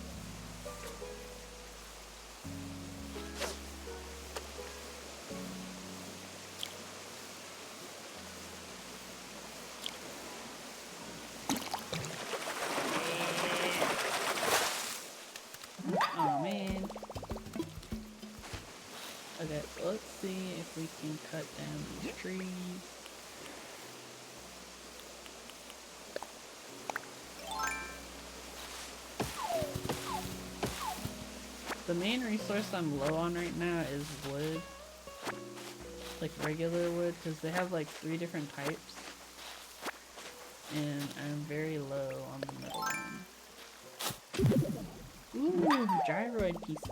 [SPEAKER 1] Oh man. Okay, let's see if we can cut down these trees. The main resource I'm low on right now is wood. Regular wood, because they have 3 different types. and I'm very low on the middle one. Ooh, gyroid pieces.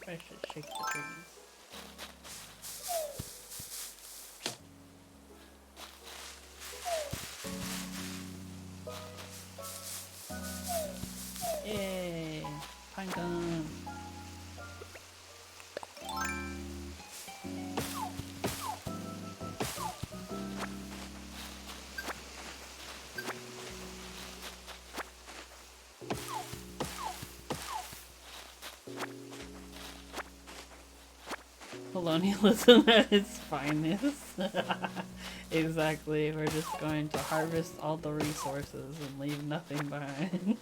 [SPEAKER 1] I should shake the trees. Yay! Pine cone! Colonialism at its finest. Exactly, we're just going to harvest all the resources and leave nothing behind.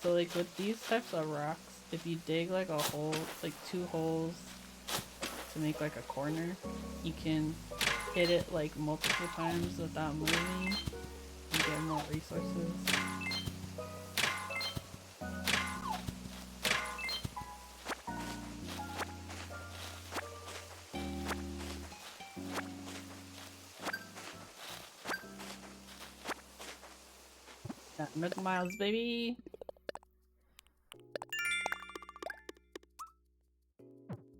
[SPEAKER 1] So like with these types of rocks, if you dig like a hole, like 2 holes to make like a corner, you can hit it like multiple times without moving and get more resources. Got Nook Miles, baby!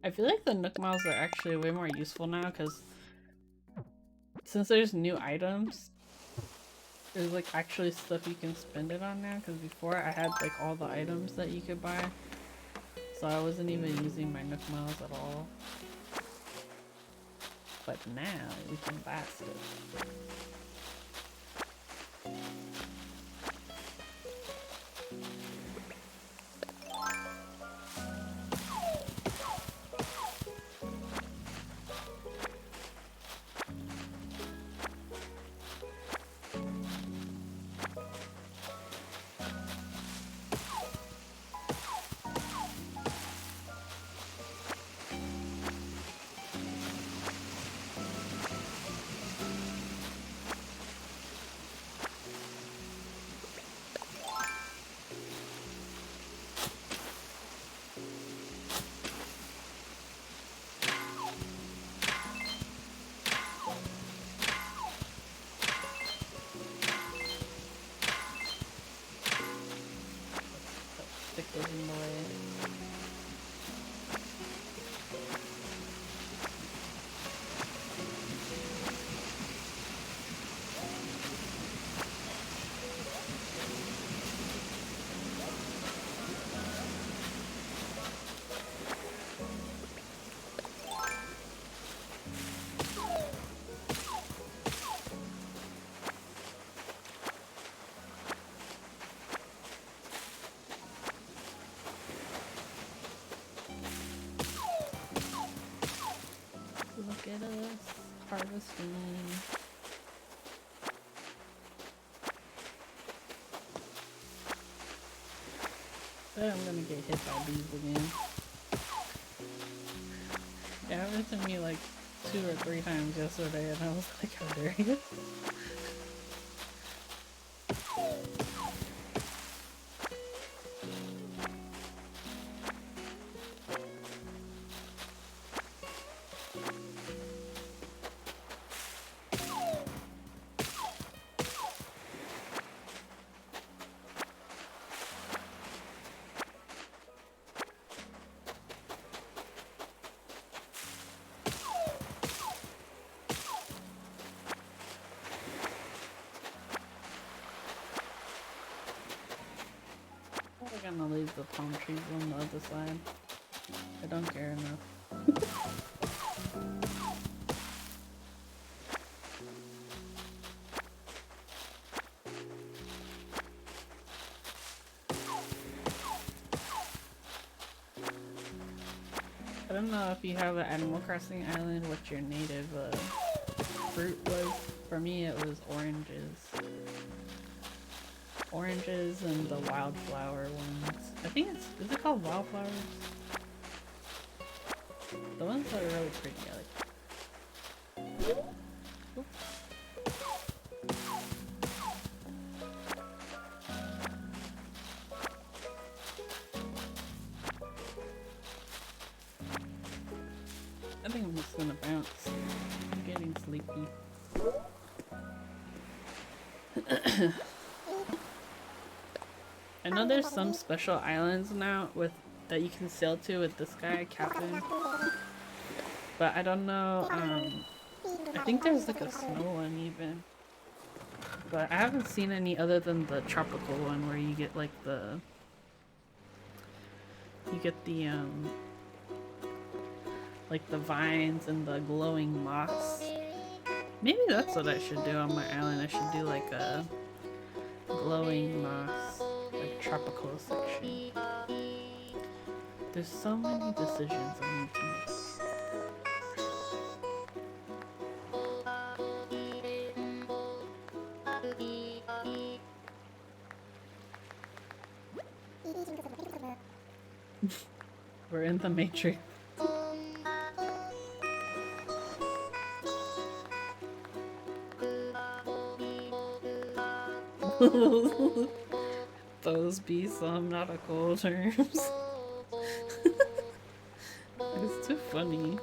[SPEAKER 1] I feel like the Nook Miles are actually way more useful now because since there's new items, there's like actually stuff you can spend it on now, because before I had like all the items that you could buy, so I wasn't even using my Nook Miles at all. But now we can buy stuff. Stick those in the way. Look at us harvesting. But I'm gonna get hit by bees again. It happened to me like 2 or 3 times yesterday and I was like, how dare you? I'm gonna leave the palm trees on the other side. I don't care enough. I don't know if you have an Animal Crossing island, what your native fruit was. For me it was oranges. Oranges and the wildflower ones. I think is it called wildflowers? The ones that are really pretty, I like. Oops. I think I'm just gonna bounce. I'm getting sleepy. I know there's some special islands now with that you can sail to with this guy, Captain. But I don't know, I think there's like a snow one even. But I haven't seen any other than the tropical one where you get like the like the vines and the glowing moss. Maybe that's what I should do on my island. I should do like a glowing moss, like tropical section. There's so many decisions I need to make. We're in the Matrix. Those be some nautical terms. It's too funny.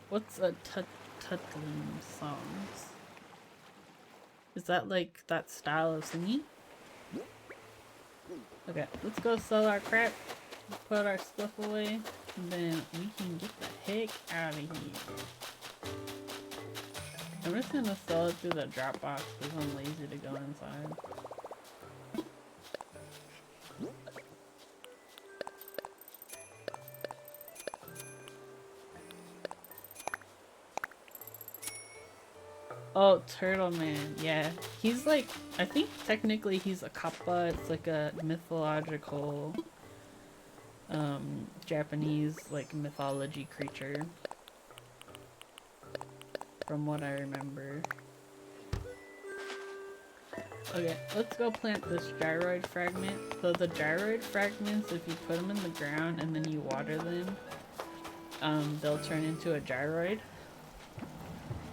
[SPEAKER 1] What's a Tutlim songs? Is that like that style of singing? Okay, let's go sell our crap, put our stuff away, and then we can get the heck out of here. I'm just gonna sell it through the drop box because I'm lazy to go inside. Oh, Turtle Man, yeah. He's like, I think technically he's a kappa. It's like a mythological, Japanese, like, mythology creature. From what I remember. Okay, let's go plant this gyroid fragment. So the gyroid fragments, if you put them in the ground and then you water them, they'll turn into a gyroid.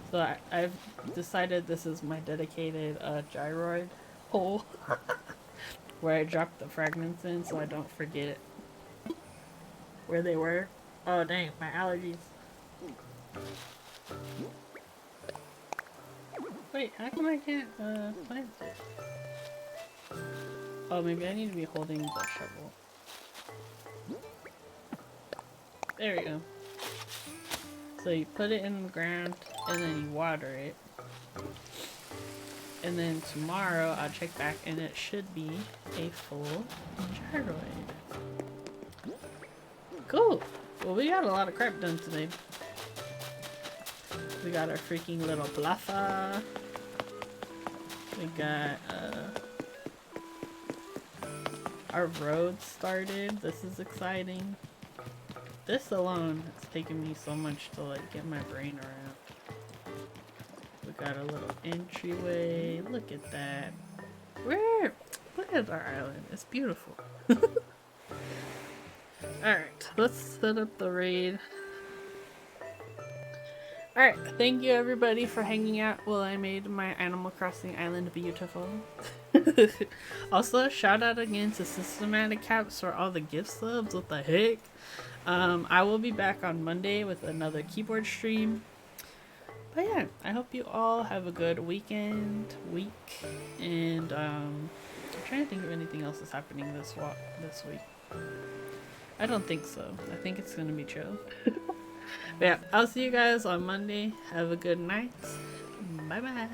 [SPEAKER 1] So I've decided this is my dedicated gyroid hole where I drop the fragments in so I don't forget where they were. Oh dang, my allergies. Wait, how come I can't plant it? Oh, maybe I need to be holding the shovel. There we go. So you put it in the ground and then you water it. And then tomorrow I'll check back and it should be a full gyroid. Cool! Well, we got a lot of crap done today. We got our freaking little plaza. We got our road started. This is exciting. This alone has taken me so much to like get my brain around. We got a little entryway. Look at that. Look at our island. It's beautiful. Alright, let's set up the raid. Alright, thank you everybody for hanging out while I made my Animal Crossing island beautiful. Also, shout out again to Systematic Caps for all the gift subs. What the heck? I will be back on Monday with another keyboard stream. But yeah, I hope you all have a good week, and I'm trying to think of anything else that's happening this week. I don't think so. I think it's gonna be chill. But yeah, I'll see you guys on Monday. Have a good night. Bye bye.